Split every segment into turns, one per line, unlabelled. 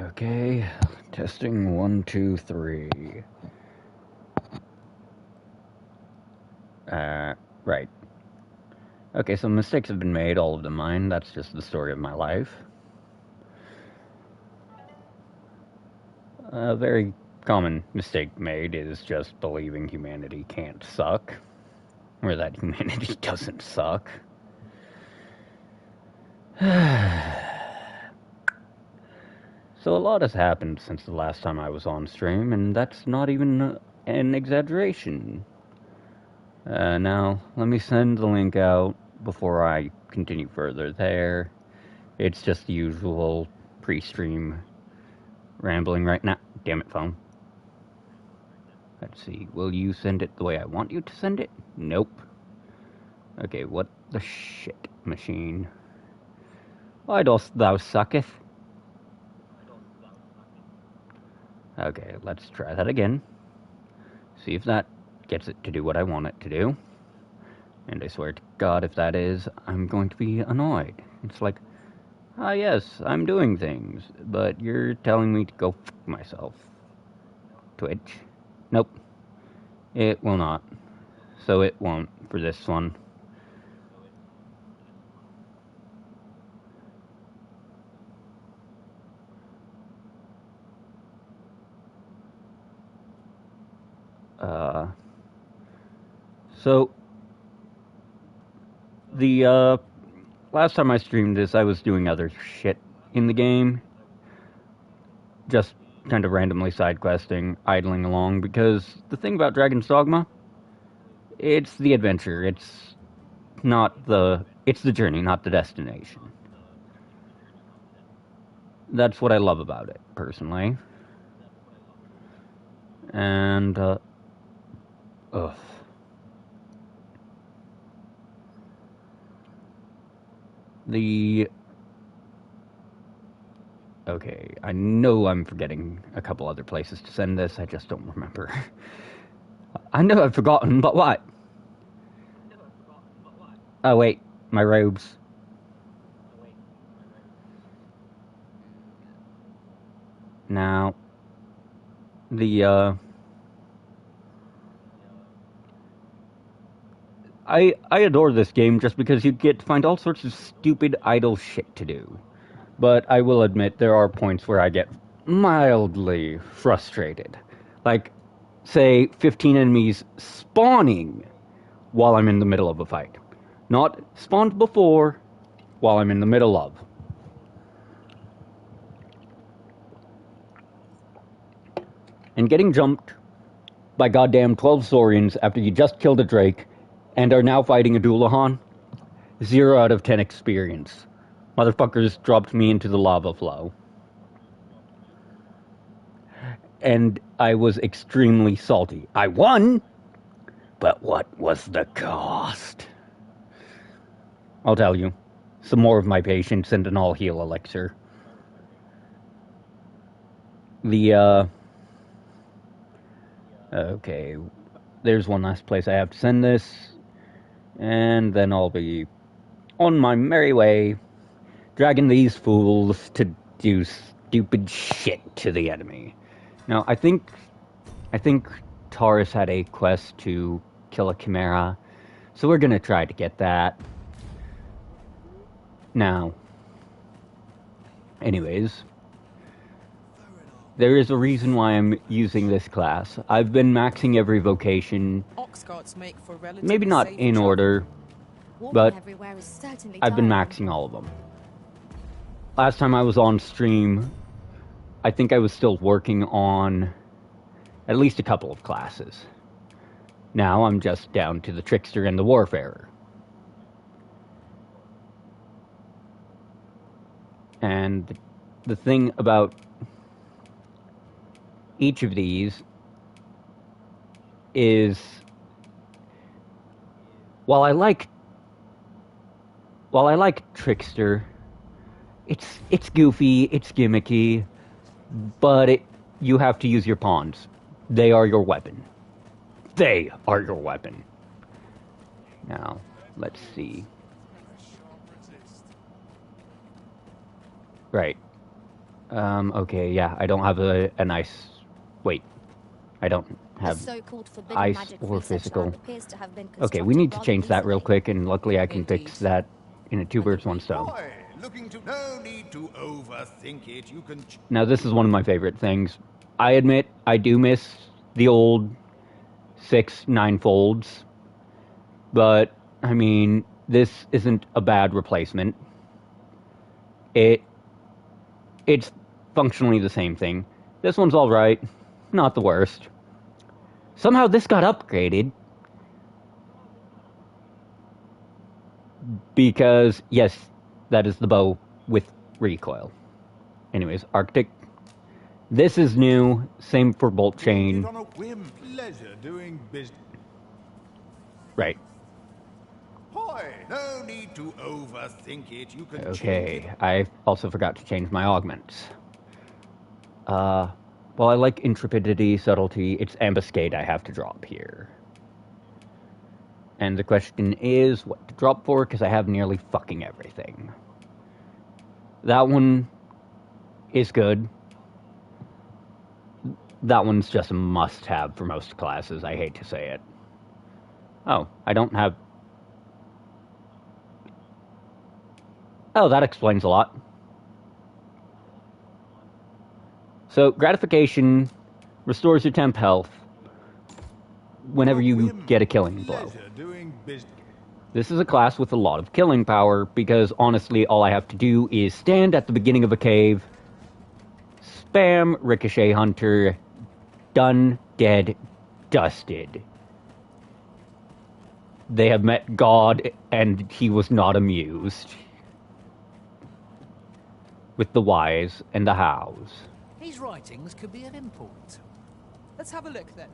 Okay, testing 1, 2, 3. Right. Okay, so mistakes have been made, all of them mine. That's just the story of my life. A very common mistake made is just believing humanity can't suck, or that humanity doesn't suck. So a lot has happened since the last time I was on stream, and that's not even an exaggeration. Now, let me send the link out before I continue further there. It's just the usual pre-stream rambling right now. Damn it, phone. Let's see, will you send it the way I want you to send it? Nope. Okay, what the shit, machine? Why dost thou sucketh? Okay, let's try that again. See if that gets it to do what I want it to do. And I swear to God, if that is, I'm going to be annoyed. It's like, ah yes, I'm doing things, but you're telling me to go f*** myself. Twitch. Nope. It will not. So it won't for this one. So, the, last time I streamed this, I was doing other shit in the game. Just kind of randomly side questing, idling along, because the thing about Dragon's Dogma, it's the adventure, it's the journey, not the destination. That's what I love about it, personally. And, ugh. Okay, I know I'm forgetting a couple other places to send this, I just don't remember. I know I've forgotten, but what? Oh wait, my robes. Now, I adore this game just because you get to find all sorts of stupid, idle shit to do. But I will admit there are points where I get mildly frustrated. Like, say, 15 enemies spawning while I'm in the middle of a fight. Not spawned before, while I'm in the middle of. And getting jumped by goddamn 12 Saurians after you just killed a Drake and are now fighting a Doulahan? 0 out of 10 experience. Motherfuckers dropped me into the lava flow. And I was extremely salty. I won, but what was the cost? I'll tell you. Some more of my patience and an all-heal elixir. Okay. There's one last place I have to send this. And then I'll be on my merry way, dragging these fools to do stupid shit to the enemy. Now, I think Taurus had a quest to kill a Chimera, so we're gonna try to get that. Now, anyways, there is a reason why I'm using this class. I've been maxing every vocation, maybe not in order, but I've been maxing all of them. Last time I was on stream, I think I was still working on at least a couple of classes. Now I'm just down to the Trickster and the Warfarer. And the thing about each of these is, while I like Trickster, it's goofy, it's gimmicky, but you have to use your pawns. They are your weapon. They are your weapon. Now, let's see. Right. Okay, yeah, I don't have a nice... Wait, I don't
The
have
so-called forbidden
ice
magic
or
research
physical.
lab appears to have been
Okay, we
constructed
need to
rather
change that real
easily.
quick, and luckily I can
Indeed.
fix that in a two
And the
birds, one stone.
Boy, looking to no need to overthink it. You can.
Now, this is one of my favorite things. I admit I do miss the old 6-9 folds, but I mean, this isn't a bad replacement. It's functionally the same thing. This one's all right, not the worst. Somehow this got upgraded because yes, that is the bow with recoil. Anyways, Arctic. This is new. Same for bolt chain.
On a whim, pleasure doing business.
Right.
Boy, no need to overthink it. You can change
Okay.
it.
I also forgot to change my augments. Well, I like intrepidity, subtlety. It's ambuscade I have to drop here. And the question is what to drop for, because I have nearly fucking everything. That one is good. That one's just a must-have for most classes, I hate to say it. Oh, I don't have... Oh, that explains a lot. So, gratification restores your temp health whenever you get a killing blow. This is a class with a lot of killing power, because honestly, all I have to do is stand at the beginning of a cave, spam Ricochet Hunter, done, dead, dusted. They have met God, and he was not amused. With the whys and the hows.
These writings could be of import. Let's have a look then.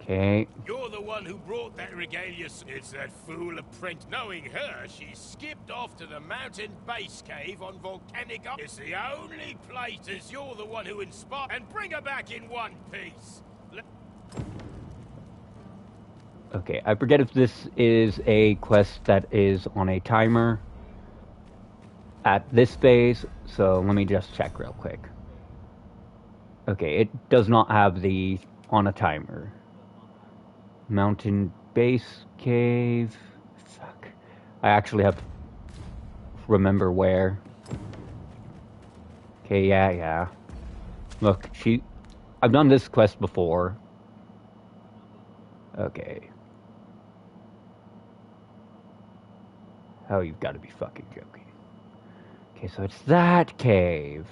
Okay.
You're the one who brought that regalia. It's that fool apprentice. Knowing her, she skipped off to the mountain base cave on volcanic. It's the only place as you're the one who inspired. And bring her back in one piece.
Okay, I forget if this is a quest that is on a timer at this phase, so let me just check real quick. Okay, it does not have the on a timer. Mountain base cave. Fuck. I actually have to remember where. Okay, yeah. Look, I've done this quest before. Okay. Oh, you've got to be fucking joking. Okay, so it's that cave.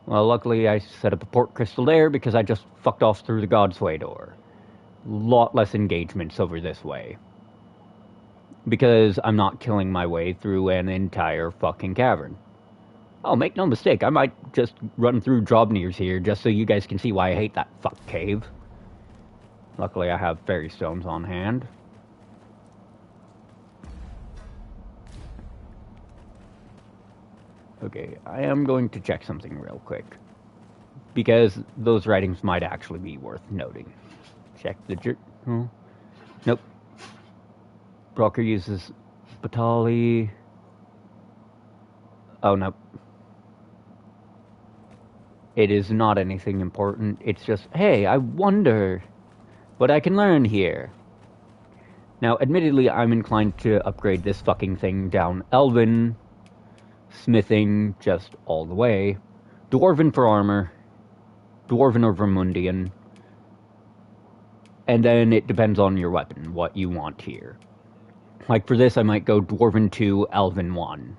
Well, luckily I set up a port crystal there because I just fucked off through the God's Way door. Lot less engagements over this way. Because I'm not killing my way through an entire fucking cavern. Oh, make no mistake, I might just run through Drobnirs here just so you guys can see why I hate that fuck cave. Luckily I have fairy stones on hand. Okay, I am going to check something real quick. Because those writings might actually be worth noting. Check the oh. Nope. Brocker uses Batali. Oh, no. It is not anything important. It's just, hey, I wonder what I can learn here. Now, admittedly, I'm inclined to upgrade this fucking thing down Elven. Smithing just all the way. Dwarven for armor. Dwarven or Vermundian. And then it depends on your weapon, what you want here. Like for this, I might go Dwarven 2, Elven 1.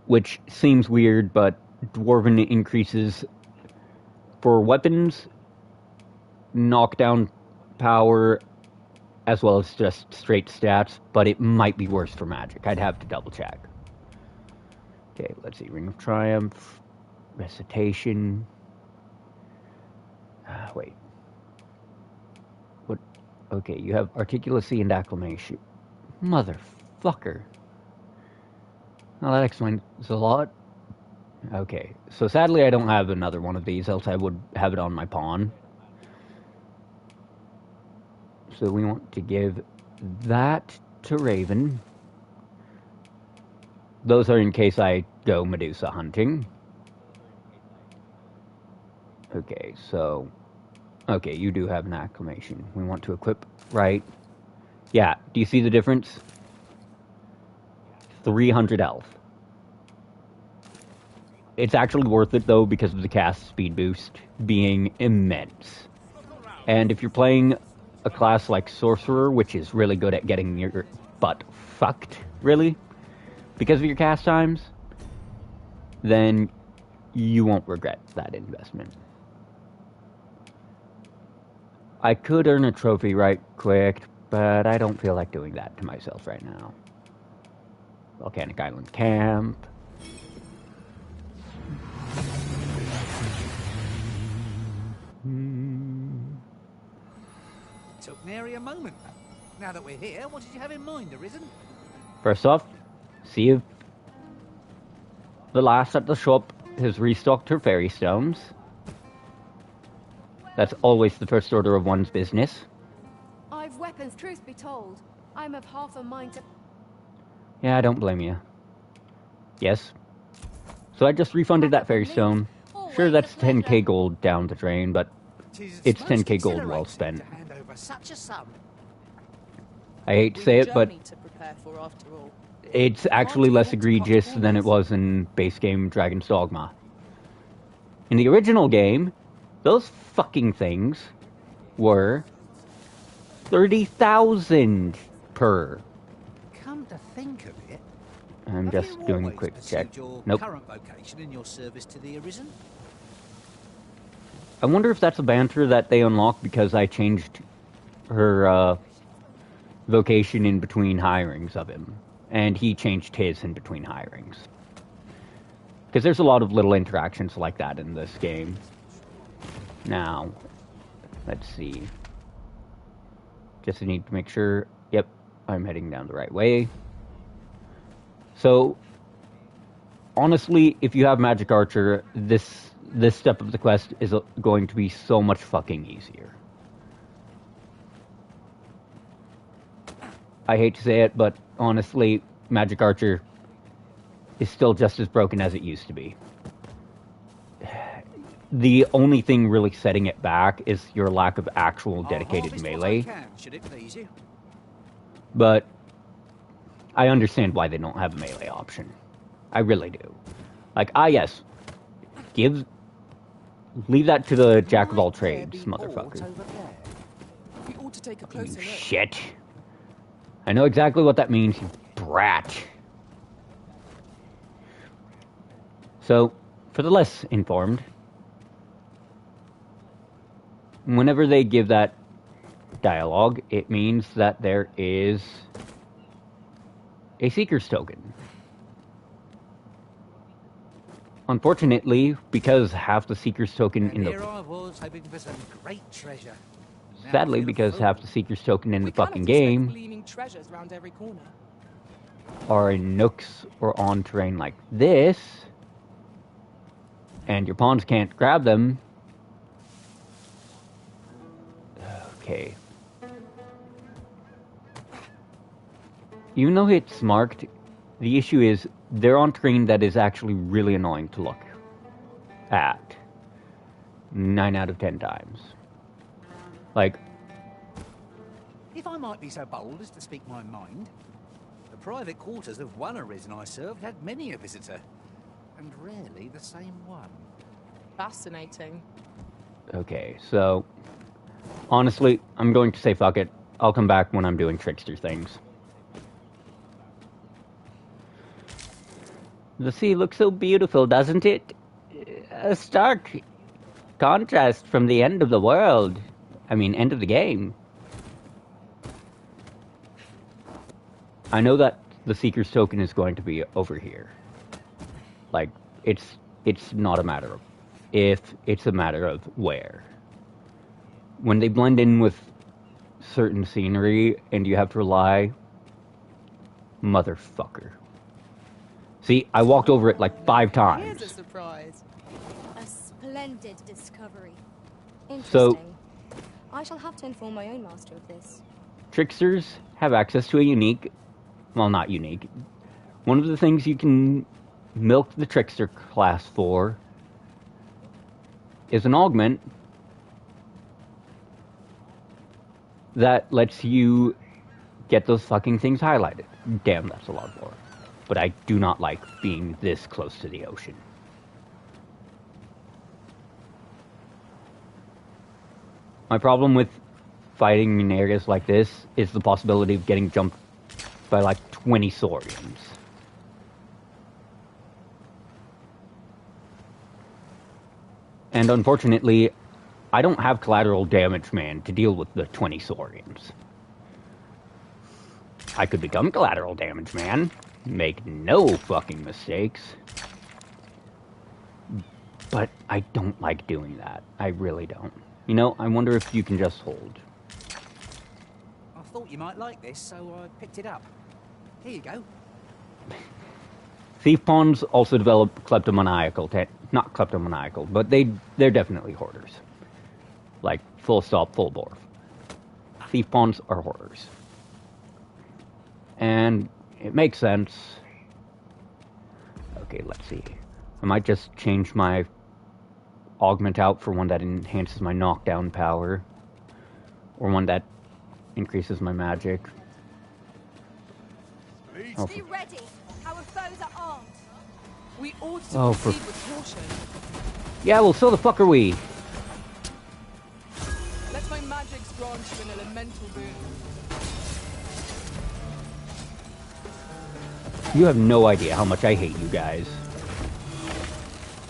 Which seems weird, but Dwarven increases for weapons, knockdown power, as well as just straight stats, but it might be worse for magic. I'd have to double check. Okay, let's see. Ring of Triumph, Recitation. Wait. What? Okay, you have Articulacy and Acclamation. Motherfucker. Well, that explains a lot. Okay, so sadly I don't have another one of these, else I would have it on my pawn. So we want to give that to Raven. those are in case I go Medusa hunting. Okay, so... Okay, you do have an acclamation. We want to equip, right? Yeah, do you see the difference? 300 health. It's actually worth it, though, because of the cast speed boost being immense. And if you're playing a class like Sorcerer, which is really good at getting your butt fucked, really, because of your cast times, then you won't regret that investment. I could earn a trophy right quick, but I don't feel like doing that to myself right now. Volcanic Island Camp.
Took nary a moment. Now that we're here, what did you have in mind, Arisen?
First off, see if the lass at the shop has restocked her fairy stones. That's always the first order of one's business.
I've weapons, truth be told. I'm of half a mind to...
Yeah, I don't blame you. Yes. So I just refunded that fairy stone. Sure, that's 10k gold down the drain, but it's 10k gold well spent. I hate to say it, but it's actually less egregious than it was in base game Dragon's Dogma. In the original game, those fucking things were 30,000 per.
Come to think of it,
I'm just doing a quick check.
Your
Nope.
current vocation in your service to the Arisen?
I wonder if that's a banter that they unlock because I changed her vocation in between hirings of him. And he changed his in between hirings. Because there's a lot of little interactions like that in this game. Now, let's see. Just need to make sure, yep, I'm heading down the right way. So, honestly, if you have Magic Archer, this step of the quest is going to be so much fucking easier. I hate to say it, but honestly, Magic Archer is still just as broken as it used to be. The only thing really setting it back is your lack of actual dedicated melee. But I understand why they don't have a melee option. I really do. Like, yes, leave that to the jack of all trades, motherfucker. You shit. I know exactly what that means, you brat. So, for the less informed, whenever they give that dialogue, it means that there is a Seeker's Token. Unfortunately, because half the Seeker's Token in the...
Here I was, hoping for some great treasure.
Sadly, because half the Seeker's Token in the fucking game
treasures round every corner.
are in nooks or on terrain like this, and your pawns can't grab them. Okay. Even though it's marked, the issue is they're on terrain that is actually really annoying to look at. 9 out of 10 times. Like,
if I might be so bold as to speak my mind, the private quarters of one Arisen I served had many a visitor, and rarely the same one.
Fascinating.
okay, so honestly, I'm going to say fuck it. I'll come back when I'm doing trickster things. The sea looks so beautiful, doesn't it? A stark contrast from the end of the world. I mean, end of the game. I know that the Seeker's Token is going to be over here. Like, it's not a matter of if, it's a matter of where. When they blend in with certain scenery and you have to rely... Motherfucker. See, I walked over it like 5 times.
Here's a surprise.
A splendid discovery. Interesting.
So,
I shall have to inform my own master of this.
tricksters have access to a unique... Well, not unique. One of the things you can milk the Trickster class for is an augment that lets you get those fucking things highlighted. Damn, that's a lot more. But I do not like being this close to the ocean. My problem with fighting in areas like this is the possibility of getting jumped by like 20 saurians. And unfortunately, I don't have collateral damage man to deal with the 20 saurians. I could become collateral damage man, make no fucking mistakes. But I don't like doing that. I really don't. You know, I wonder if you can just hold.
I thought you might like this, so I picked it up. Here you go.
Thief pawns also develop kleptomaniacal, not kleptomaniacal, but they're definitely hoarders. Like, full stop, full bore. Thief pawns are hoarders. And it makes sense. Okay, let's see. I might just change my augment out for one that enhances my knockdown power. Or one that increases my magic. Oh,
Be ready. Our foes are armed.
We ought to
Oh,
proceed with caution.
yeah, well, so the fuck are we.
Let my magics grant you an elemental boon.
You have no idea how much I hate you guys.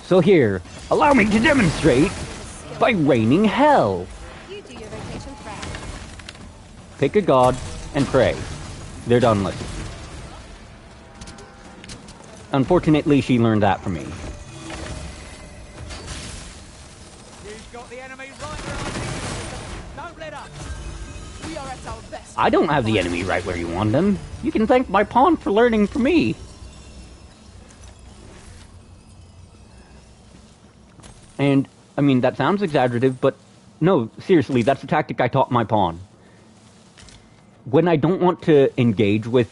So here, allow me to demonstrate by raining hell.
You do your vacation prayer.
Pick a god and pray. They're done listening. Unfortunately, she learned that from me.
You've got the enemy right where I need you. Don't let up.
We are at our best.
I don't have the enemy right where you want them. You can thank my pawn for learning from me. And, I mean, that sounds exaggerative, but no, seriously, that's a tactic I taught my pawn. When I don't want to engage with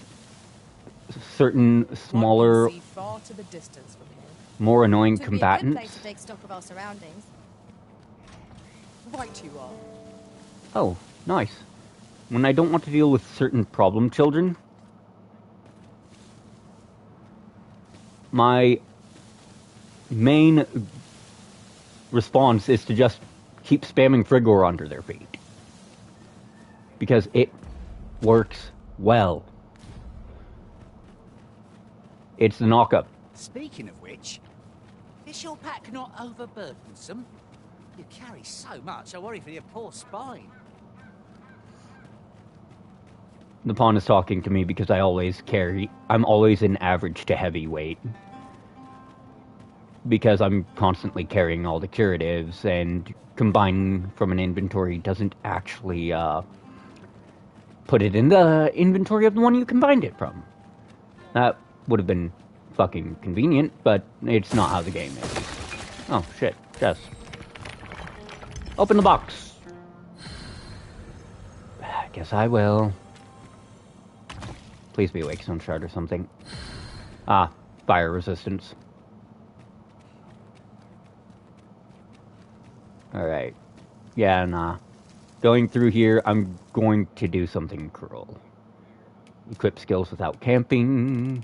certain smaller,
One can see far to the distance from here.
more annoying
Would be a good place
combatants.
to take stock of our surroundings.
Right you are.
Oh, nice. When I don't want to deal with certain problem children, my main response is to just keep spamming Frigor under their feet. Because it works well. It's the knock-up.
Speaking of which, is your pack not overburdensome? You carry so much, I worry for your poor spine.
The pawn is talking to me because I'm always an average to heavyweight. Because I'm constantly carrying all the curatives, and combining from an inventory doesn't actually put it in the inventory of the one you combined it from. That would have been fucking convenient, but it's not how the game is. Oh, shit. Chest. Open the box. I guess I will. Please be a Wake Stone Shard or something. Ah, fire resistance. Alright. Yeah, nah. Going through here, I'm going to do something cruel. Equip skills without camping.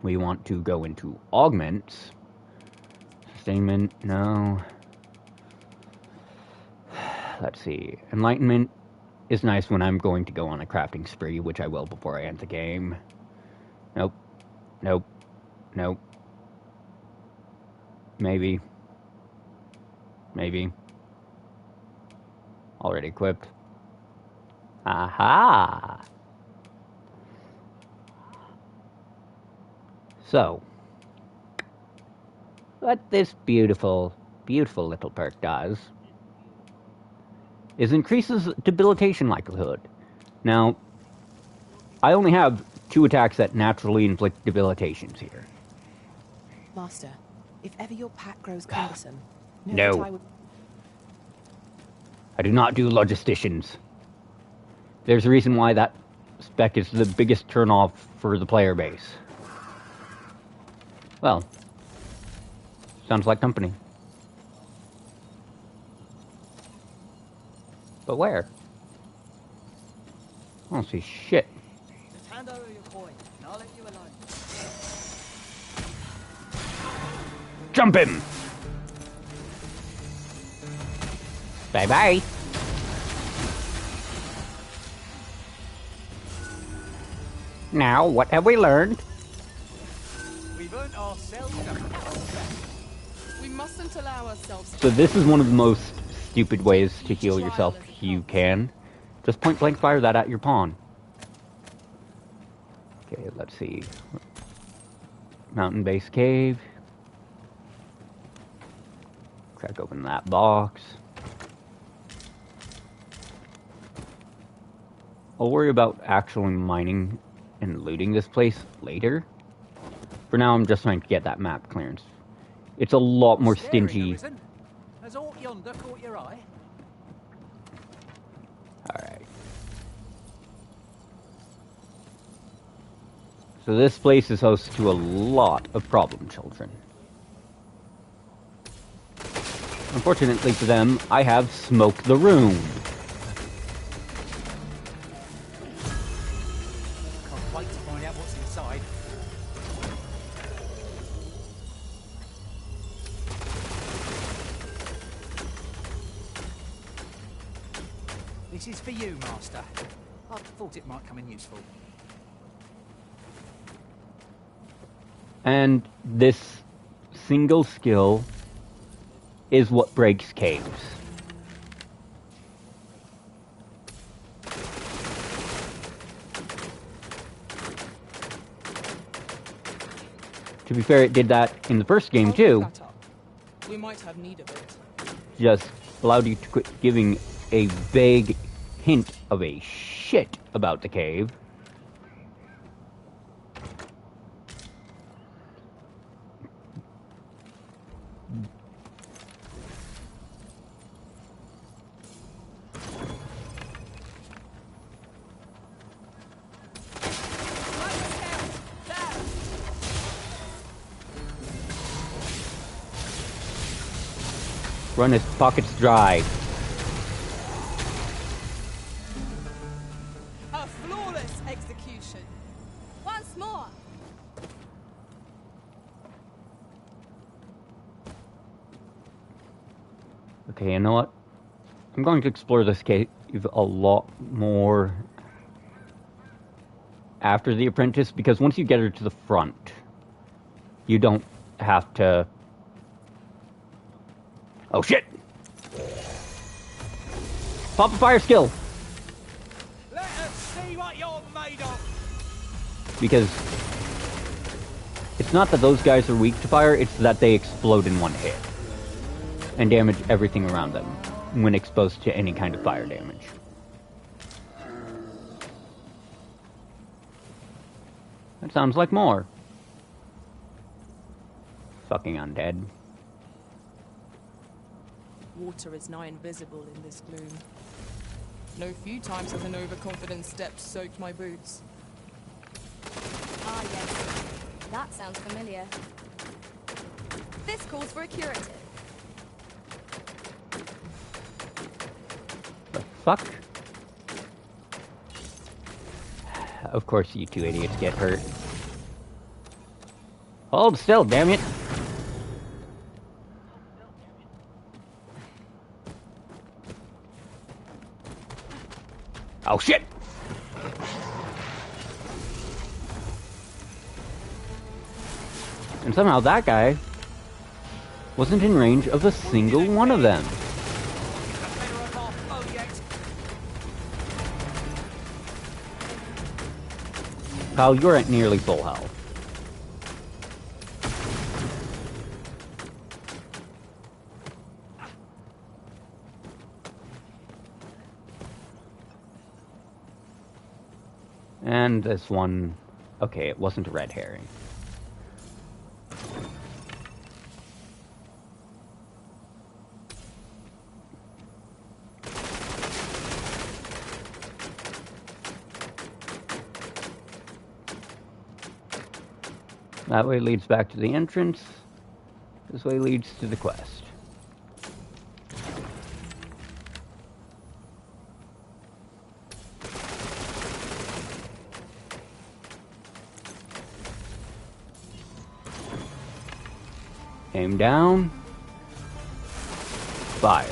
We want to go into augments. Sustainment, no. Let's see. Enlightenment is nice when I'm going to go on a crafting spree, which I will before I end the game. Nope. Nope. Nope. Maybe. Maybe. Already equipped. Aha! So, what this beautiful, beautiful little perk does is increases debilitation likelihood. Now, I only have 2 attacks that naturally inflict debilitations here.
Master, if ever your pack grows cumbersome, know
No.
that I would...
I do not do logisticians. There's a reason why that spec is the biggest turnoff for the player base. Well, sounds like company. But where? I don't see shit.
Just hand over your coin, and I'll let you alone.
Jump him! Bye-bye. Now, what have we learned?
We've earned ourselves a...
We mustn't allow ourselves to...
So this is one of the most stupid ways to heal yourself you can. Just point blank fire that at your pawn. Okay, let's see. Mountain base cave. Crack open that box. I'll worry about actually mining and looting this place later. For now, I'm just trying to get that map clearance. It's a lot more stingy.
Has aught yonder caught your eye?
Alright. So this place is host to a lot of problem children. Unfortunately for them, I have Smoke the Room.
Can't wait to find out what's inside. This is for you, Master. I thought it might come in useful.
And this single skill is what breaks caves. To be fair, it did that in the first game too.
We might have need of it.
Just allowed you to quit giving a vague hint of a shit about the cave. Run his pockets dry.
A flawless execution.
Once more.
Okay, you know what? I'm going to explore this cave a lot more after The Apprentice, because once you get her to the front, you don't have to... Oh shit! Pop a fire skill!
Let us see what you're made of!
Because it's not that those guys are weak to fire, it's that they explode in one hit and damage everything around them when exposed to any kind of fire damage. That sounds like more. Fucking undead.
Water is nigh invisible in this gloom. No few times has an overconfident step soaked my boots.
Ah, yes. That sounds familiar. This calls for a curative.
The fuck? Of course you two idiots get hurt. Hold still, damn it! Oh shit! And somehow that guy wasn't in range of a single one of them. Pal, you're at nearly full health. And this one... Okay, it wasn't a red herring. That way leads back to the entrance. This way leads to the quest. Aim down. Fire.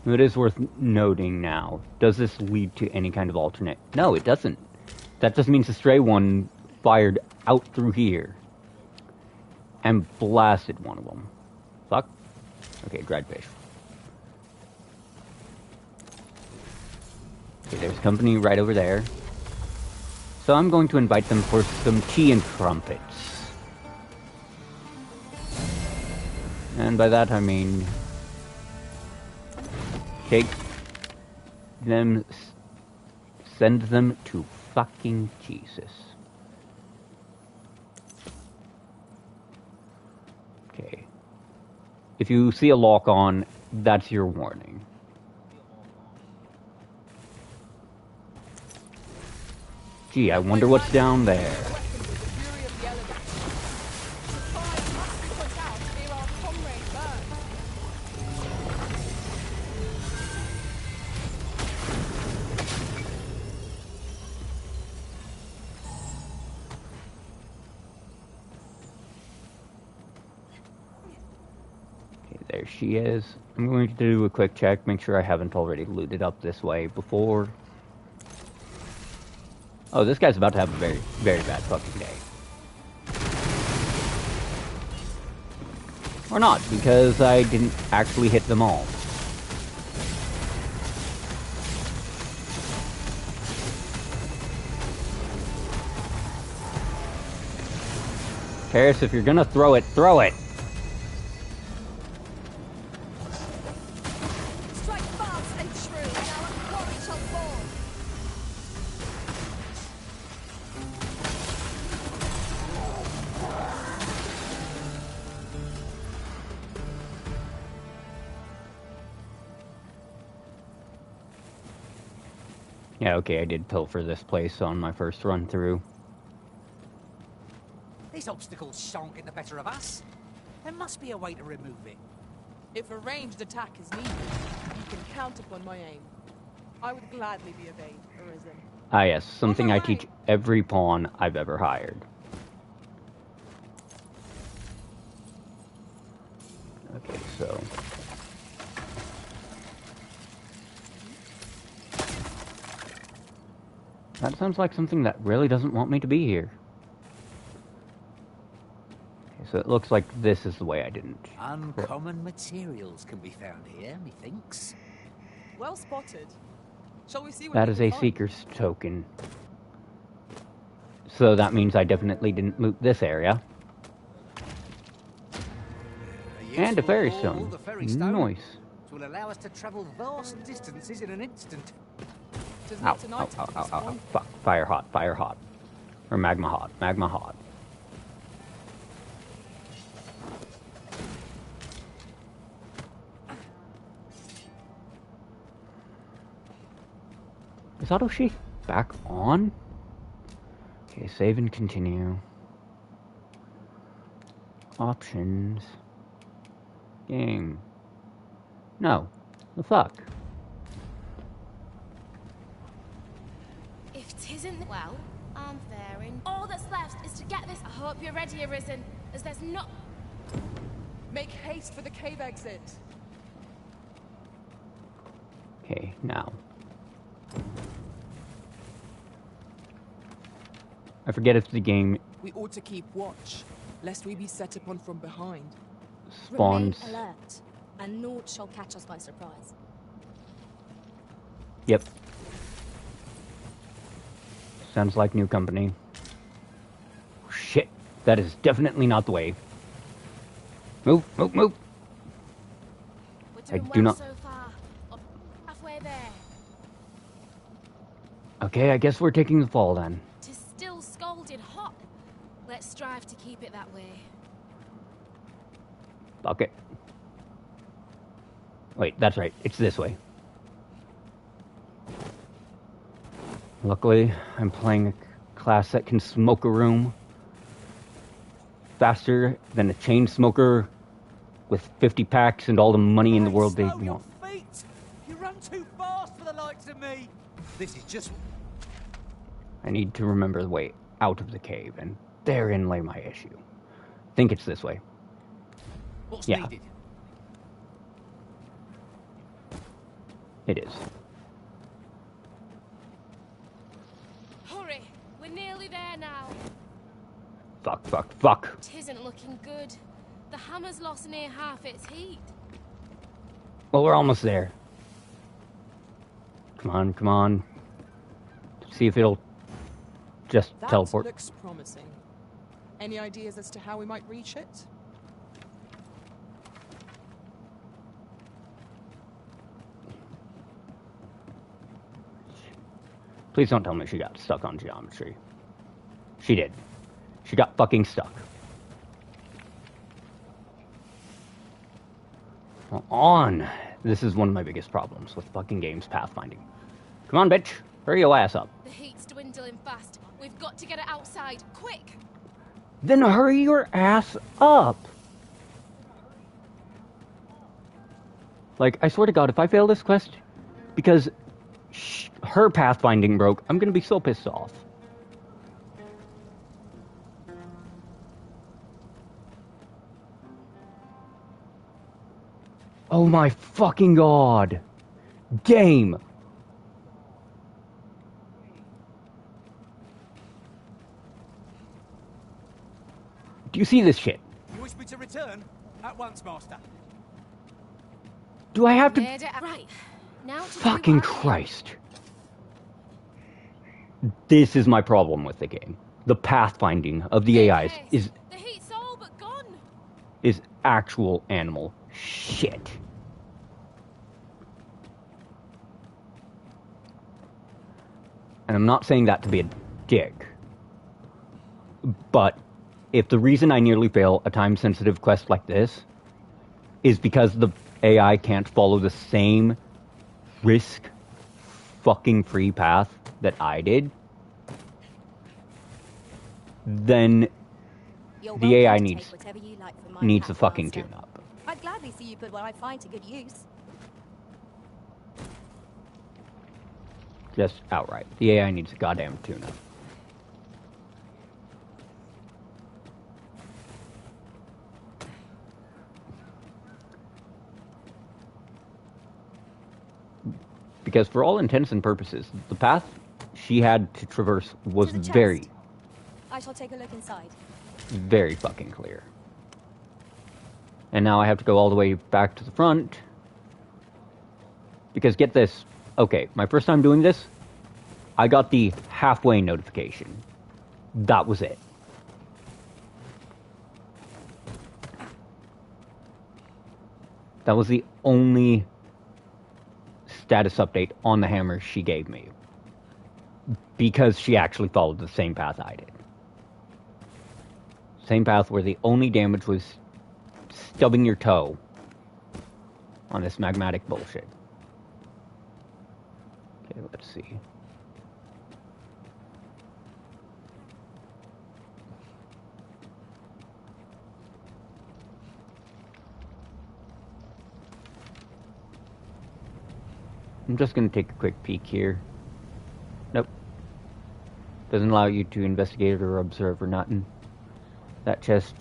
It is worth noting now. Does this lead to any kind of alternate? No, it doesn't. That just means the stray one fired out through here. And blasted one of them. Fuck. Okay, dried fish. Okay, there's company right over there. So I'm going to invite them for some tea and crumpets. And by that I mean... take them, send them to fucking Jesus. Okay. If you see a lock on, that's your warning. Gee, I wonder what's down there. There she is. I'm going to do a quick check, make sure I haven't already looted up this way before. Oh, this guy's about to have a very, very bad fucking day. Or not, because I didn't actually hit them all. Paris, if you're gonna throw it, throw it! Yeah, okay, I did pilfer this place on my first run through.
These obstacles shan't get the better of us. There must be a way to remove it.
If a ranged attack is needed, you can count upon my aim. I would gladly be of aid, Arisen.
Ah yes, something I teach every pawn I've ever hired. Okay, so... that sounds like something that really doesn't want me to be here. Okay, so it looks like this is the way I didn't.
Uncommon materials can be found here, methinks.
Well spotted. Shall we see what
That is a
find?
Seeker's token. So that means I definitely didn't loot this area. And a ferry stone. Nice.
Will allow us to travel vast distances in an instant.
Ow, ow, ow, ow, ow, ow. Fuck. Fire hot, fire hot. Or magma hot, magma hot. Is auto shift back on? Okay, save and continue. Options. Game. No. The fuck?
If tisn't, well, I'm faring. All that's left is to get this. I hope you're ready, Arisen, as there's not.
Make haste for the cave exit.
Okay, now. I forget if the game
We ought to keep watch, lest we be set upon from behind.
spawns.
Remain alert, and naught shall catch us by surprise.
Yep. Sounds like new company. Shit, that is definitely not the way. Move, move, move.
We're
I
doing
do
well
not-
so far. Halfway there.
Okay, I guess we're taking the fall then.
'Tis still scalding hot. Let's strive to keep it that way.
Fuck it. Wait, that's right. It's this way. Luckily, I'm playing a class that can smoke a room faster than a chain smoker with 50 packs and all the money in the world they
Slow your
want.
feet! You run too fast for the likes of me!
This is just...
I need to remember the way out of the cave, and therein lay my issue. Think it's this way.
what's
Yeah.
needed.
It is.
Hurry, we're nearly there now.
Fuck, fuck, fuck.
It isn't looking good. The hammer's lost near half its heat.
Well, we're almost there. Come on, come on. See if it'll just
That
teleport.
looks promising. Any ideas as to how we might reach it?
Please don't tell me she got stuck on geometry. She did. She got fucking stuck. Come on. This is one of my biggest problems with fucking games pathfinding. Come on, bitch. Hurry your ass up.
The heat's dwindling fast. We've got to get it outside, quick!
Then hurry your ass up. Like, I swear to God, if I fail this quest because her pathfinding broke, I'm gonna be so pissed off. Oh my fucking God. Game. Do you see this shit?
You wish me to return? At once, Master.
Do I have to...
Made it right. Now to
Fucking
do our
Christ. This is my problem with the game. The pathfinding of the AIs is
The heat's all but gone.
actual animal shit. And I'm not saying that to be a dick. But if the reason I nearly fail a time-sensitive quest like this is because the AI can't follow the same risk fucking free path that I did, then
You're
the AI
welcome to
needs
take whatever you like from my
needs a
pack,
fucking
Master.
tune-up.
I'd gladly see you put what I find to good use.
Just outright. The AI needs a goddamn tune-up. Because for all intents and purposes, the path she had to traverse was
To the chest.
very,
I shall take a look inside.
very fucking clear. And now I have to go all the way back to the front. Because get this. Okay, my first time doing this, I got the halfway notification. That was it. That was the only status update on the hammer she gave me. Because she actually followed the same path I did. Same path where the only damage was stubbing your toe on this magmatic bullshit. Okay, let's see. I'm just going to take a quick peek here. Nope. Doesn't allow you to investigate or observe or nothing. That chest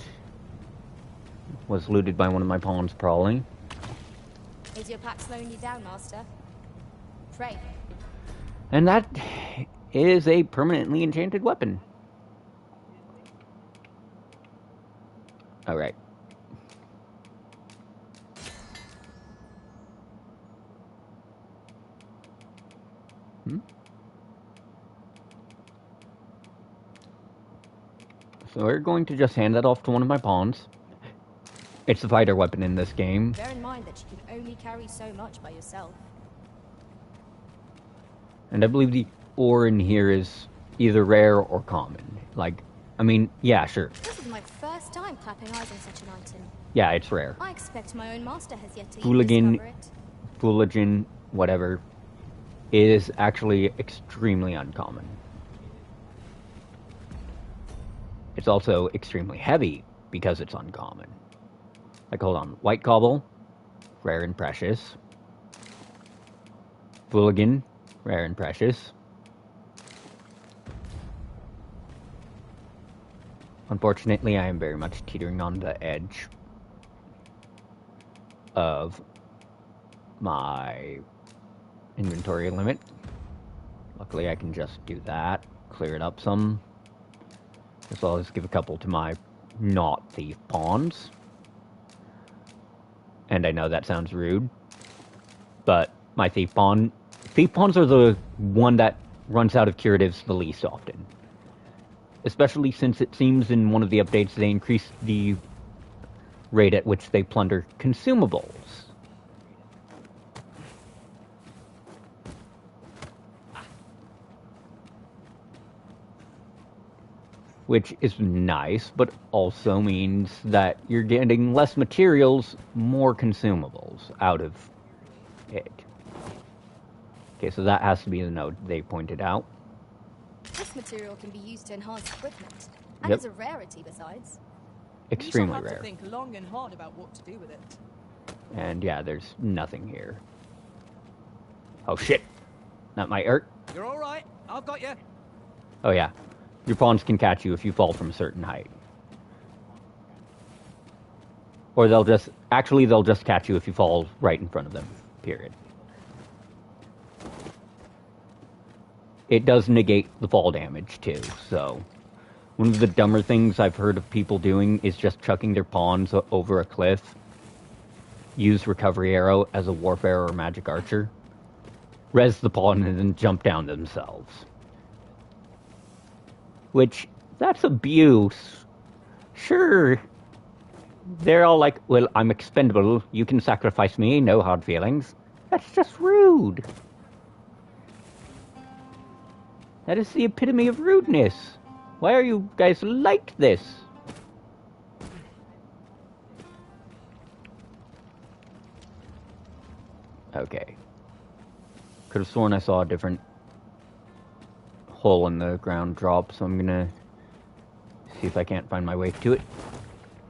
was looted by one of my pawns, probably.
Is your pack slowing you down, Master? Pray.
And that is a permanently enchanted weapon. Alright. So we're going to just hand that off to one of my pawns. It's the fighter weapon in this game.
Bear in mind that you can only carry so much by yourself.
And I believe the ore in here is either rare or common. Like, I mean, yeah, sure.
This is my first time clapping eyes on such an item.
Yeah, it's rare.
I expect my own master has yet to
Hooligan,
discover it.
Fooligan, whatever. is actually extremely uncommon. It's also extremely heavy because it's uncommon. Like, hold on. White Cobble, rare and precious. Fooligan, rare and precious. Unfortunately, I am very much teetering on the edge of my inventory limit. Luckily, I can just do that, clear it up some, as well as give a couple to my not thief pawns. And I know that sounds rude, but my thief pawns are the one that runs out of curatives the least often. Especially since it seems in one of the updates they increased the rate at which they plunder consumables. Which is nice, but also means that you're getting less materials, more consumables out of it. Okay, so that has to be the note they pointed out.
This material can be used to enhance equipment, and
Yep.
is a rarity besides.
Extremely
You shall have
rare.
to think long and hard about what to do with it.
And yeah, there's nothing here. Oh shit! That might hurt.
You're all right. I've got you.
Oh yeah. Your pawns can catch you if you fall from a certain height. Or they'll just catch you if you fall right in front of them. Period. It does negate the fall damage too, so one of the dumber things I've heard of people doing is just chucking their pawns over a cliff. Use recovery arrow as a warfare or magic archer. Res the pawn and then jump down themselves. Which, that's abuse. Sure. They're all like, well, I'm expendable. You can sacrifice me, no hard feelings. That's just rude. That is the epitome of rudeness. Why are you guys like this? Okay. Could have sworn I saw a different hole in the ground drop, so I'm gonna see if I can't find my way to it.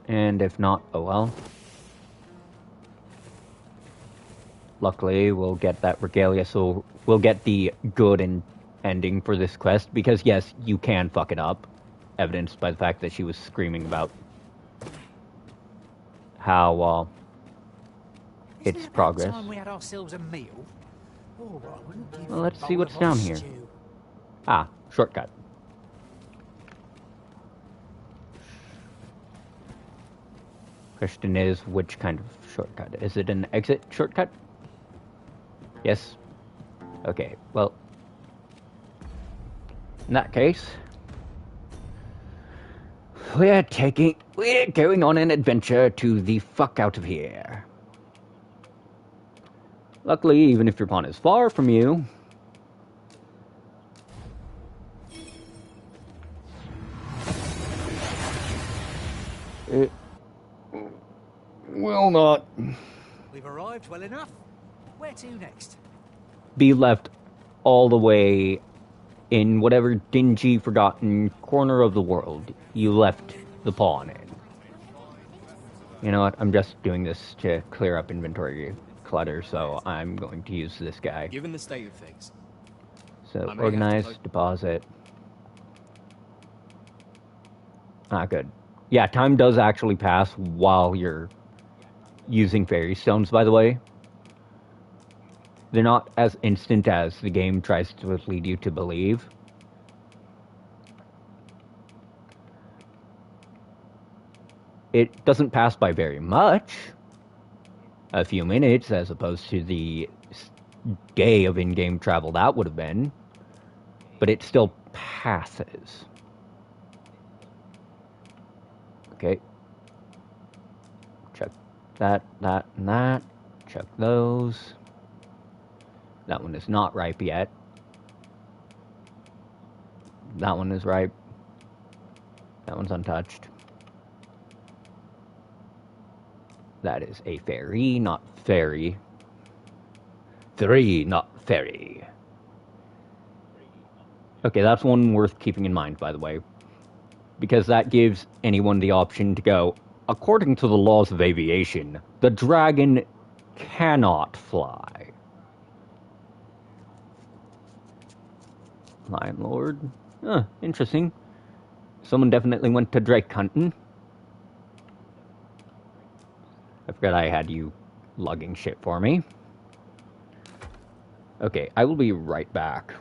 And if not, oh well. Luckily, we'll get that regalia, so we'll get the good ending for this quest, because yes, you can fuck it up, evidenced by the fact that she was screaming about how
Isn't
its
it about
progress.
time we had ourselves a meal? All right, wouldn't give
Well,
a
let's see
bowl
what's
of
down
hot
here.
stew.
Ah, shortcut. Question is, which kind of shortcut? Is it an exit shortcut? Yes. Okay, well, in that case, we're going on an adventure to the fuck out of here. Luckily, even if your pawn is far from you, it will not
We've arrived well enough. Where to next?
be left all the way in whatever dingy, forgotten corner of the world you left the pawn in. You know what? I'm just doing this to clear up inventory clutter, so I'm going to use this guy.
Given the state of things.
So,
I may have to
organize,
close-
deposit. Ah, good. Yeah, time does actually pass while you're using fairy stones, by the way. They're not as instant as the game tries to lead you to believe. It doesn't pass by very much. A few minutes, as opposed to the day of in-game travel that would have been. But it still passes. Okay. Check that, and that. Check those. That one is not ripe yet. That one is ripe. That one's untouched. That is a fairy, not fairy. 3, not fairy.
Okay, that's one worth keeping in mind, by the way. Because that gives anyone the option to go, according to the laws of aviation, the dragon cannot fly. Lion Lord. Huh, interesting. Someone definitely went to Drake hunting. I forgot I had you lugging shit for me. Okay, I will be right back.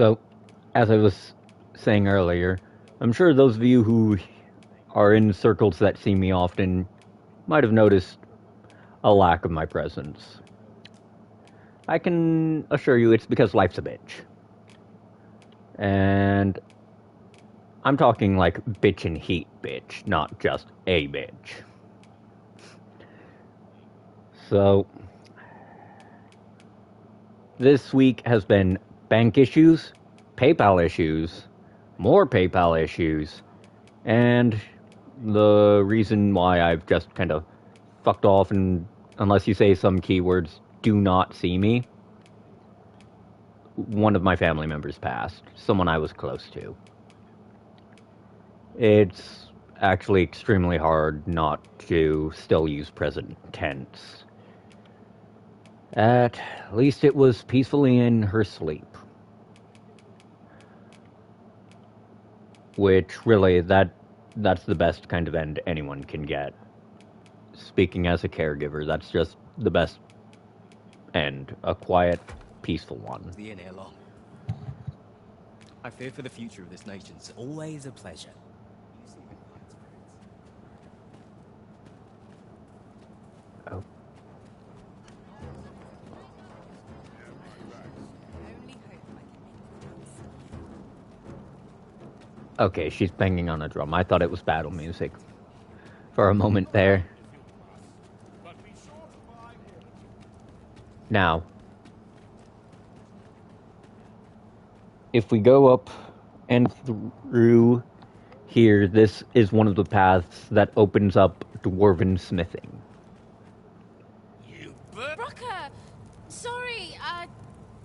So, as I was saying earlier, I'm sure those of you who are in circles that see me often might have noticed a lack of my presence. I can assure you it's because life's a bitch. And I'm talking like bitch and heat bitch, not just a bitch. So, this week has been bank issues, PayPal issues, more PayPal issues, and the reason why I've just kind of fucked off and, unless you say some keywords, do not see me. One of my family members passed, someone I was close to. It's actually extremely hard not to still use present tense. At least it was peacefully in her sleep. Which, really, that's the best kind of end anyone can get. Speaking as a caregiver, that's just the best end. A quiet, peaceful one.
The inn here long. I fear for the future of this nation. It's always a pleasure.
Oh. Okay, she's banging on a drum. I thought it was battle music for a moment there. Now, if we go up and through here, this is one of the paths that opens up dwarven smithing.
Rocker! Sorry,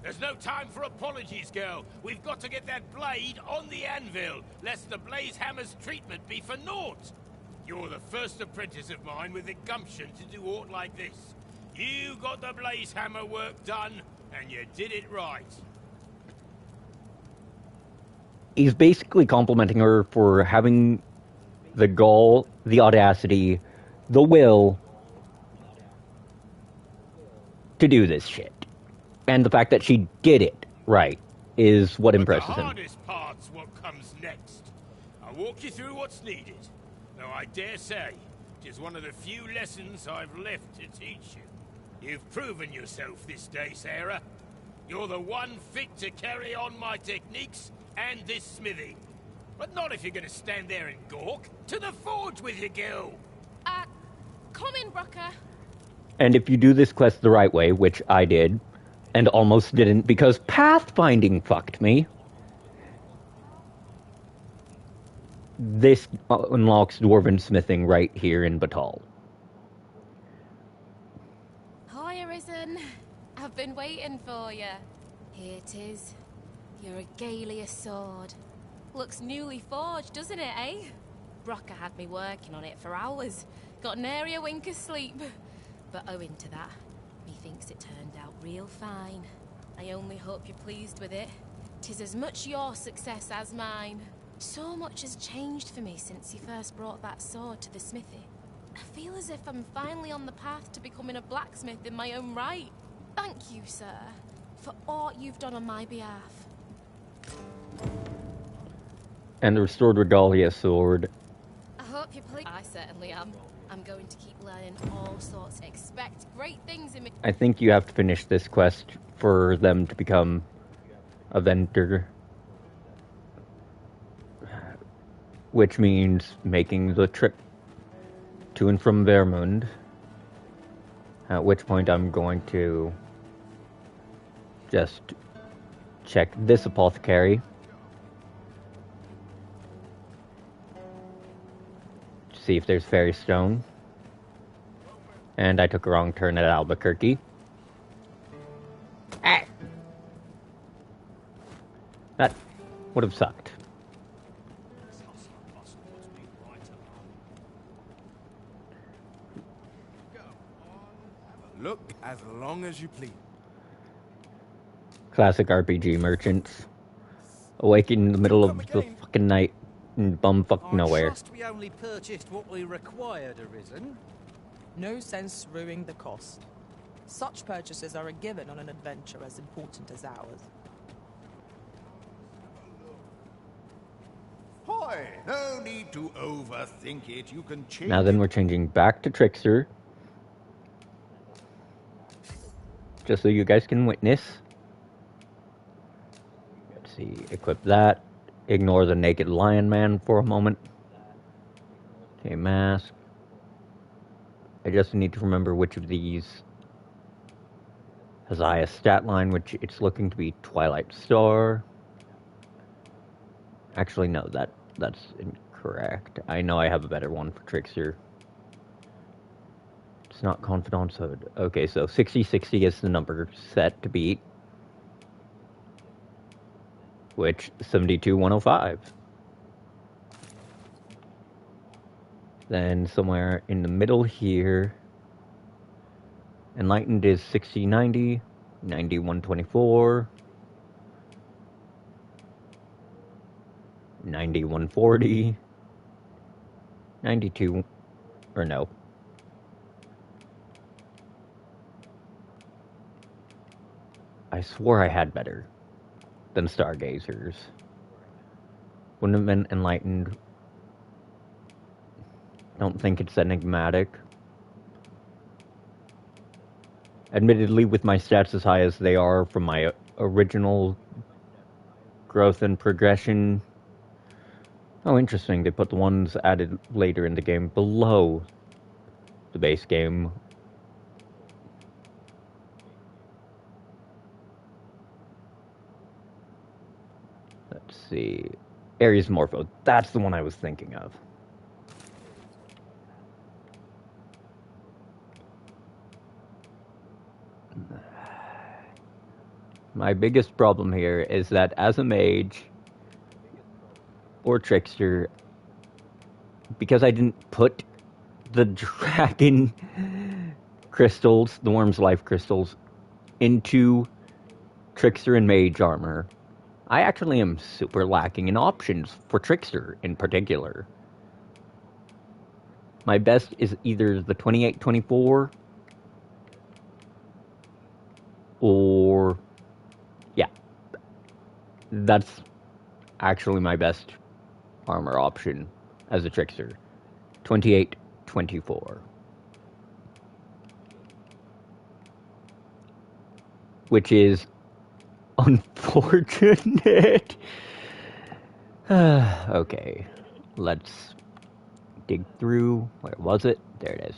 There's no time for apologies, girl. We've got to get that blade on the anvil, lest the blaze hammer's treatment be for naught. You're the first apprentice of mine with the gumption to do aught like this. You got the blaze hammer work done, and you did it right.
He's basically complimenting her for having the gall, the audacity, the will to do this shit. And the fact that she did it right is what impresses him.
The hardest part's what comes next. I'll walk you through what's needed. Though I dare say, it is one of the few lessons I've left to teach you. You've proven yourself this day, Sarah. You're the one fit to carry on my techniques and this smithy. But not if you're gonna stand there and gawk. To the forge with you, girl!
come in, Rocker.
And if you do this quest the right way, which I did, and almost didn't because pathfinding fucked me, this unlocks dwarven smithing right here in Batal.
Hi, Arisen. I've been waiting for you. Here it is. Your regalia sword. Looks newly forged, doesn't it, eh? Rocker had me working on it for hours. Got nary a wink of sleep. But owing to that, methinks it turned out real fine. I only hope you're pleased with it. 'Tis as much your success as mine. So much has changed for me since you first brought that sword to the smithy. I feel as if I'm finally on the path to becoming a blacksmith in my own right. Thank you, sir, for all you've done on my behalf.
And the restored regalia sword.
I hope you're pleased. I certainly am. I'm going to keep learning all sorts. Expect great things in me.
I think you have to finish this quest for them to become a vendor. Which means making the trip to and from Vermund. At which point I'm going to just check this apothecary. See if there's fairy stone. And I took a wrong turn at Albuquerque. Ah! That would have sucked.
Look as long as you please.
Classic RPG merchants. Awake in the middle of the fucking night in bumfuck nowhere.
I trust we only purchased what we required, Arisen.
No sense screwing the cost. Such purchases are a given on an adventure as important as ours.
Boy, no need to overthink it. You can change
Now then,
it.
we're changing back to Trickster. Just so you guys can witness. Let's see, equip that. Ignore the naked lion man for a moment. Okay, mask. I just need to remember which of these has the highest stat line, which it's looking to be Twilight Star. Actually, no, that's incorrect. I know I have a better one for Trickster. It's not Confidant's Hood. Okay, so 60-60 is the number set to beat. Which, 72-105. Then somewhere in the middle here, Enlightened is 60-90, 90-124, 90-140, 92, or no. I swore I had better than Stargazers. Wouldn't have been Enlightened. Don't think it's enigmatic. Admittedly, with my stats as high as they are from my original growth and progression. Oh, interesting. They put the ones added later in the game below the base game. Let's see. Ares Morpho. That's the one I was thinking of. My biggest problem here is that as a mage or trickster, because I didn't put the dragon crystals, the worm's life crystals, into trickster and mage armor, I actually am super lacking in options for trickster in particular. My best is either the 28-24 or yeah, that's actually my best armor option as a trickster. 28-24. Which is unfortunate. Okay, let's dig through. Where was it? There it is.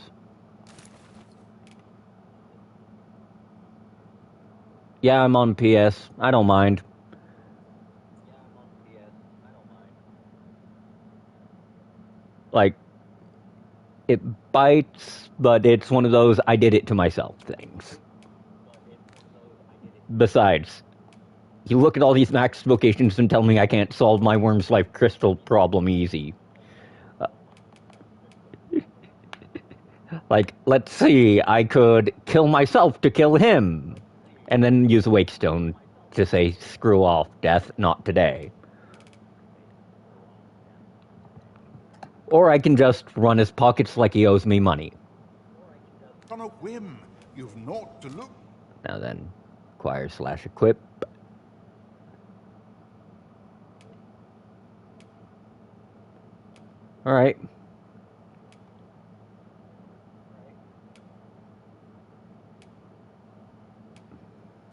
Yeah, I'm on PS. I don't mind. Like, it bites, but it's one of those I did it to myself things. Besides, you look at all these max vocations and tell me I can't solve my Worm's Life Crystal problem easy. Like, let's see, I could kill myself to kill him, and then use a Wakestone to say, screw off, death, not today. Or I can just run his pockets like he owes me money.
On a whim, you've naught to look.
Now then, acquire/equip. Alright.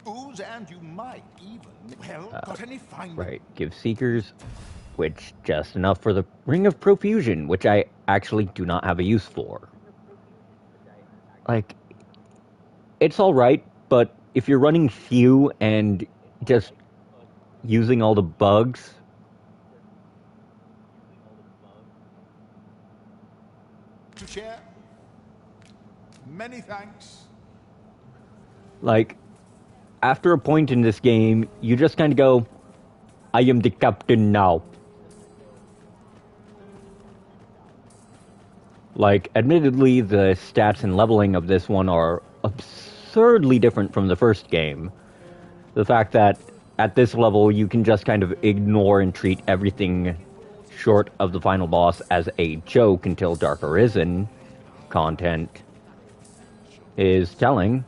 Ooze, and you might even. Well, got any fine.
Right, give Seekers, which just enough for the Ring of Profusion, which I actually do not have a use for. Like, it's alright, but if you're running few and just using all the bugs,
To share. Many thanks.
like, after a point in this game, you just kind of go, I am the captain now. Like, admittedly, the stats and leveling of this one are absurdly different from the first game. The fact that at this level, you can just kind of ignore and treat everything short of the final boss as a joke until Dark Arisen content is telling.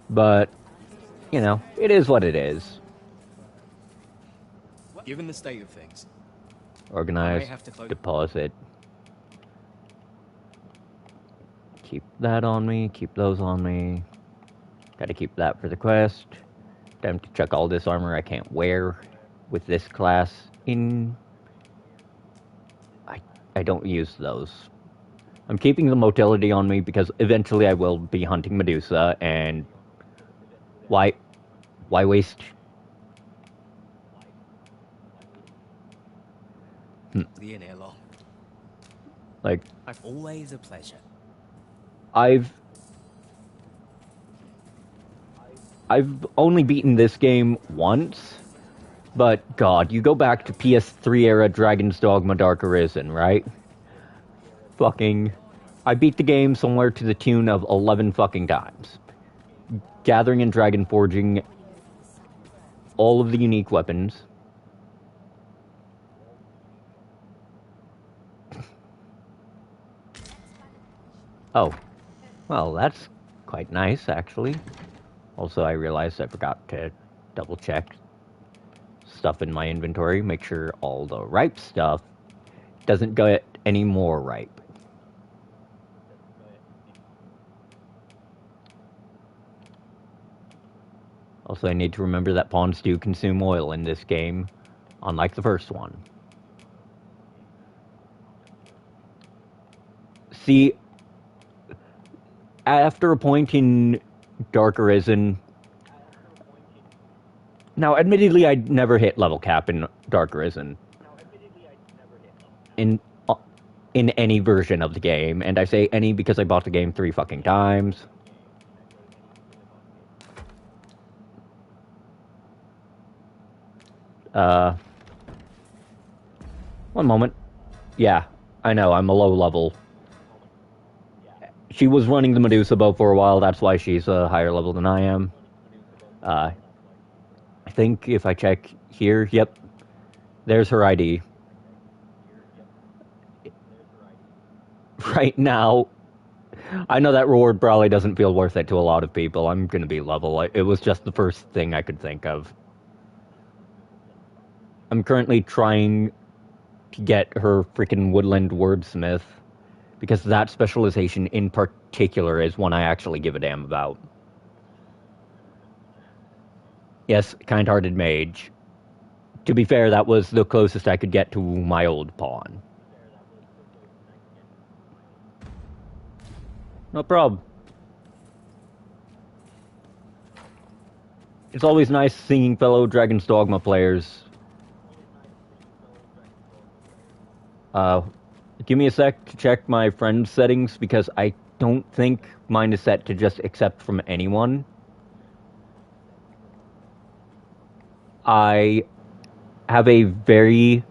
But, you know, it is what it is.
Given the state of things,
Organize,
have to close.
deposit. Keep that on me, keep those on me. Gotta keep that for the quest. Time to check all this armor I can't wear with this class in. I don't use those. I'm keeping the motility on me because eventually I will be hunting Medusa, and why waste?
The in here long.
Like,
I've always a pleasure.
I've only beaten this game once, but God, you go back to PS3 era Dragon's Dogma Dark Arisen, right? Fucking, I beat the game somewhere to the tune of 11 fucking times. Gathering and dragon forging all of the unique weapons. Oh, well, that's quite nice, actually. Also, I realized I forgot to double check stuff in my inventory, make sure all the ripe stuff doesn't get any more ripe. Also, I need to remember that pawns do consume oil in this game, unlike the first one. See, after a point in Dark Arisen, now admittedly I'd never hit level cap in Dark Arisen in any version of the game, and I say any because I bought the game 3 fucking times. One moment. Yeah, I know, I'm a low level. She was running the Medusa bow for a while, that's why she's a higher level than I am. I think if I check here, yep, there's her ID. Right now, I know that reward probably doesn't feel worth it to a lot of people. I'm gonna be level. It was just the first thing I could think of. I'm currently trying to get her freaking Woodland Wordsmith, because that specialization in particular is one I actually give a damn about. Yes, kind-hearted mage. To be fair, that was the closest I could get to my old pawn. No problem. It's always nice seeing fellow Dragon's Dogma players. Give me a sec to check my friend settings, because I don't think mine is set to just accept from anyone. I have a very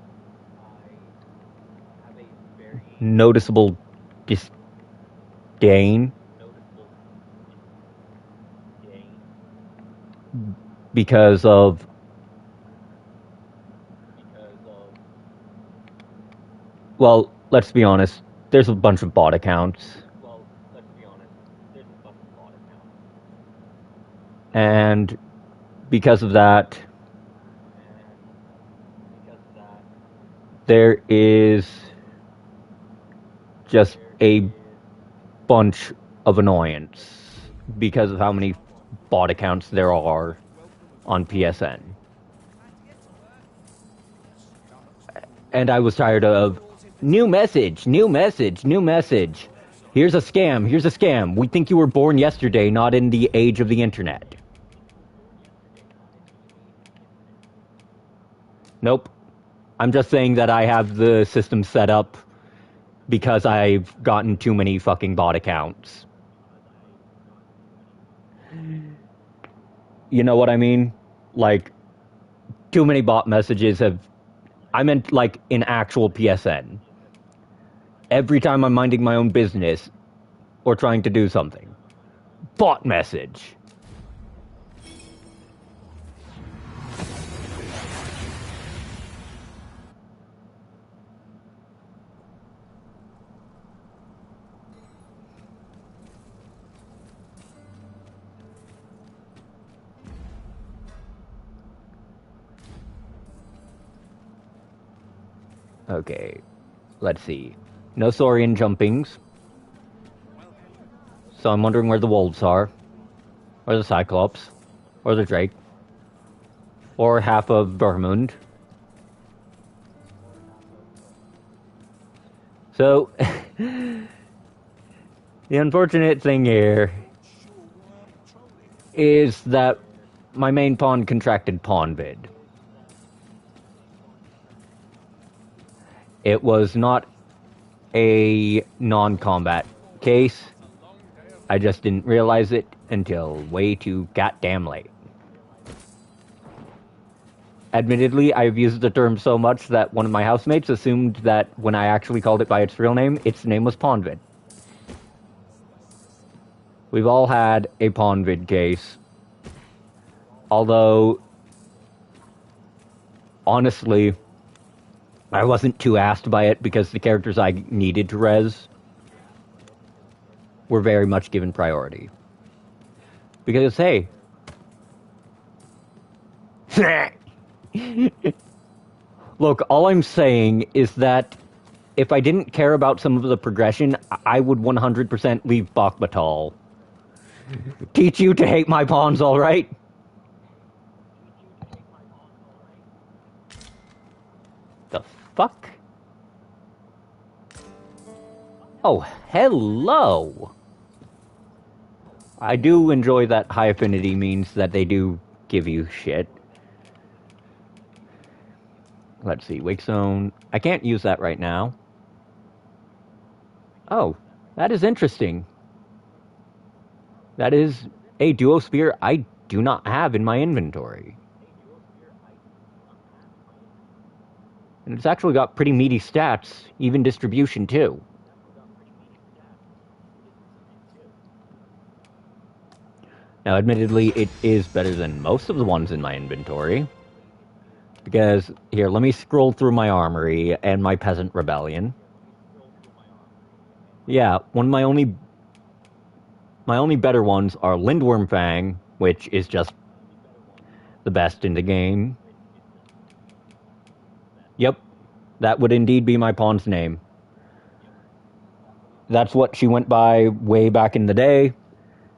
noticeable disdain because of well, let's be honest, there's a bunch of bot accounts. And because of that, there is just a bunch of annoyance because of how many bot accounts there are on PSN. And I was tired of new message, new message, new message. Here's a scam, here's a scam. We think you were born yesterday, not in the age of the internet. Nope. I'm just saying that I have the system set up because I've gotten too many fucking bot accounts. You know what I mean? Like, too many bot messages have... I meant, like, in actual PSN. Every time I'm minding my own business or trying to do something. Bot message. Okay, let's see. No Saurian jumpings. So I'm wondering where the wolves are. Or the Cyclops. Or the Drake. Or half of Vermund. So, the unfortunate thing here is that my main pawn contracted pawn vid. It was not a non-combat case. I just didn't realize it until way too goddamn late. Admittedly, I've used the term so much that one of my housemates assumed that when I actually called it by its real name, its name was Pawnvid. We've all had a Pawnvid case. Although, honestly, I wasn't too asked by it because the characters I needed to res were very much given priority. Because, hey... Look, all I'm saying is that if I didn't care about some of the progression, I would 100% leave Bakhbatal. Teach you to hate my pawns, alright? The fuck? Oh, hello! I do enjoy that high affinity means that they do give you shit. Let's see, Wake Zone. I can't use that right now. Oh, that is interesting. That is a duo spear I do not have in my inventory. And it's actually got pretty meaty stats, even distribution too. Now, admittedly, it is better than most of the ones in my inventory. Because, here, let me scroll through my armory and my Peasant Rebellion. Yeah, one of my only better ones are Lindworm Fang, which is just the best in the game. Yep, that would indeed be my pawn's name. That's what she went by way back in the day.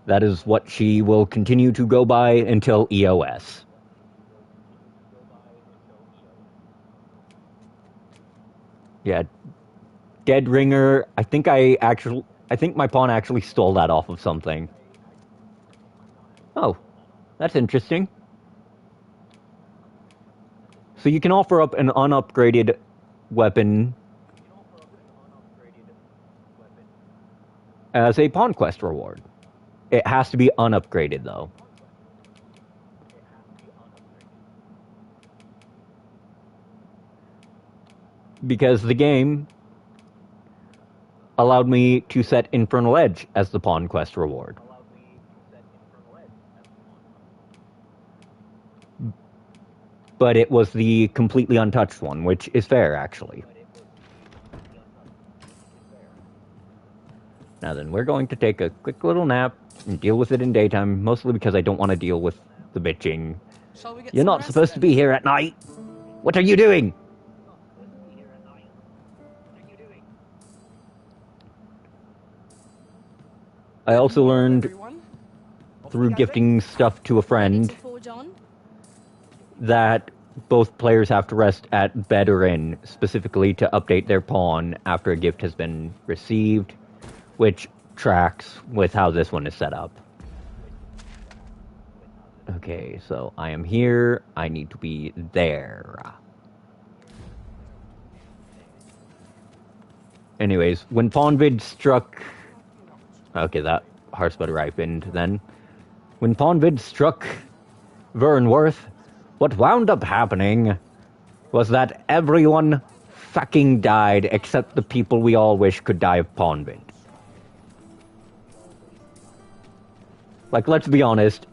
That is what she will continue to go by until EOS. Yeah, Dead Ringer. I think my pawn actually stole that off of something. Oh, that's interesting. So you can offer up an unupgraded weapon as a pawn quest reward. It has to be unupgraded, though. Because the game allowed me to set Infernal Edge as the pawn quest reward. But it was the completely untouched one, which is fair, actually. Now then, we're going to take a quick little nap and deal with it in daytime, mostly because I don't want to deal with the bitching. You're not supposed to be here at night! What are you doing? I also learned, through gifting stuff to a friend, that both players have to rest at bed or inn, specifically to update their pawn after a gift has been received, which tracks with how this one is set up. Okay, so I am here. I need to be there. Anyways, when Pawnvid struck... Okay, that Hearthspud ripened then. When Pawnvid struck Vernworth, what wound up happening was that everyone fucking died except the people we all wish could die of Pawnvid. Like, let's be honest,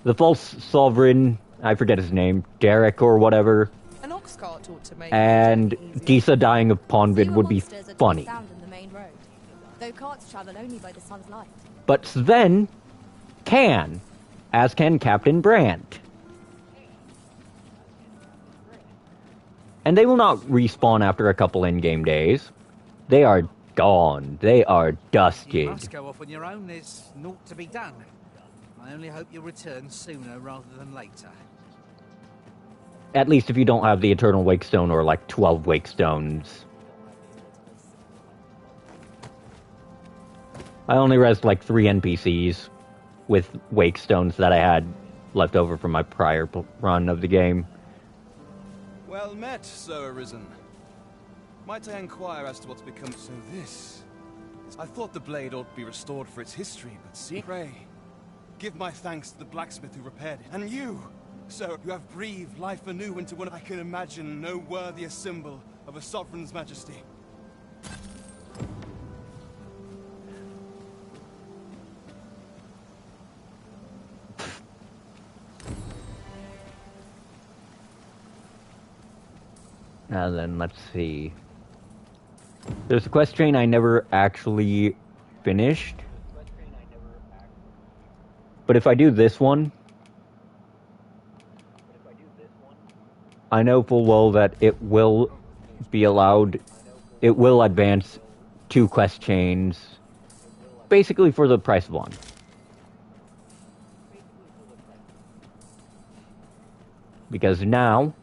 the false sovereign, I forget his name, Derek or whatever,
An ox cart ought to make
and Disa dying of Pawnvid would be funny.
Though carts travel only by the sun's light.
But Sven can, as can Captain Brandt. And they will not respawn after a couple in-game days. They are gone. They are
You
dusted.
must go off on your own. There's naught to be done. I only hope you'll return sooner rather than later.
At least if you don't have the Eternal Wakestone or like 12 Wakestones. I only rezzed like 3 NPCs with Wakestones that I had left over from my prior run of the game.
Well met, Sir Arisen. Might I inquire as to what's become so this? I thought the blade ought to be restored for its history, but see, pray, give my thanks to the blacksmith who repaired it. And you, sir, you have breathed life anew into one I can imagine no worthier symbol of a sovereign's majesty.
Now then, let's see. There's a quest chain I never actually finished. But if I do this one, I know full well that it will be allowed, it will advance 2 quest chains, basically for the price of 1. Because now,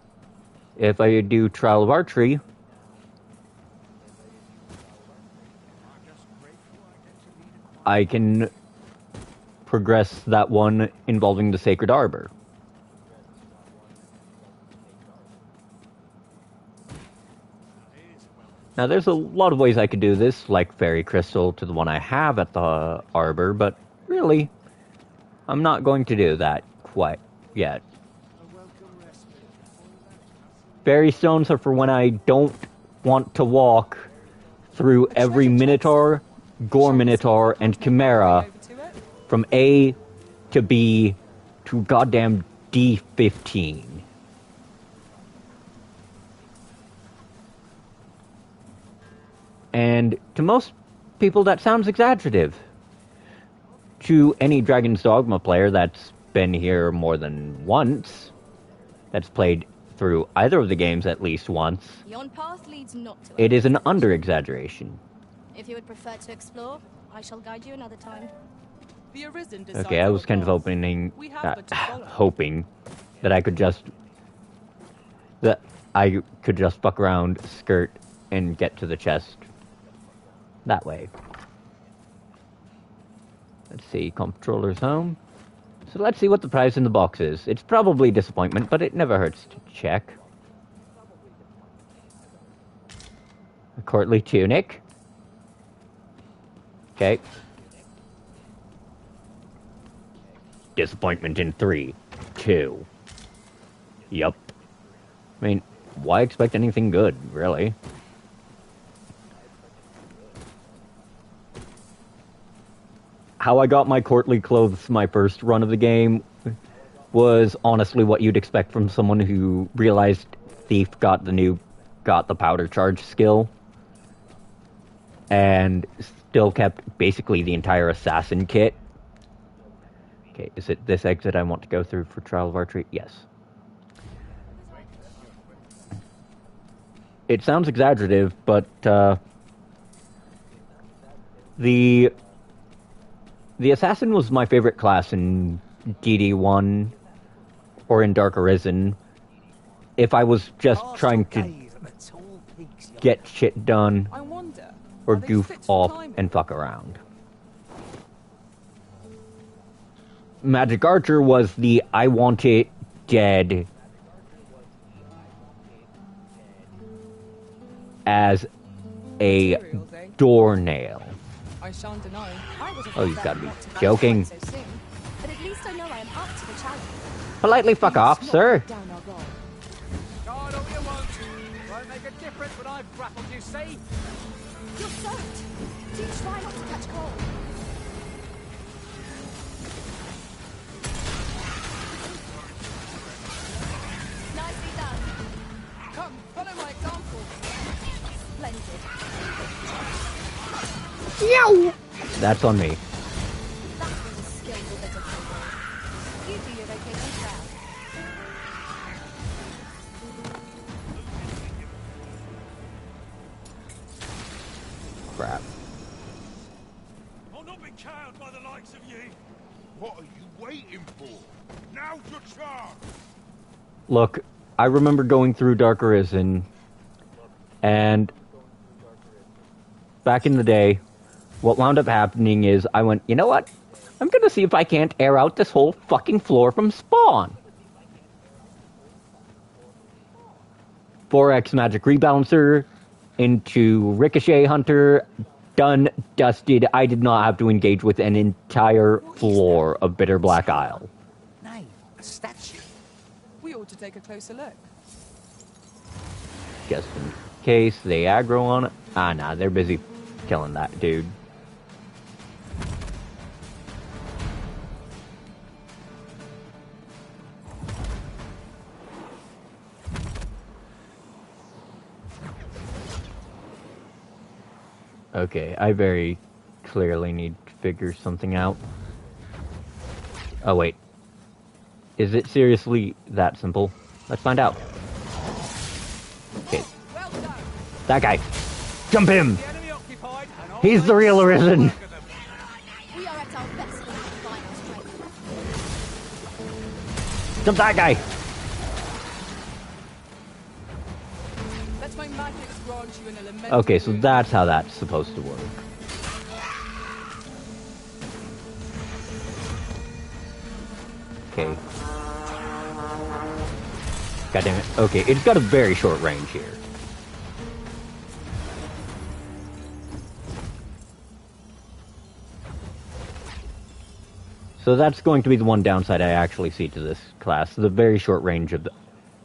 if I do Trial of Archery, I can progress that one involving the Sacred Arbor. Now there's a lot of ways I could do this, like Fairy Crystal to the one I have at the Arbor, but really, I'm not going to do that quite yet. Fairy Stones are for when I don't want to walk through every Minotaur, Gore Minotaur, and Chimera from A to B to goddamn D15. And to most people that sounds exaggerative. To any Dragon's Dogma player that's been here more than once, that's played through either of the games at least once,
Yon path leads not to
it is an under-exaggeration.
If you would prefer to explore, I shall guide you another time.
The Arisen
Okay, I was kind of hoping that I could just fuck around, skirt, and get to the chest that way. Let's see, Comptroller's home. So let's see what the prize in the box is. It's probably disappointment, but it never hurts to check. A courtly tunic. Okay. Disappointment in 3, 2. Yup. I mean, why expect anything good, really? How I got my courtly clothes my first run of the game was honestly what you'd expect from someone who realized Thief got the powder charge skill and still kept basically the entire assassin kit. Okay, is it this exit I want to go through for Trial of Archery? Yes. It sounds exaggerative, but the Assassin was my favorite class in DD1 or in Dark Arisen. If I was just trying to get shit done or goof off and fuck around. Magic Archer was the I want it dead as a doornail.
I shan't deny.
Oh, you've got to be joking.
But at least I know I am up to the challenge.
Politely fuck off, sir.
God, all you want. Won't make a difference when I've grappled you, see?
You're soaked. Do try not to catch cold. Nicely done.
Come, follow my example.
Splendid.
Yow! That's on me.
That was a skillful bit of play. You do your vacation proud.
crap.
I'll not be cowed by the likes of ye. What are you waiting for? Now's your chance.
Look, I remember going through Dark Arisen, and back in the day, what wound up happening is I went, you know what? I'm gonna see if I can't air out this whole fucking floor from spawn. 4x magic rebalancer into Ricochet Hunter, done, dusted. I did not have to engage with an entire floor of Bitter Black Isle.
Nay, a statue.
We ought to take a closer look.
Just in case they aggro on it. Ah, nah, they're busy killing that dude. Okay, I very clearly need to figure something out. Oh, wait. Is it seriously that simple? Let's find out. Okay. That guy. Jump him! He's the real Arisen!
We are at our best when we find our strength.
Jump that guy!
Let my magics grant you an elemental.
Okay, so that's how that's supposed to work. Okay. God damn it. Okay, it's got a very short range here. So that's going to be the one downside I actually see to this class, the very short range of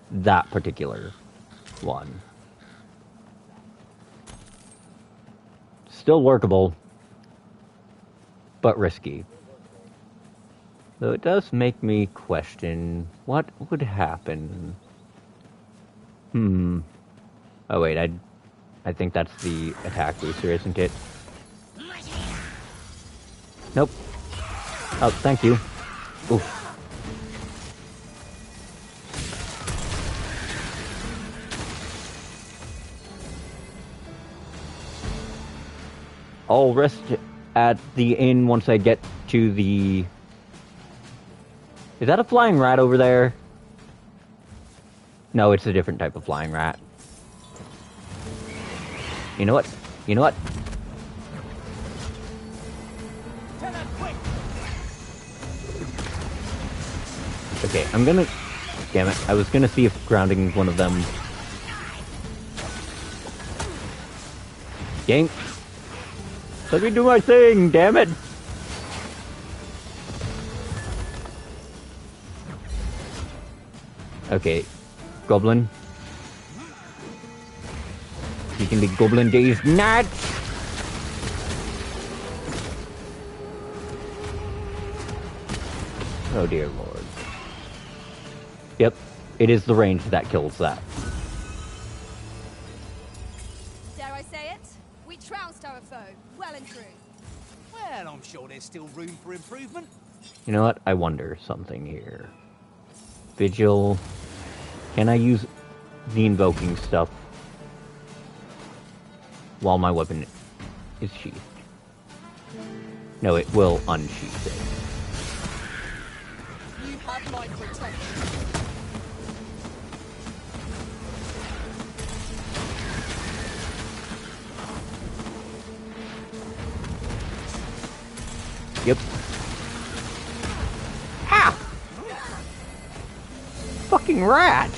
that particular one. Still workable, but risky. Though it does make me question what would happen. Oh wait, I think that's the attack booster, isn't it? Nope. Oh, thank you. Oof. I'll rest at the inn once I get to the... Is that a flying rat over there? No, it's a different type of flying rat. You know what? You know what? Okay, I'm gonna... Damn it, I was gonna see if grounding one of them... Yank! Let me do my thing, damn it! Okay, Goblin. You can be Goblin Days nuts! Oh dear lord. Yep, it is the range that kills that.
Dare I say it? We trounced our foe, well and true.
Well, I'm sure there's still room for improvement.
You know what? I wonder something here. Vigil. Can I use the invoking stuff while my weapon is sheathed? No, it will unsheath it.
You have my protection.
Yep. Ah! Fucking rat!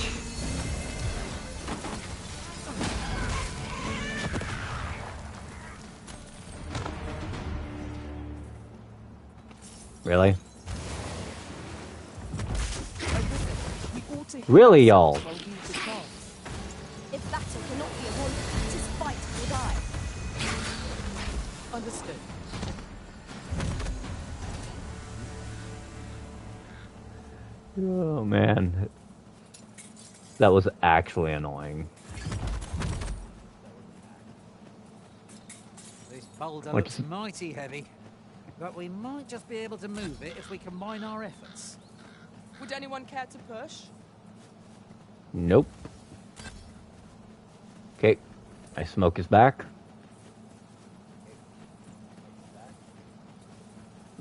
Really? Really, y'all?
If battle cannot be avoided, 'tis fight or die.
Understood.
Oh man. That was actually annoying.
This boulder looks mighty heavy, but we might just be able to move it if we combine our efforts.
Would anyone care to push?
Nope. Okay. My smoke is back.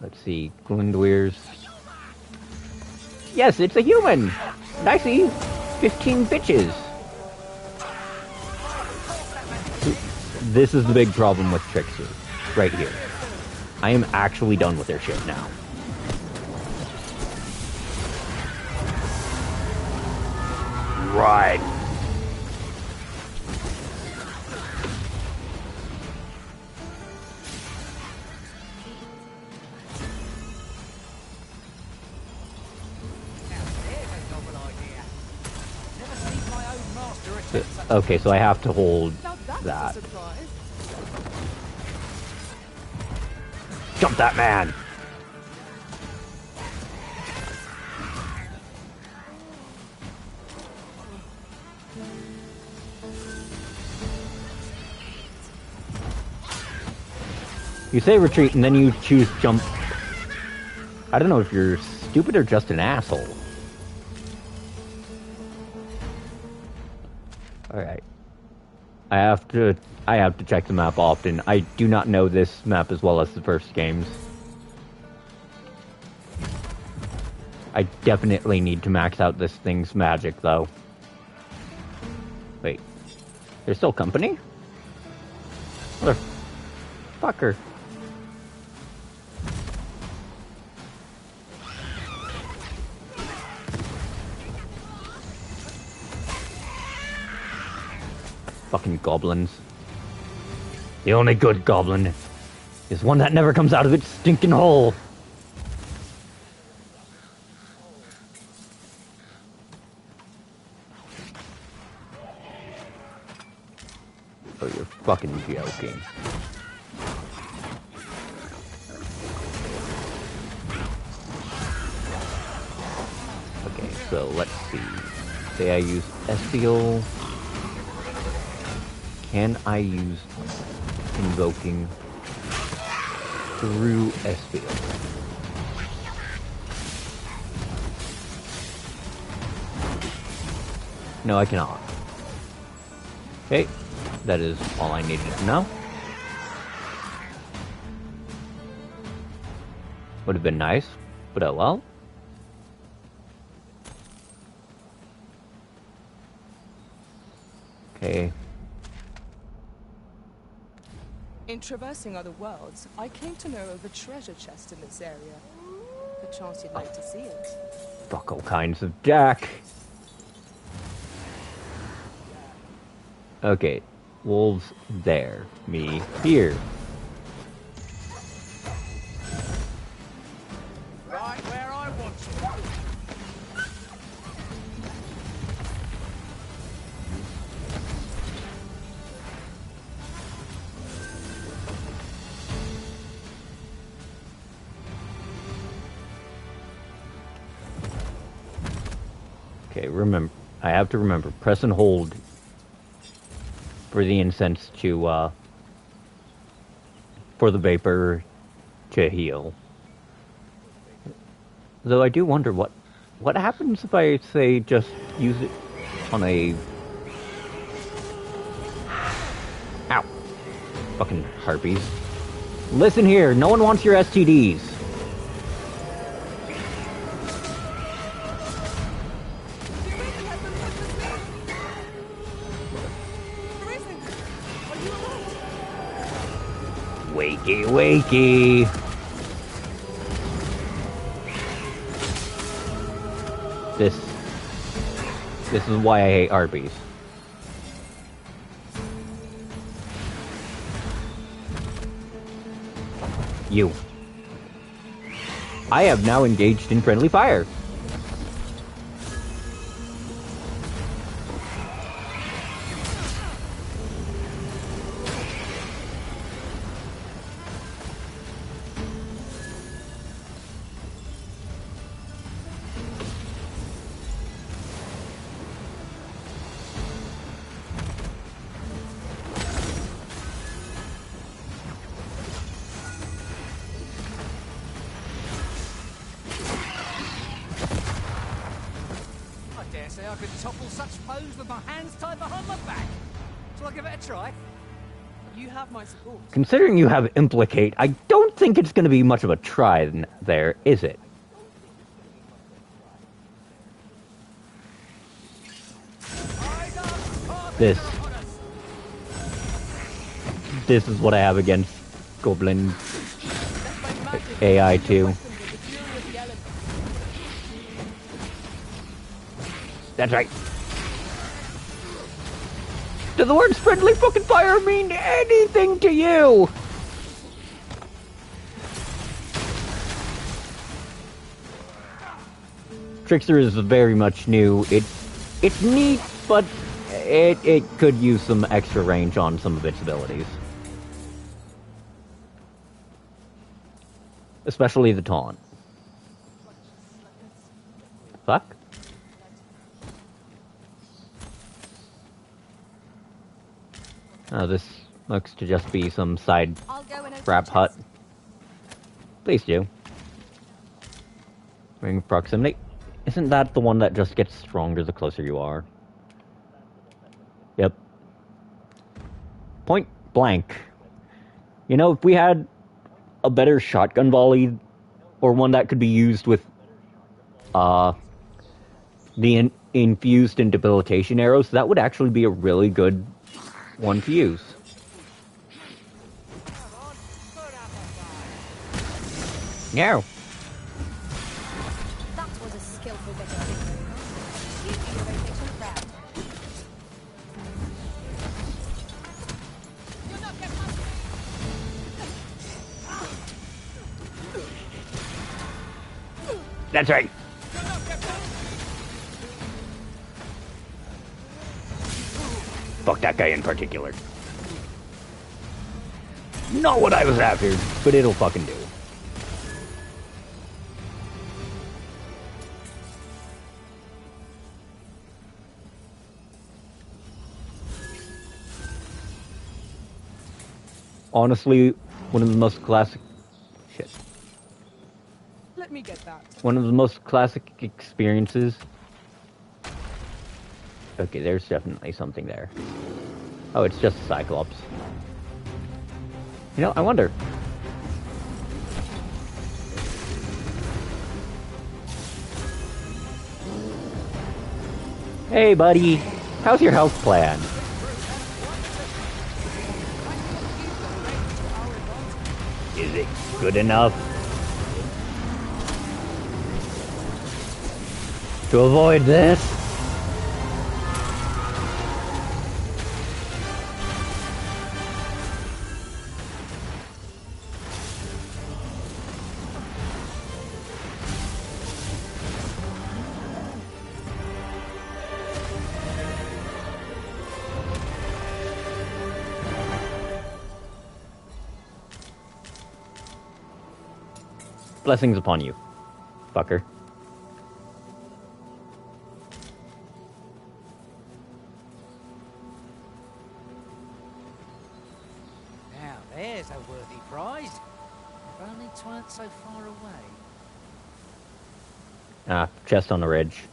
Let's see, Glindweir's. Yes, it's a human! And I see 15 bitches! This is the big problem with Trickster. Right here. I am actually done with their shit now. Right. Okay, so I have to hold that. Jump that man! You say retreat and then you choose jump. I don't know if you're stupid or just an asshole. Alright. I have to check the map often. I do not know this map as well as the first games. I definitely need to max out this thing's magic, though. Wait. There's still company? Motherfucker. Fucking goblins. The only good goblin is one that never comes out of its stinking hole. Oh, you're fucking joking. Okay, so let's see. Say I use Estial. Can I use invoking through Estial? No, I cannot. Okay, that is all I needed to know. Would have been nice, but oh well. Okay.
In traversing other worlds, I came to know of a treasure chest in this area. Perchance you'd like to see it.
Fuck all kinds of Jack. Okay, wolves there, me here.
Right where I want you.
Okay, remember, I have to remember, press and hold for the incense to, for the vapor to heal. Though I do wonder what happens if I, say, just use it on a... Ow. Fucking harpies. Listen here, no one wants your STDs. Wakey, wakey. This is why I hate Arby's. You. I have now engaged in friendly fire.
I could topple such foes with my hands tied behind my back. Shall I give it a try?
You have my support.
Considering you have Implicate, I don't think it's going to be much of a try there, is it? This is what I have against Goblin AI 2. That's right. Do the words friendly fucking fire mean anything to you? Trickster is very much new. It's neat, but it could use some extra range on some of its abilities. Especially the taunt. Fuck? Oh, this looks to just be some side crap hut. Please do. Ring of proximity. Isn't that the one that just gets stronger the closer you are? Yep. Point blank. You know, if we had a better shotgun volley, or one that could be used with the infused and debilitation arrows, that would actually be a really good one to use. No.
That was a skillful bit of trickery. You do your rotation proud.
That's right. Fuck that guy in particular. Not what I was after, but it'll fucking do. Honestly, one of the most classic... Shit.
Let me get that.
One of the most classic experiences... Okay, there's definitely something there. Oh, it's just a Cyclops. You know, I wonder. Hey, buddy. How's your health plan? Is it good enough to avoid this? Blessings upon you, fucker.
Now there's a worthy prize. If only 'tweren't so far away.
Ah, chest on the ridge.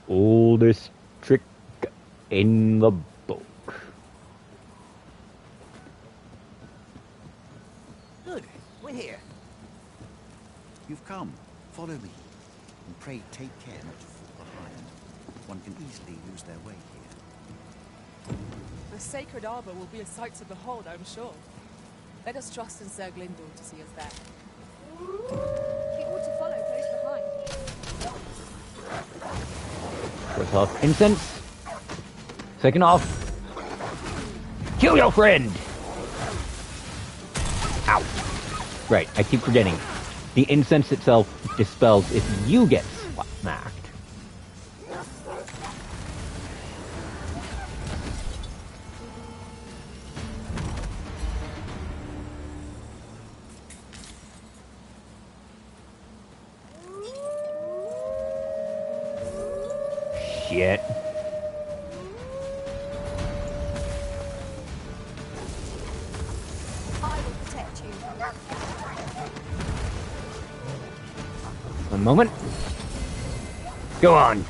Oldest trick in the book.
Good, we're here.
You've come. Follow me. And pray take care not to fall behind. One can easily lose their way here.
The sacred arbor will be a sight to behold, I'm sure. Let us trust in Sir Glindor to see us there.
We ought to follow close behind.
First off, incense. Second off, kill your friend! Ow. Right, I keep forgetting. The incense itself dispels if you get smacked. Shit.
I will protect you.
One moment. Go on.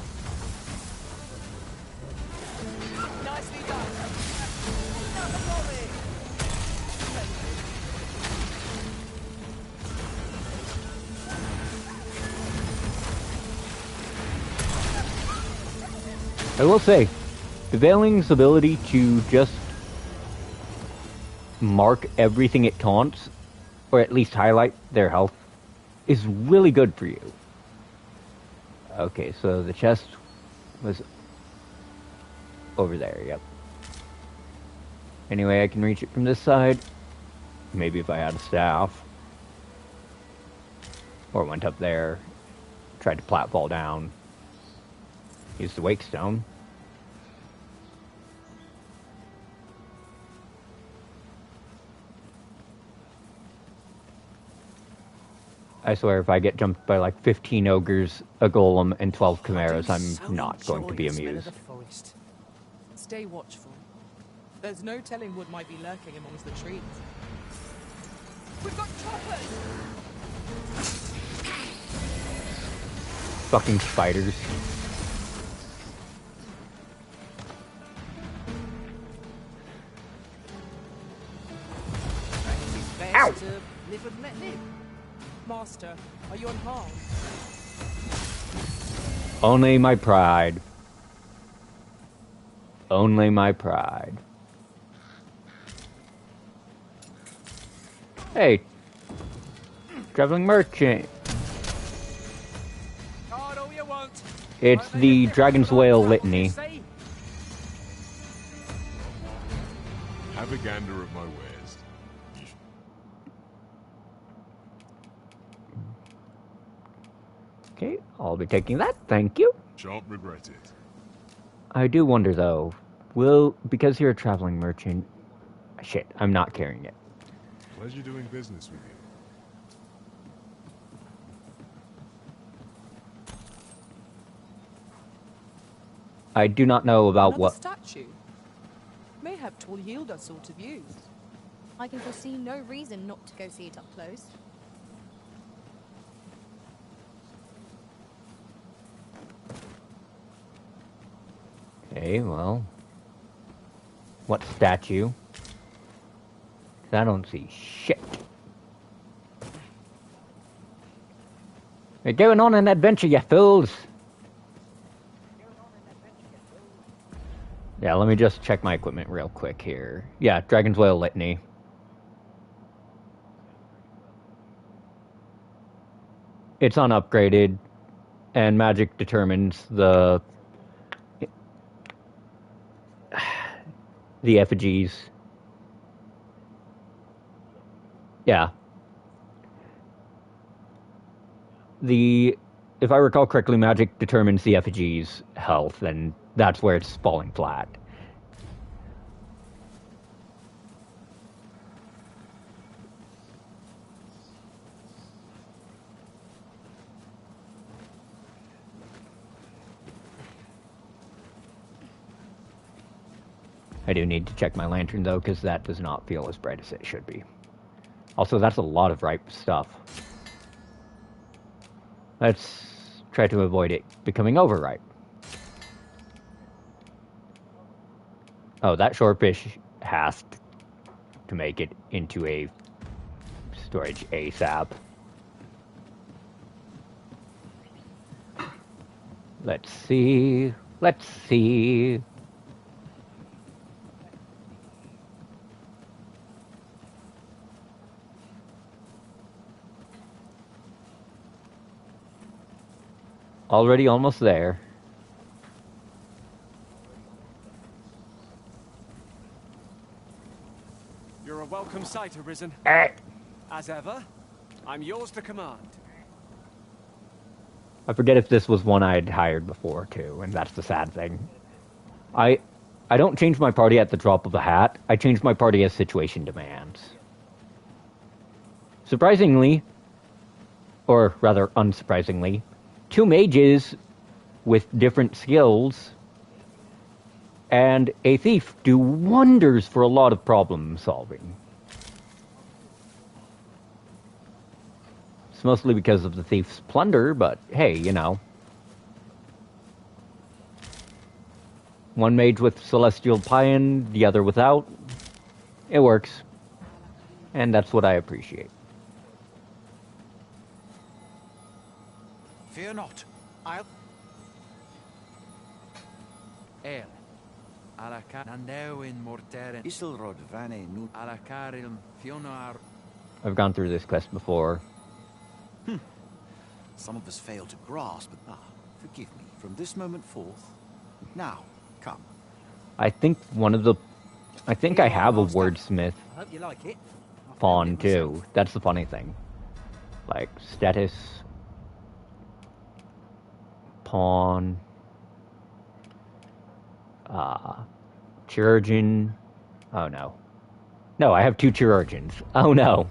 Nicely done.
I will say, the Veiling's ability to just mark everything it taunts, or at least highlight their health, is really good for you. Okay, so the chest was over there, yep. Anyway, I can reach it from this side. Maybe if I had a staff. Or went up there, tried to platfall down. Used the wake stone. I swear, if I get jumped by like 15 ogres, a golem, and 12 chimeras, I'm not going to be amused.
Stay watchful. There's no telling what might be lurking amongst the trees. We've got choppers!
Fucking spiders.
Ow! Live and let live.
Master, are you unharmed?
Only my pride. Only my pride. Hey. Traveling merchant. It's the Dragon's Whale Litany.
Have a gander at my wares.
Okay, I'll be taking that, thank you.
Shan't regret it.
I do wonder though, because you're a traveling merchant, shit, I'm not carrying it.
Pleasure doing business with you.
I do not know about
Another
what...
statue. Mayhap tall yield us all to views.
I can foresee no reason not to go see it up close.
Okay, well... What statue? 'Cause I don't see shit. You're going on an adventure, you fools! Yeah, let me just check my equipment real quick here. Yeah, Dragon's Whale Litany. It's unupgraded, and magic determines the effigies. Yeah. If I recall correctly, magic determines the effigies' health, and that's where it's falling flat. I do need to check my lantern, though, because that does not feel as bright as it should be. Also, that's a lot of ripe stuff. Let's try to avoid it becoming overripe. Oh, that shorefish has to make it into a storage ASAP. Let's see. Let's see. Already almost there.
You're a welcome sight, Arisen. As ever, I'm yours to command.
I forget if this was one I'd hired before, too, and that's the sad thing. I don't change my party at the drop of a hat. I change my party as situation demands. Surprisingly, or rather unsurprisingly, 2 mages with different skills and a thief do wonders for a lot of problem solving. It's mostly because of the thief's plunder, but hey, you know. One mage with Celestial Paean, the other without. It works. And that's what I appreciate.
Fear not.
El. Alaca Nandeo in mortere.
Isilrod vane nu.
Alacarilm Fionar.
I've gone through this quest before.
Some of us fail to grasp, but forgive me. From this moment forth, now, come.
I think I have a wordsmith
I hope you like it.
pawn too. That's the funny thing. Like status, pawn, chirurgeon. Oh no. No, I have 2 chirurgeons. Oh no.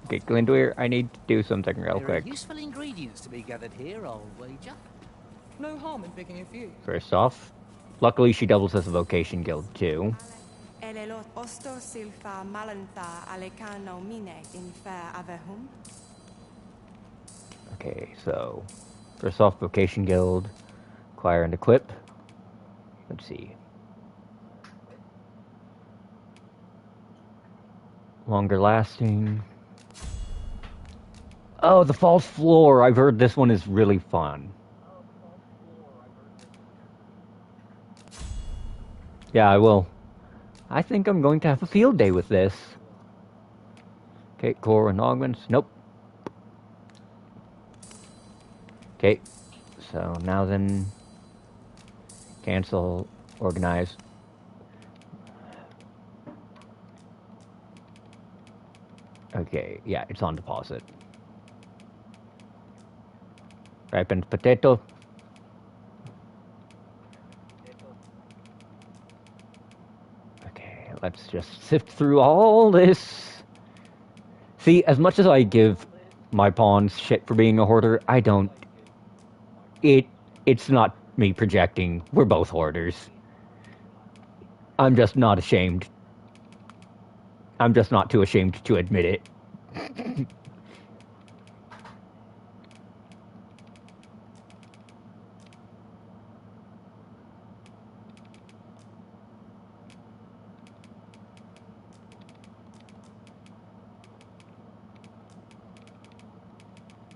Okay, Glyndwir, I need to do something real
There
quick.
are useful ingredients to be gathered here, I'll wager.
No harm in picking a few.
First off, luckily she doubles as a vocation guild too.
Elelot osto silfa malantha alecano mine in fair avehum.
Okay, so first off, vocation guild, acquire and equip. Let's see. Longer lasting. Oh, the false floor. I've heard this one is really fun. Yeah, I will. I think I'm going to have a field day with this. Okay, core and augments. Nope. Okay, so now then, cancel, organize. Okay, yeah, it's on deposit. Ripened potato. Okay, let's just sift through all this. See, as much as I give my pawns shit for being a hoarder, I don't. It's not me projecting. We're both hoarders. I'm just not ashamed. I'm just not too ashamed to admit it.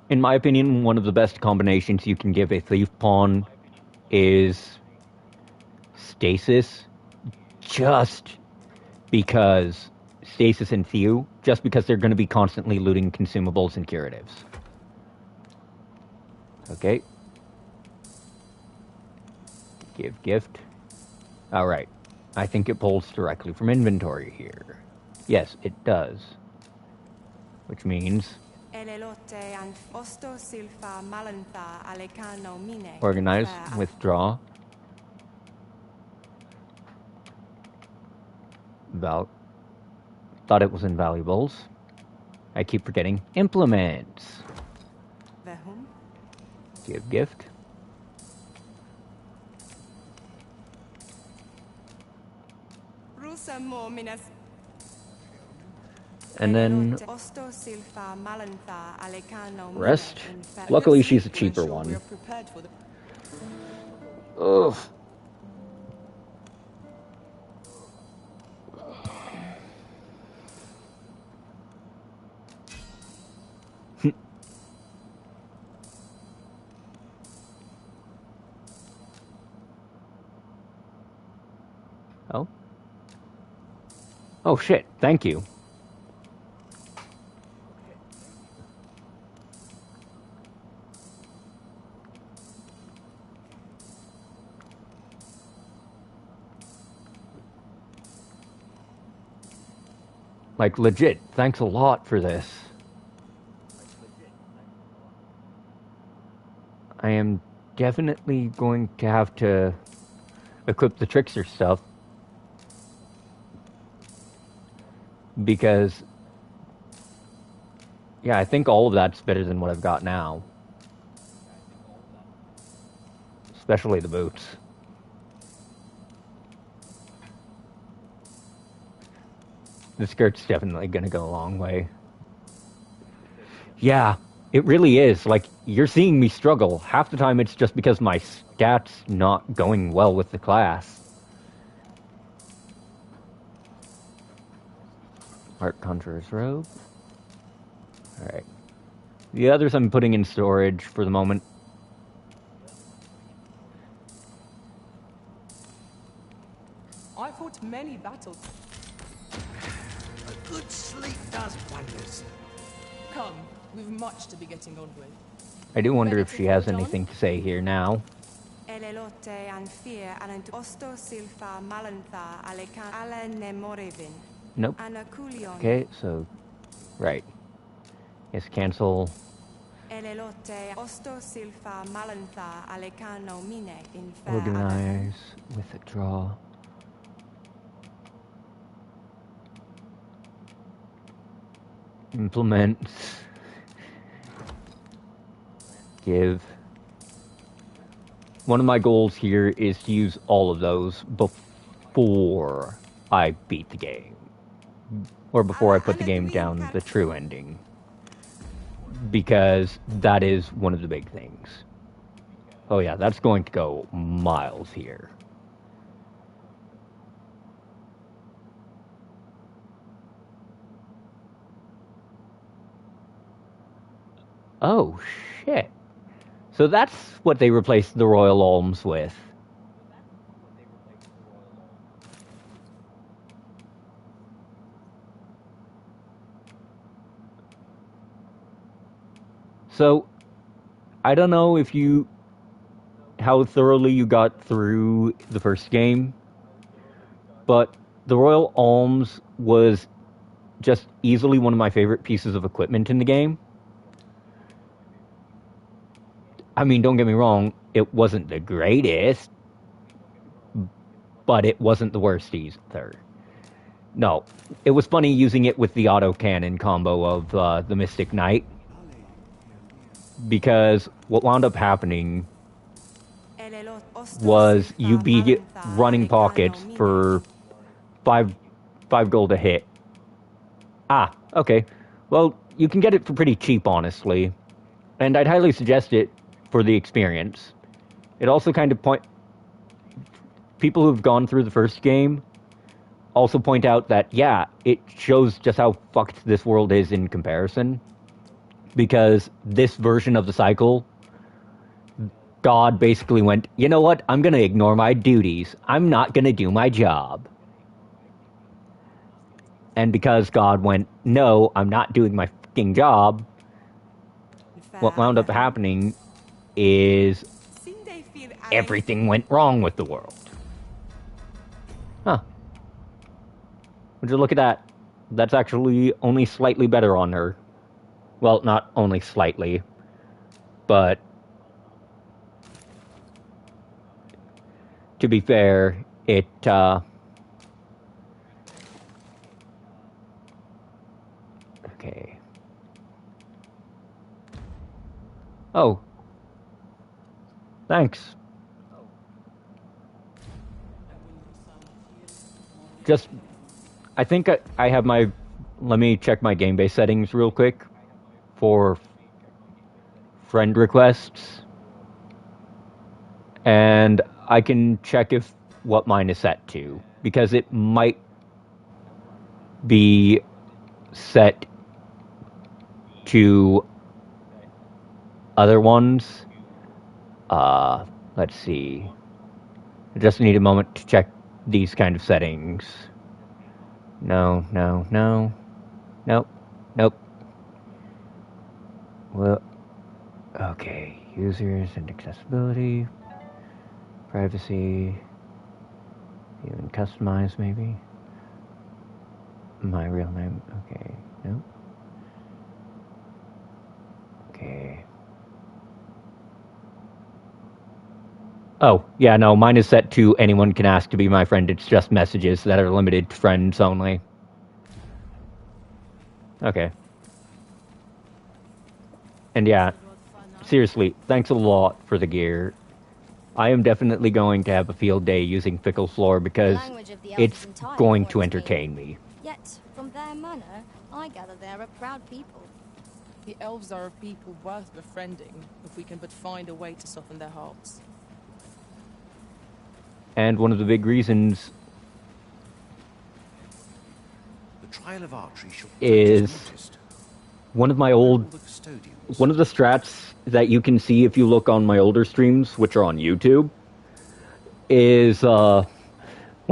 In my opinion, one of the best combinations you can give a thief pawn is stasis. Just because stasis and Thew, just because they're going to be constantly looting consumables and curatives. Okay. Give gift. Alright. I think it pulls directly from inventory here. Yes, it does. Which means organize, withdraw. Thought it was in valuables. I keep forgetting. Implements. Give gift. And then rest. Luckily, she's a cheaper one. Ugh. Oh. Oh shit, thank you. Like, legit, thanks a lot for this. I am definitely going to have to equip the trickster stuff. Because, yeah, I think all of that's better than what I've got now. Especially the boots. The skirt's definitely gonna go a long way. Yeah, it really is. Like, you're seeing me struggle. Half the time it's just because my stats not going well with the class. Art Conjurer's Robe. Alright. The others I'm putting in storage for the moment.
I fought many battles.
A good sleep does wonders.
Come, we've much to be getting on with.
I do wonder if she has anything to say here now.
Elelote and fear and osto silfa malantha alekan ale nemorevin.
Nope.
Anakulion.
Okay, so... Right. Yes, cancel.
Elelote osto silfa malantha alekano mine in fair.
Organize. Withdraw. Implement. Give. One of my goals here is to use all of those before I beat the game. Or before I put the game down the true ending. Because that is one of the big things. Oh yeah, that's going to go miles here. Oh, shit. So that's what they replaced the Royal Alms with. So, I don't know if you... how thoroughly you got through the first game, but the Royal Alms was just easily one of my favorite pieces of equipment in the game. I mean, don't get me wrong, it wasn't the greatest, but it wasn't the worst either. No, it was funny using it with the autocannon combo of the Mystic Knight, because what wound up happening was you'd be running pockets for five gold a hit. Ah, okay. Well, you can get it for pretty cheap, honestly, and I'd highly suggest it for the experience. It also kind of people who've gone through the first game also point out that, yeah, it shows just how fucked this world is in comparison. Because this version of the cycle, God basically went, you know what, I'm gonna ignore my duties. I'm not gonna do my job. And because God went, no, I'm not doing my fucking job, what wound up happening is everything went wrong with the world. Huh. Would you look at that? That's actually only slightly better on her. Well, not only slightly, but to be fair, it, okay. Oh. Thanks. Just, I think I have my, let me check my game base settings real quick for friend requests. And I can check if what mine is set to, because it might be set to other ones. Let's see. I just need a moment to check these kind of settings. No. Nope. Well, okay. Users and accessibility. Privacy. Even customize, maybe. My real name. Okay. Nope. Okay. Oh, yeah, no, mine is set to anyone can ask to be my friend. It's just messages that are limited to friends only. Okay. And yeah, seriously, thanks a lot for the gear. I am definitely going to have a field day using Fickle Floor because it's going to entertain me.
Yet, from their manner, I gather they're a proud people.
The elves are a people worth befriending, if we can but find a way to soften their hearts.
And one of the big reasons
the trial of archery
is one of the strats that you can see if you look on my older streams, which are on YouTube, is one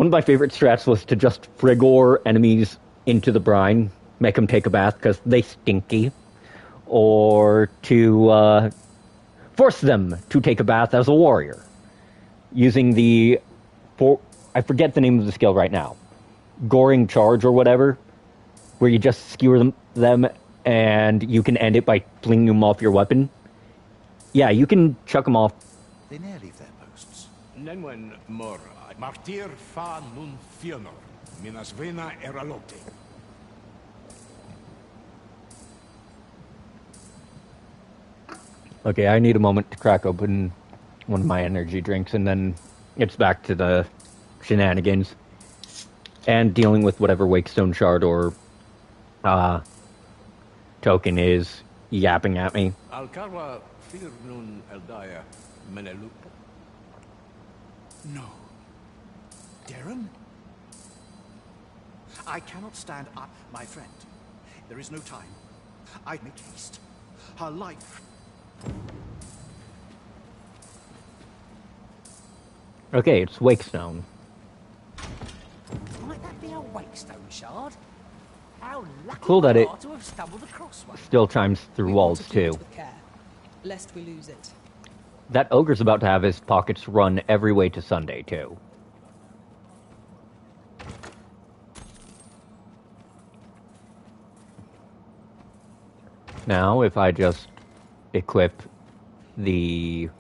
of my favorite strats was to just frigor enemies into the brine, make them take a bath because they stinky, or to force them to take a bath as a warrior using I forget the name of the skill right now, goring charge or whatever, where you just skewer them and you can end it by flinging them off your weapon. Yeah, you can chuck them off.
They ne'er leave their posts.
Nenwen mor martir fa nun fionor minas vena eralote.
Okay, I need a moment to crack open one of my energy drinks, and then it's back to the shenanigans and dealing with whatever Wakestone Shard or token is yapping at me.
Alcarwa fir nun eldaya menelu.
No. Darren? I cannot stand up, my friend. There is no time. I make haste. Her life.
Okay, it's Wakestone.
Might that be a Wakestone shard? How lucky
Cool that
we
it
are to have stumbled across one.
still chimes through walls
To keep
too.
it with care, lest we lose it.
That ogre's about to have his pockets run every way to Sunday too. Now, if I just equip if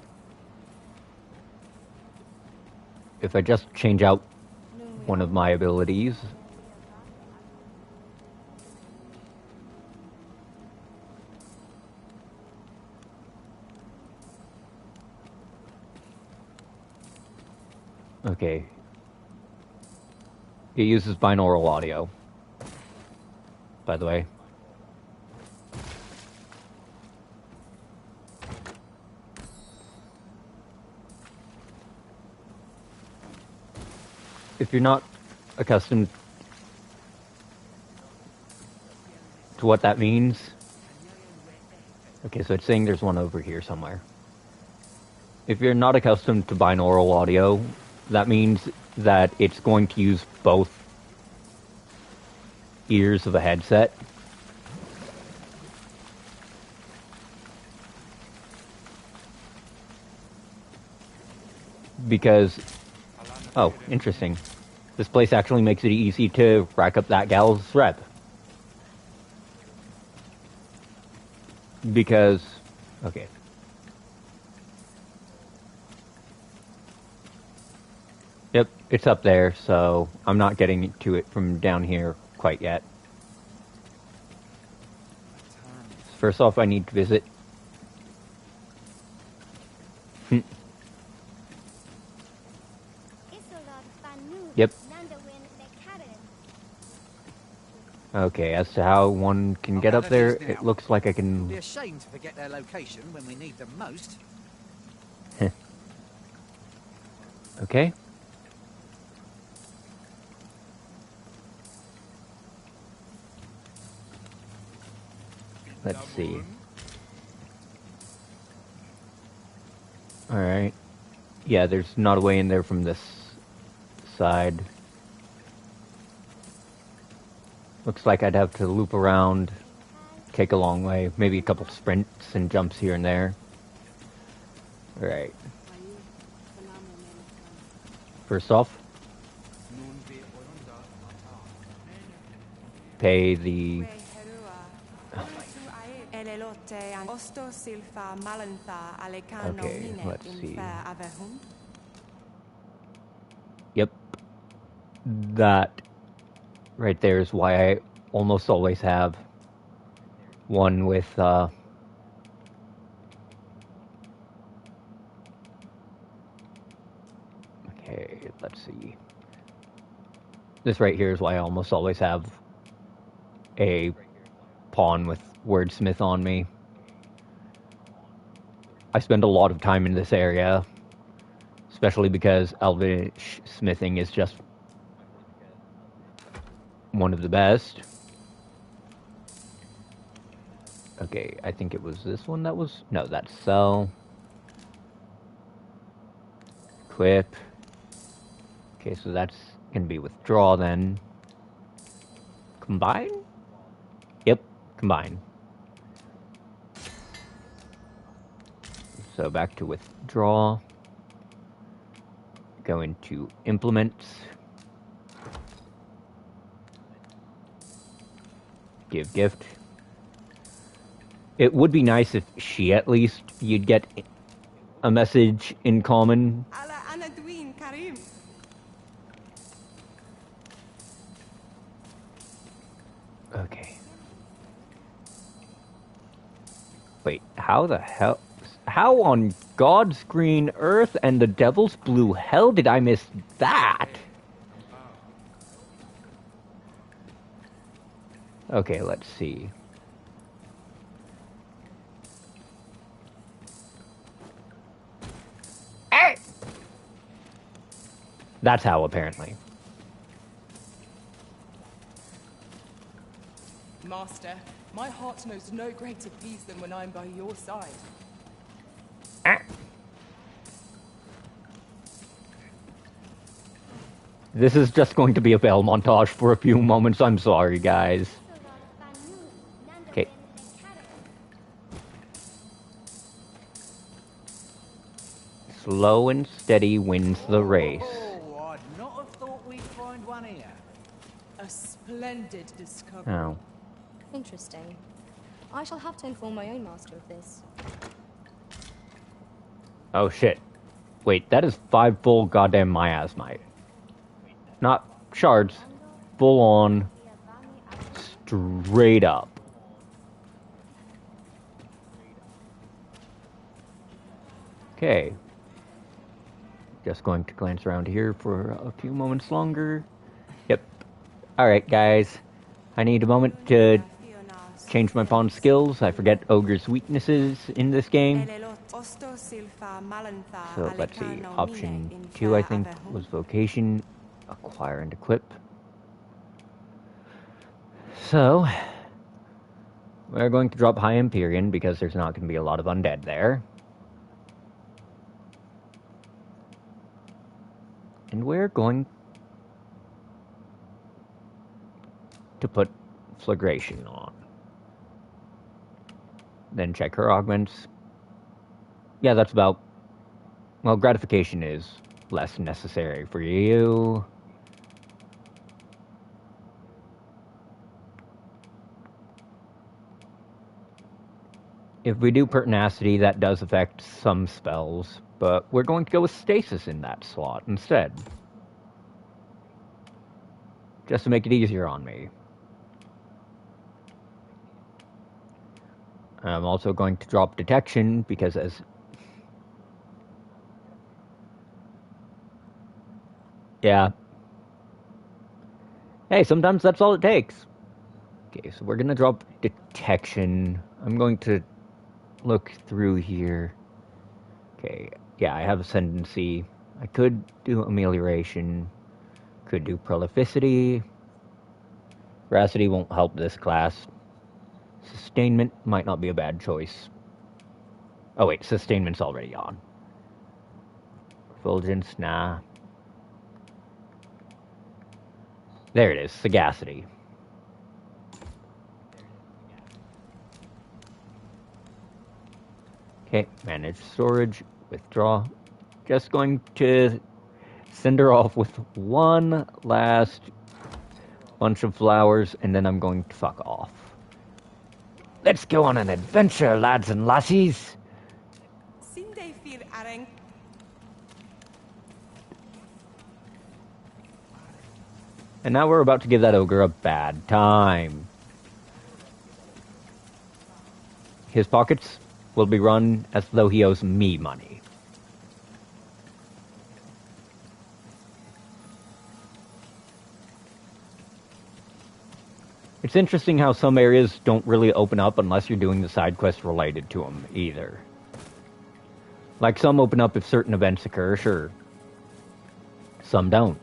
I just change out one of my abilities, okay, it uses binaural audio, by the way. If you're not accustomed to what that means, okay, so it's saying there's one over here somewhere. If you're not accustomed to binaural audio, that means that it's going to use both ears of a headset. Because, oh, interesting. This place actually makes it easy to rack up that gal's rep. Because, okay. Yep, it's up there, so I'm not getting to it from down here quite yet. First off, I need to visit. Yep. Okay, as to how one can get up there, it looks like I can...
Be ashamed to forget their location when we need them most.
Okay. Let's see. Alright. Yeah, there's not a way in there from this side. Looks like I'd have to loop around, take a long way, maybe a couple sprints and jumps here and there. Alright. First off, pay the... Okay, let's see. Yep. That right there is why I almost always have one with, okay, let's see. This right here is why I almost always have a pawn with Wordsmith on me. I spend a lot of time in this area, especially because Elvish smithing is just one of the best. Okay, I think it was this one that was... No, that's sell. Equip. Okay, so that's gonna be withdraw then. Combine? Yep, combine. So back to withdraw. Go into implements. Give gift. It would be nice if she at least, you'd get a message in common.
Ala Anadwin Karim.
Okay. Wait, how the hell... How on God's green earth and the devil's blue hell did I miss that? Okay, let's see. Hey! That's how, apparently.
Master, my heart knows no greater peace than when I'm by your side.
This is just going to be a bell montage for a few moments. I'm sorry, guys. Okay. Slow and steady wins the race.
Oh, I'd not have thought we'd find one here.
A splendid discovery.
Oh.
Interesting. I shall have to inform my own master of this.
Oh, shit. Wait, that is 5 full goddamn miasmite. Not shards. Full on. Straight up. Okay. Just going to glance around here for a few moments longer. Yep. Alright, guys. I need a moment to change my pawn skills. I forget Ogre's weaknesses in this game. So let's see. Option 2, I think, was vocation. Acquire and equip. So, we're going to drop High Empyrean because there's not going to be a lot of undead there. And we're going to put Flagration on. Then check her augments. Yeah, that's about... Well, gratification is less necessary for you. If we do pertinacity, that does affect some spells, but we're going to go with stasis in that slot instead. Just to make it easier on me. I'm also going to drop detection, because as... Yeah. Hey, sometimes that's all it takes. Okay, so we're gonna drop detection. I'm going to look through here. Okay, yeah, I have ascendancy. I could do amelioration. Could do prolificity. Veracity won't help this class. Sustainment might not be a bad choice. Oh wait, sustainment's already on. Fulgence, nah. There it is, sagacity. Okay, manage storage, withdraw. Just going to send her off with one last bunch of flowers, and then I'm going to fuck off. Let's go on an adventure, lads and lassies. And now we're about to give that ogre a bad time. His pockets will be run as though he owes me money. It's interesting how some areas don't really open up unless you're doing the side quests related to them, either. Like, some open up if certain events occur, sure. Some don't.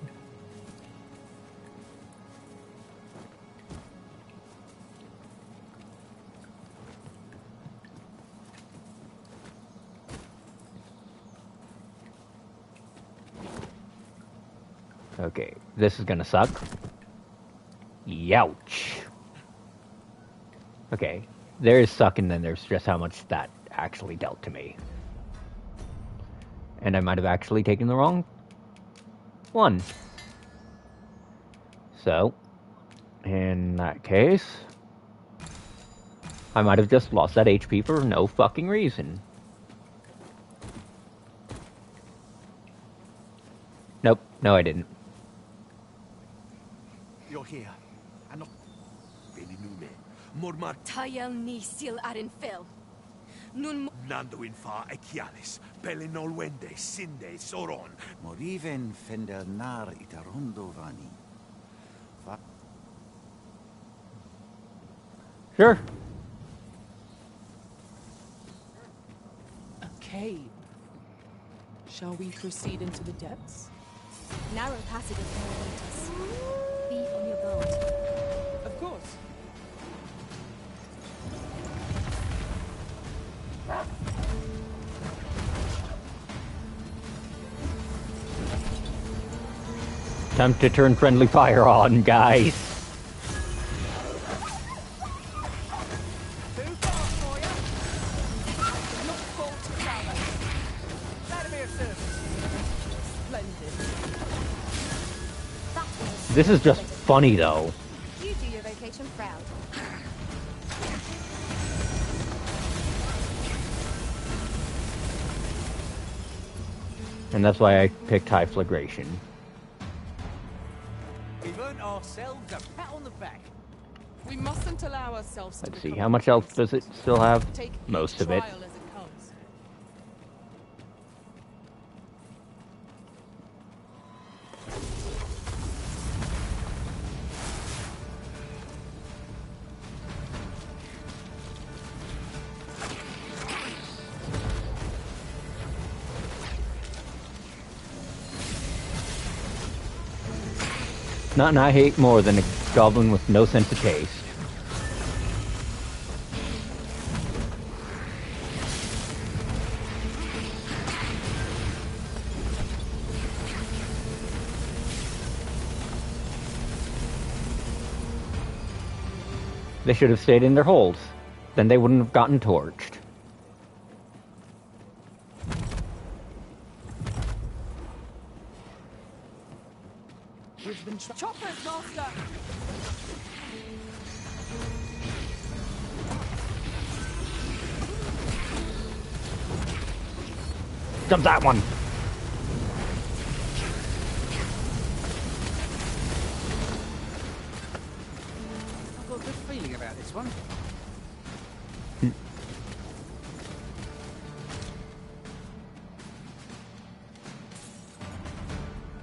Okay, this is gonna suck. Youch. Okay, there is suck, and then there's just how much that actually dealt to me. And I might have actually taken the wrong one. So, in that case, I might have just lost that HP for no fucking reason. Nope, no I didn't.
You're here. I'm not... Beninume. Mormar...
Tayel ni sil arin fil. Nun...
Nando in fa echialis. Pelenol wende, sinde, soron.
Moriven fender nar itarondo vani.
Sure.
Okay. Shall we proceed into the depths?
Narrow passages may await us. Be on your guard.
Of course.
Time to turn friendly fire on, guys. This is just funny, though.
You do your vocation proud.
And that's why I picked High Flagration.
We've earned ourselves a pat on the back.
We mustn't allow ourselves to
Let's see,
become
how much health does it still have?
Take
Most
each
of it.
trial as it comes.
Nothing I hate more than a goblin with no sense of taste. They should have stayed in their holes. Then they wouldn't have gotten torched.
We've been choppers, master.
Jump that one!
I've got a good feeling about this one.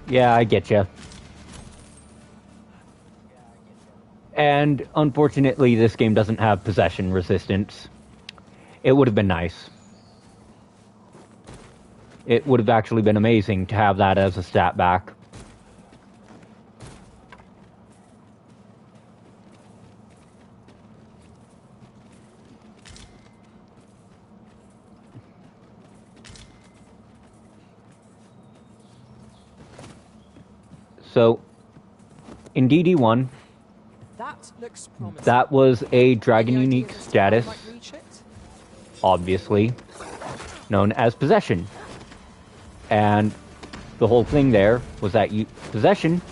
Yeah, I get you. And unfortunately, this game doesn't have possession resistance. It would have been nice. It would have actually been amazing to have that as a stat back. So, in DD1,
That looks promising.
that was a Dragon
Any
Unique
ideas as to how
status,
I might reach it?
obviously, known as Possession. And the whole thing there was that Possession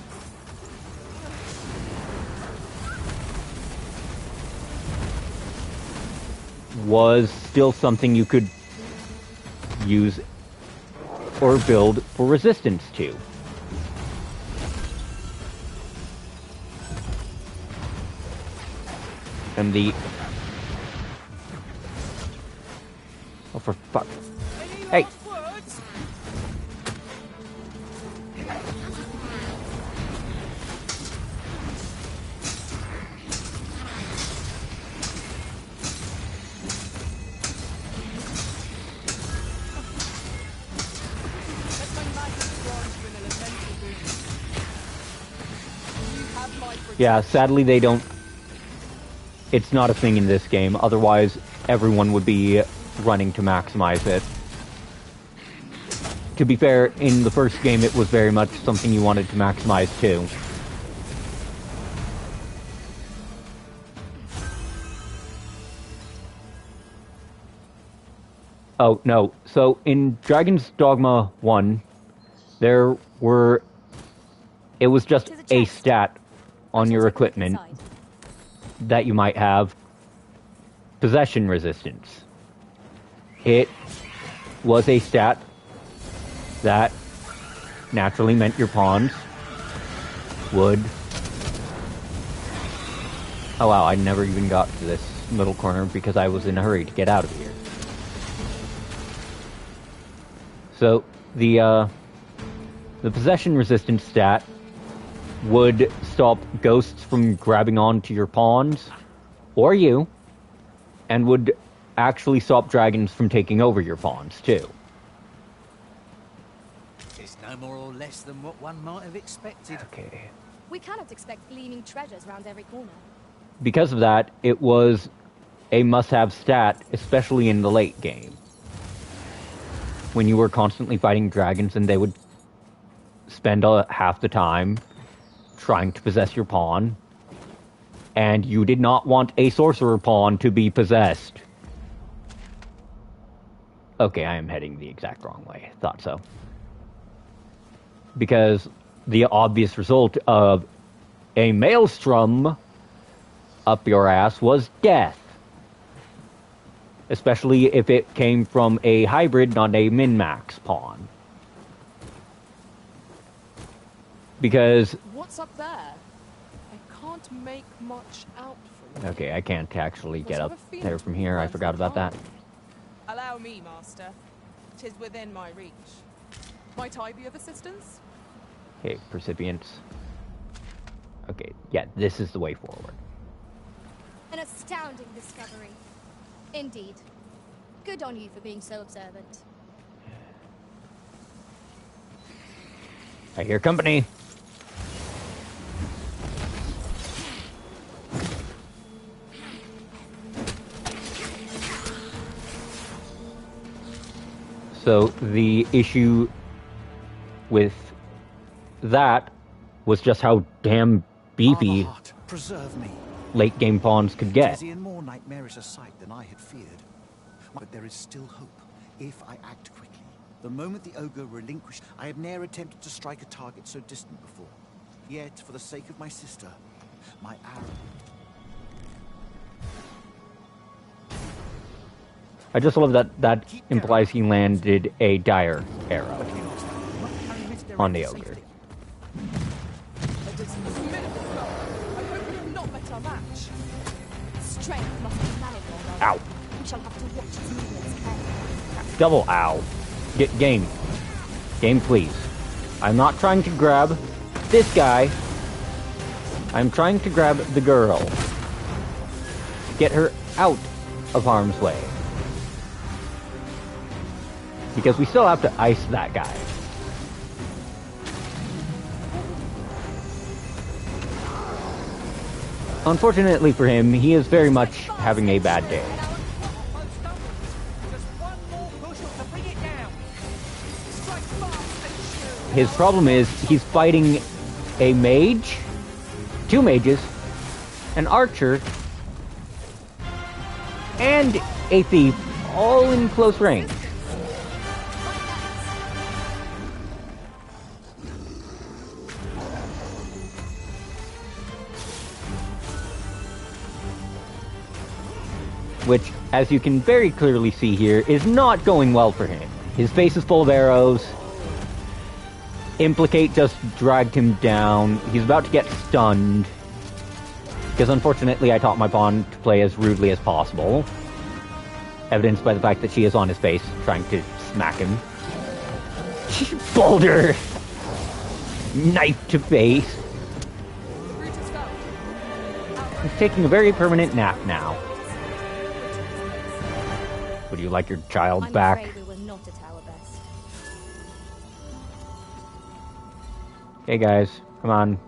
was still something you could use or build for resistance to. And the... Oh, for fuck... Hey! Yeah, sadly they don't... It's not a thing in this game, otherwise everyone would be running to maximize it. to be fair, in the first game it was very much something you wanted to maximize too. Oh, no. So, in Dragon's Dogma 1, it was just a stat on your equipment that you might have possession resistance. It was a stat that naturally meant your pawns would... Oh wow, I never even got to this middle corner because I was in a hurry to get out of here. So, the possession resistance stat would stop ghosts from grabbing onto your pawns, or you, and would actually stop dragons from taking over your pawns, too.
It's no more or less than what one might have expected.
Okay.
We cannot expect gleaming treasures round every corner.
Because of that, it was a must-have stat, especially in the late game. When you were constantly fighting dragons and they would spend half the time trying to possess your pawn, and you did not want a sorcerer pawn to be possessed. Okay, I am heading the exact wrong way. Thought so. Because the obvious result of a maelstrom up your ass was death. Especially if it came from a hybrid, not a min-max pawn. Because...
What's up there? I can't make much out from it.
Okay, I can't actually get up there from here. I forgot about that.
Allow me, Master. 'Tis within my reach. Might I be of assistance?
Okay, percipients. Okay, yeah, this is the way forward.
An astounding discovery. Indeed. Good on you for being so observant.
I hear company. So the issue with that was just how damn beefy
Preserve me.
late game pawns could get.
It is more nightmarish a sight than I had feared. But there is still hope, if I act quickly. The moment the ogre relinquished, I have ne'er attempted to strike a target so distant before. Yet, for the sake of my sister, my arrow...
I just love that implies he landed a dire arrow on the ogre.
Strength must be manifold.
Ow.
We shall have to watch his movements carefully.
Double ow. Game. Game, please. I'm not trying to grab this guy. I'm trying to grab the girl. Get her out of harm's way. Because we still have to ice that guy. Unfortunately for him, he is very much having a bad day. His problem is, he's fighting a mage, 2 mages, an archer, and a thief, all in close range. Which, as you can very clearly see here, is not going well for him. His face is full of arrows. Implicate just dragged him down. He's about to get stunned. Because unfortunately I taught my pawn to play as rudely as possible. Evidenced by the fact that she is on his face, trying to smack him. Boulder! Knife to face. He's taking a very permanent nap now. Would you like your child back?
I'm afraid we were not at our best.
Hey guys, come on.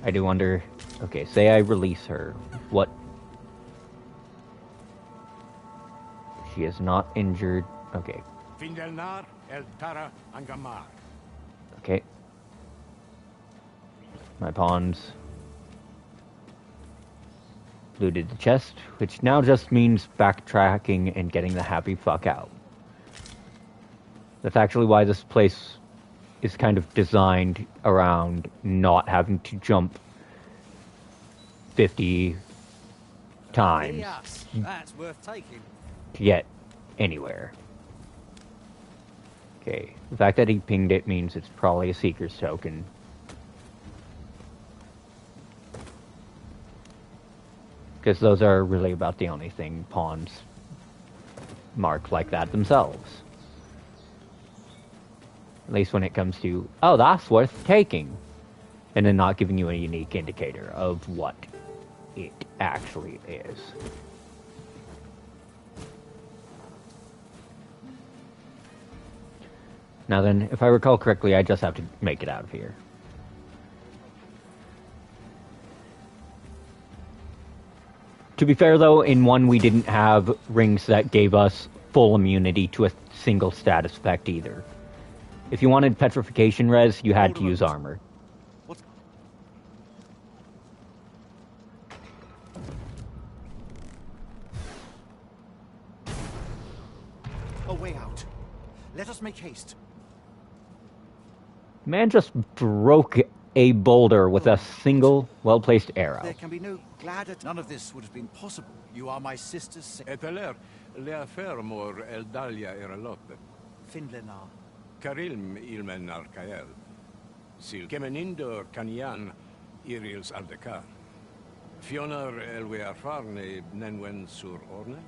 I do wonder... Okay, say I release her. What? She is not injured. Okay.
Findelnar, El Tara, Angamar.
Okay. My pawns looted the chest, which now just means backtracking and getting the happy fuck out. That's actually why this place is kind of designed around not having to jump 50 times
Yes, that's worth taking.
to get anywhere. Okay, the fact that he pinged it means it's probably a Seeker's token. Because those are really about the only thing pawns mark like that themselves. At least when it comes to, oh, that's worth taking. And then not giving you a unique indicator of what it actually is. Now then, if I recall correctly, I just have to make it out of here. To be fair, though, in one we didn't have rings that gave us full immunity to a single status effect either. If you wanted petrification res, you had to use armor.
A way out. Let us make haste.
Man just broke a boulder with a single, well-placed arrow.
There can be no gladder. None of this would have been possible. You are my sister's...
Eteler, lea fermor el dalia eralot.
Finlenar.
Karilm ilmen arkael. Sil kemenindor kanian irils aldekar. Fionar elwe arfarne nenwen sur orne.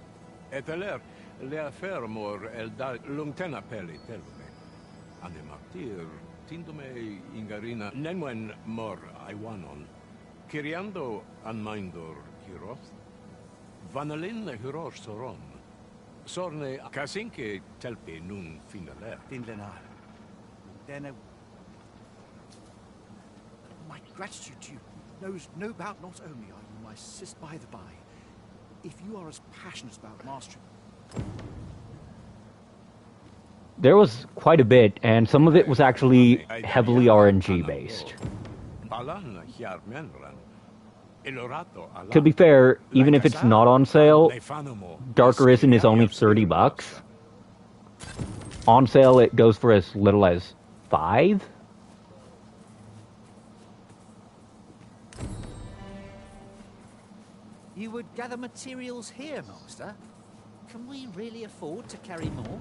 Eteler, lea fermor el dal lungtena peli telume. Ane martir tindome ingarina nenwen mor aiwanon. Kiriando anmaindor hiroth. Vanalin hiror soron. Sorne kasinke telpe nun finaler.
Finlenar. Then my gratitude to you knows no doubt not only are you my sister by the by, if you are as passionate about mastering.
There was quite a bit, and some of it was actually heavily RNG based. To be fair, even if it's not on sale, Dark Arisen is only $30. On sale, it goes for as little as $5.
You would gather materials here, Master? Can we really afford to carry more?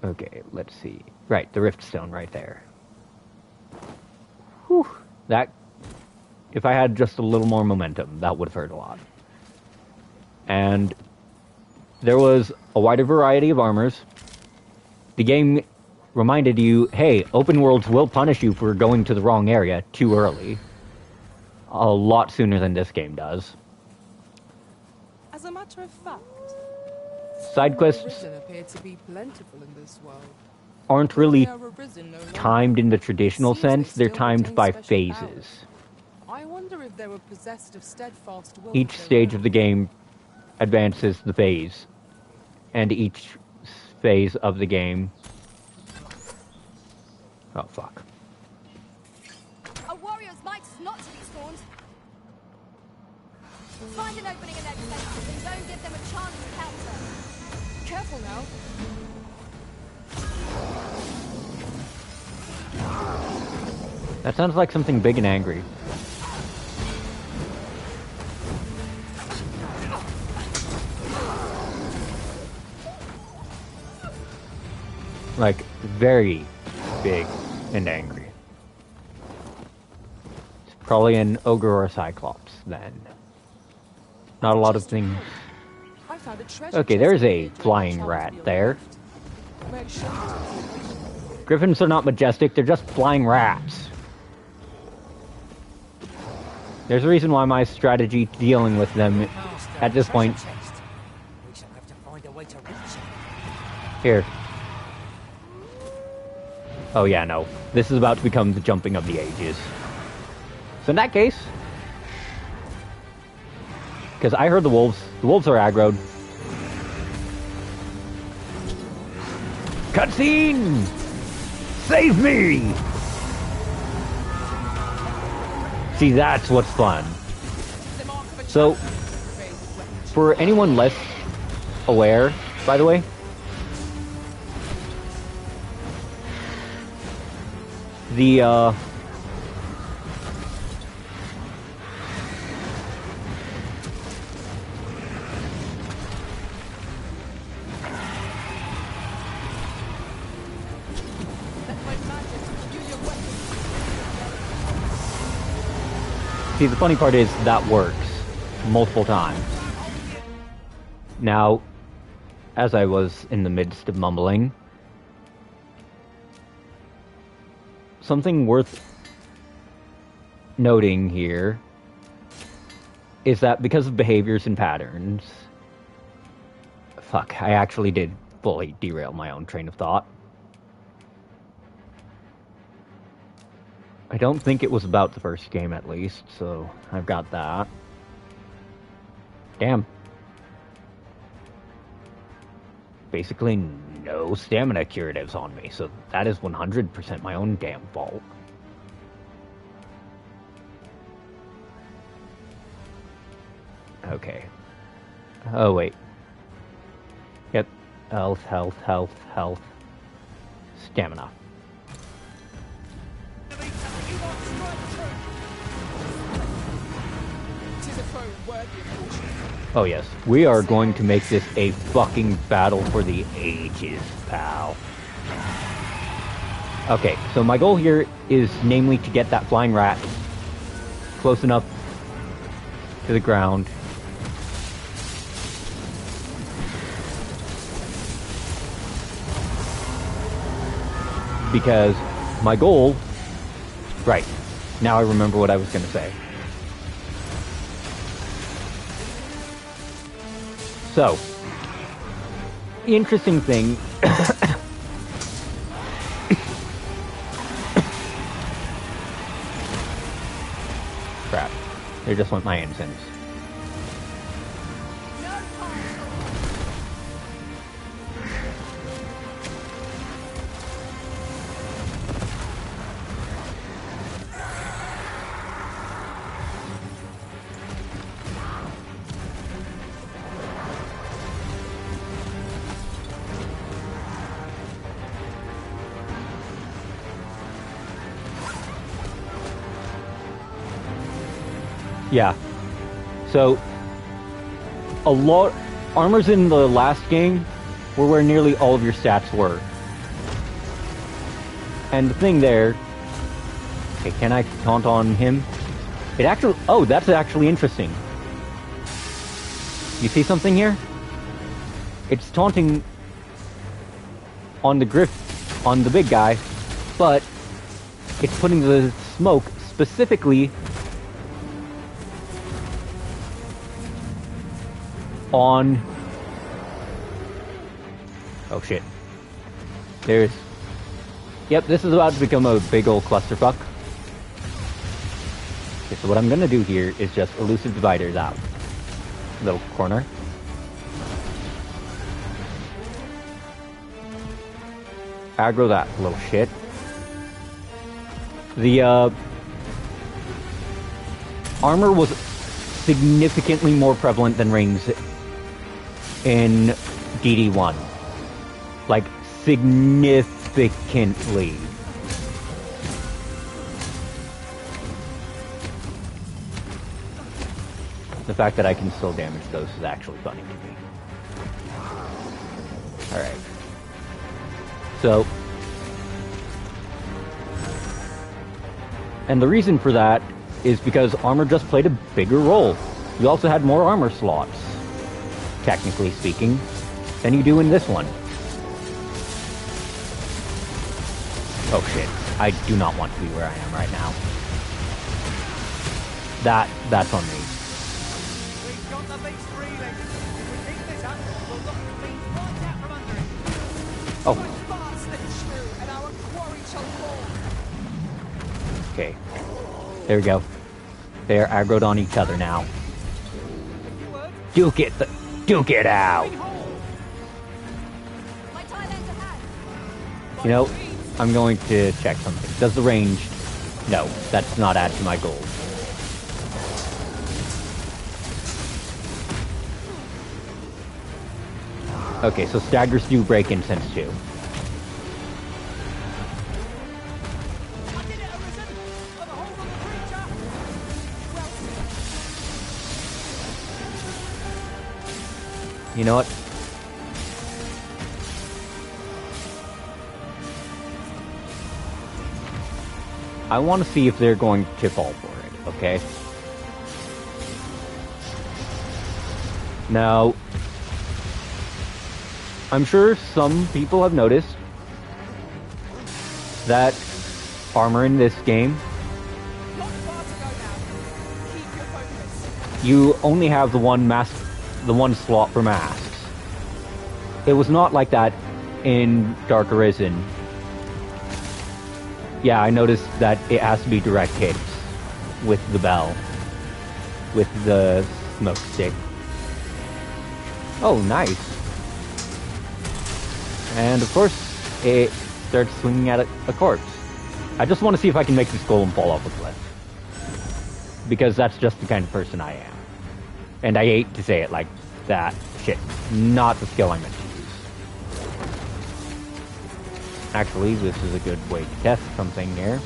Okay, let's see. Right, the Rift Stone right there. Whew. That, if I had just a little more momentum, that would have hurt a lot. And there was a wider variety of armors. The game reminded you, hey, open worlds will punish you for going to the wrong area too early. A lot sooner than this game does.
As a matter of fact,
side quests
arisen appear to be plentiful in this world.
Aren't really
They are arisen no longer.
timed in the traditional
It seems
sense,
they
they're
still
timed
retain
by
special
phases.
powers. I wonder if they were possessed of steadfast will.
Each stage of the game advances the phase, and each phase of the game... Oh, fuck.
A warrior's might is not to be scorned. Find an opening in their defenses and don't give them a chance to counter.
Careful now.
That sounds like something big and angry. Like, very big and angry. It's probably an ogre or a cyclops, then. Not a lot of things.
I found a treasure
Okay,
chest
there's a
buried during
flying
the
rat
travels
there.
Where it showed.
Griffins are not majestic, they're just flying rats. There's a reason why my strategy dealing with them at this point...
We shall have to find a way to reach it.
Here. Oh yeah, no. This is about to become the jumping of the ages. So in that case... Because I heard the wolves. The wolves are aggroed. Cutscene! Save me! See, that's what's fun. So, for anyone less aware, by the way, the, see, the funny part is that works multiple times. Now, as I was in the midst of mumbling, something worth noting here is that because of behaviors and patterns... Fuck, I actually did fully derail my own train of thought. I don't think it was about the first game, at least, so I've got that. Damn. Basically no stamina curatives on me, so that is 100% my own damn fault. Okay. Oh, wait. Yep. Health, health, health, health. Stamina. Oh yes, we are going to make this a fucking battle for the ages, pal. Okay, so my goal here is namely to get that flying rat close enough to the ground. Because my goal... Right, now I remember what I was going to say. So, interesting thing. Crap. They just want my incense. Yeah. So, armors in the last game were where nearly all of your stats were. And the thing there... Okay, can I taunt on him? It actually... Oh, that's actually interesting. You see something here? It's taunting on the griff, on the big guy, but it's putting the smoke specifically on... Oh shit. There's... Yep, this is about to become a big old clusterfuck. Okay, so what I'm gonna do here is just elusive dividers out. Little corner. Aggro that little shit. The, armor was significantly more prevalent than rings in DD1. Like, significantly. The fact that I can still damage those is actually funny to me. Alright. So... And the reason for that is because armor just played a bigger role. You also had more armor slots, technically speaking, than you do in this one. Oh shit, I do not want to be where I am right now. That's on me.
We've got the beast reeling. If we keep this up, we'll knock the beast right out from under it.
Oh.
We're fast and true, and our quarry shall fall.
Okay. There we go. They're aggroed on each other now. Duke it out!
My Thailand's ahead.
You know, I'm going to check something. Does the range... No, that's not add to my goals. Okay, so staggers do break incense too. You know what? I want to see if they're going to fall for it, okay? Now, I'm sure some people have noticed that armor in this game, you only have the one slot for masks. It was not like that in Dark Arisen. Yeah, I noticed that it has to be direct hits with the bell, with the smoke stick. Oh, nice. And of course, it starts swinging at a corpse. I just want to see if I can make this golem fall off a cliff. Because that's just the kind of person I am. And I hate to say it like that. Shit, not the skill I meant to use. Actually, this is a good way to test something here.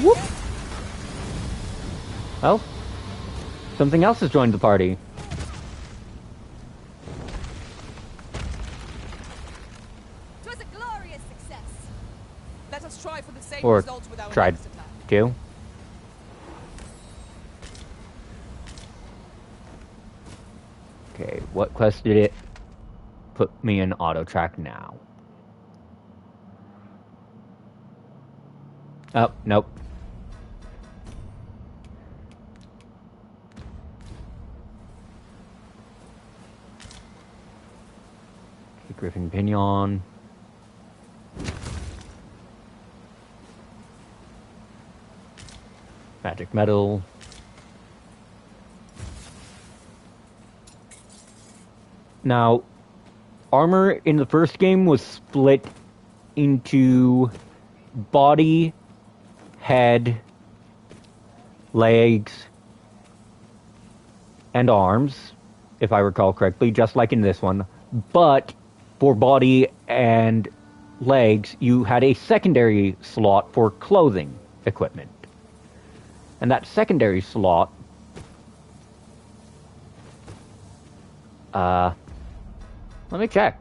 Whoop! Oh, something else has joined the party.
It was a glorious success.
Let us try for the same
Or
results with our
tried
next attack.
to. Okay, what quest did it put me in auto track now? Oh, nope. Okay, Griffin Pinion. Magic Metal. Now, armor in the first game was split into body, head, legs, and arms, if I recall correctly, just like in this one. But for body and legs, you had a secondary slot for clothing equipment. And that secondary slot... let me check.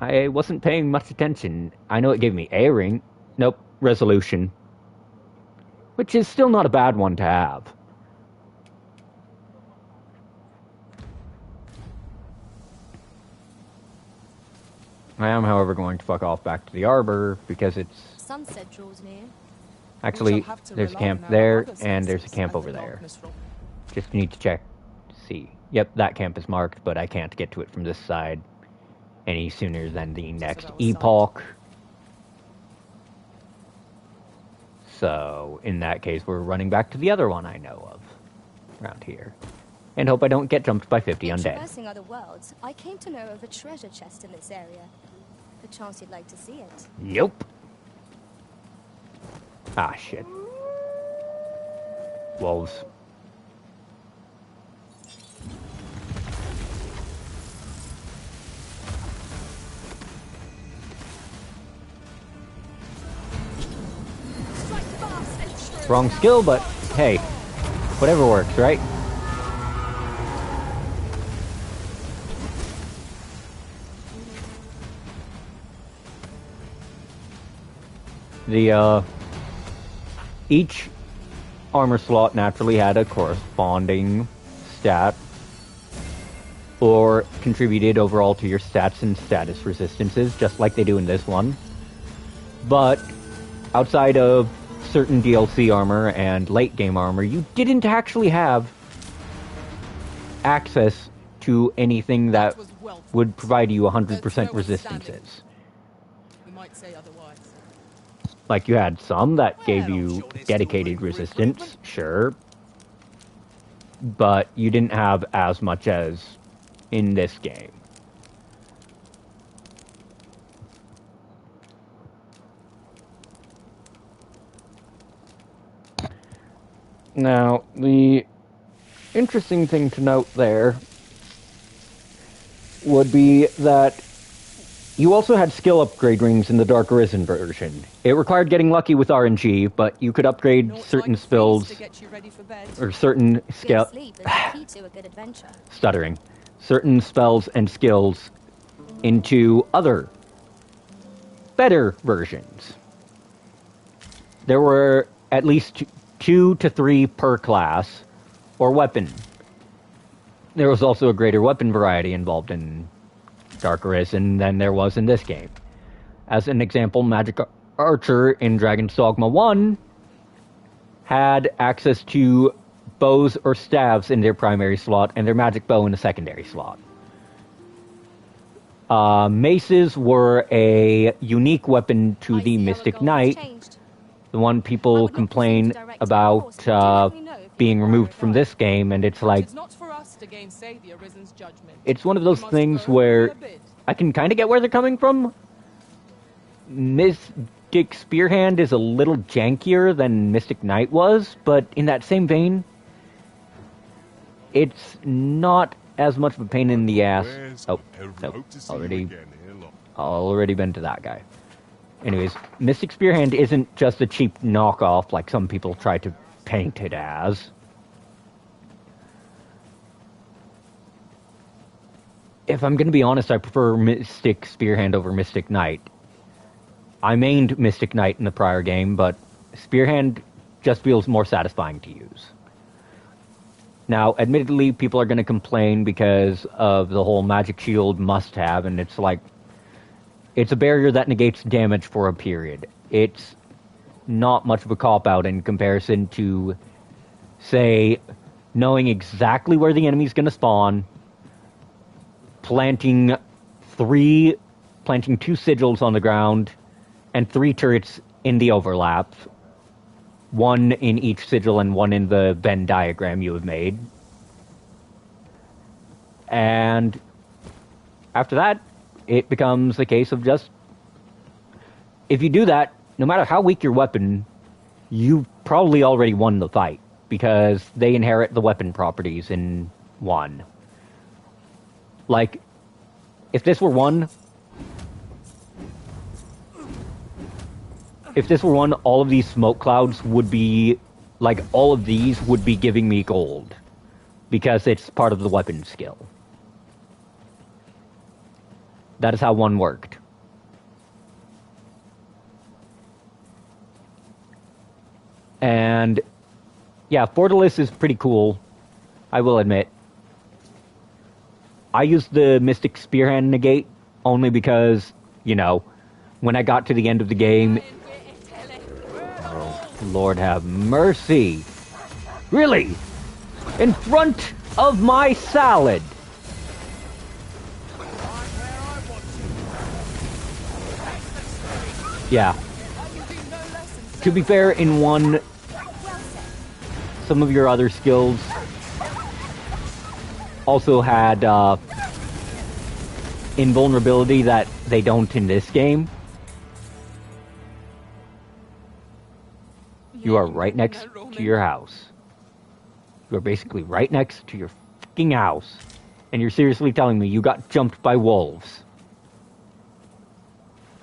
I wasn't paying much attention. I know it gave me a ring. Nope, resolution. Which is still not a bad one to have. I am, however, going to fuck off back to the arbor because it's...
Sunset draws near.
Actually, there's a camp there, and there's a camp over there. Just need to check to see. Yep, that camp is marked, but I can't get to it from this side any sooner than the next epoch. So, in that case, we're running back to the other one I know of around here. And hope I don't get jumped by 50 undead.
Traversing other worlds, I came to know of a treasure chest in this area. The chance you'd like to see it.
Nope. Ah, shit. Wolves. Wrong skill, but hey, whatever works, right? The, each armor slot naturally had a corresponding stat, or contributed overall to your stats and status resistances, just like they do in this one. But outside of certain DLC armor and late game armor, you didn't actually have access to anything that would provide you 100% resistances.
We might say otherwise.
Like, you had some that gave you dedicated resistance, sure, but you didn't have as much as in this game. Now, the interesting thing to note there would be that you also had skill upgrade rings in the Dark Arisen version. It required getting lucky with RNG, but you could upgrade certain spells or certain skill.
Sleep is the key to a good adventure.
Stuttering. Certain spells and skills into other, better versions. There were at least 2 to 3 per class or weapon. There was also a greater weapon variety involved in Dark Arisen than there was in this game. As an example, Magic Archer in Dragon's Dogma 1 had access to bows or staves in their primary slot and their magic bow in the secondary slot. Maces were a unique weapon to the Mystic Knight, the one people complain about being removed from this game, and it's like, it's one of those things where I can kind of get where they're coming from. Mystic Spearhand is a little jankier than Mystic Knight was, but in that same vein, it's not as much of a pain in the ass. Oh, no, already been to that guy. Anyways, Mystic Spearhand isn't just a cheap knockoff like some people try to paint it as. If I'm going to be honest, I prefer Mystic Spearhand over Mystic Knight. I mained Mystic Knight in the prior game, but Spearhand just feels more satisfying to use. Now, admittedly, people are going to complain because of the whole magic shield must-have, and it's like, it's a barrier that negates damage for a period. It's not much of a cop-out in comparison to, say, knowing exactly where the enemy's going to spawn, planting 2 sigils on the ground, and 3 turrets in the overlaps. 1 in each sigil and 1 in the Venn diagram you have made. And after that, it becomes a case of just, if you do that, no matter how weak your weapon, you've probably already won the fight, because they inherit the weapon properties in 1. Like, if this were 1, all of these smoke clouds would be, like, all of these would be giving me gold, because it's part of the weapon skill. That is how 1 worked. And, yeah, Fortalice is pretty cool, I will admit. I used the Mystic Spearhand negate only because, you know, when I got to the end of the game... Oh, Lord have mercy! Really? In front of my salad! Yeah. To be fair, in 1, some of your other skills also had invulnerability that they don't in this game. You are right next to your house. You are basically right next to your fucking house. And you're seriously telling me you got jumped by wolves.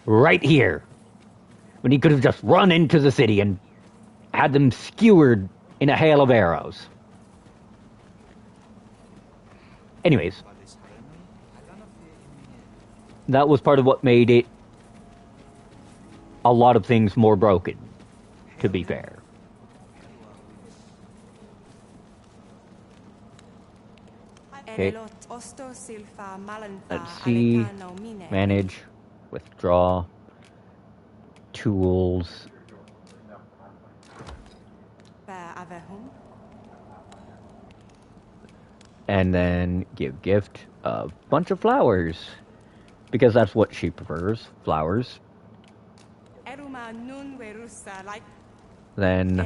Right here. When he could have just run into the city and had them skewered in a hail of arrows. Anyways. That was part of what made it a lot of things more broken, to be fair. Okay. Let's see. Manage. Withdraw. Tools. And then give gift a bunch of flowers. Because that's what she prefers. Flowers. Then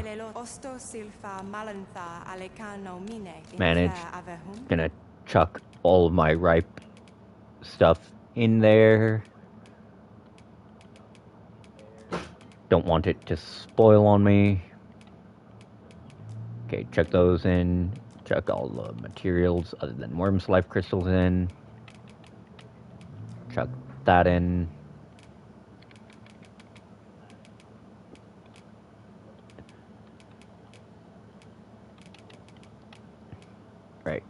manage. Gonna chuck all of my ripe stuff in there. Don't want it to spoil on me. Okay, chuck those in. Chuck all the materials other than worm's life crystals in. Chuck that in. Right.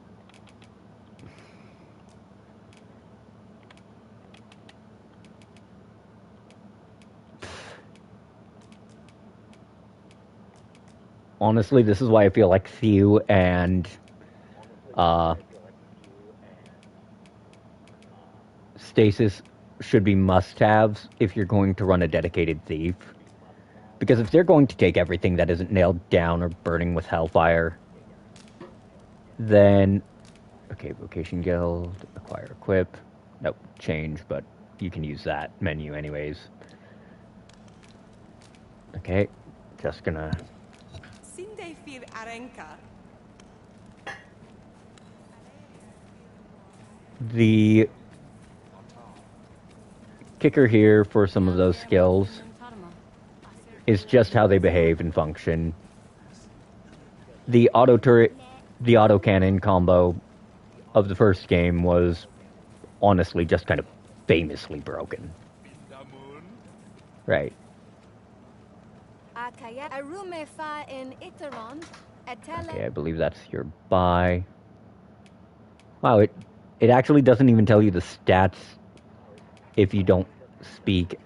Honestly, this is why I feel like Thew and Stasis should be must-haves if you're going to run a dedicated thief. Because if they're going to take everything that isn't nailed down or burning with hellfire, then... Okay, Vocation Guild, acquire equip. Nope, change, but you can use that menu anyways. Okay, just gonna...
Sinde fir arenka.
The kicker here for some of those skills is just how they behave and function. The auto turret, the auto cannon combo of the first game was honestly just kind of famously broken. Right. Okay, I believe that's your buy. Wow, it actually doesn't even tell you the stats if you don't speak.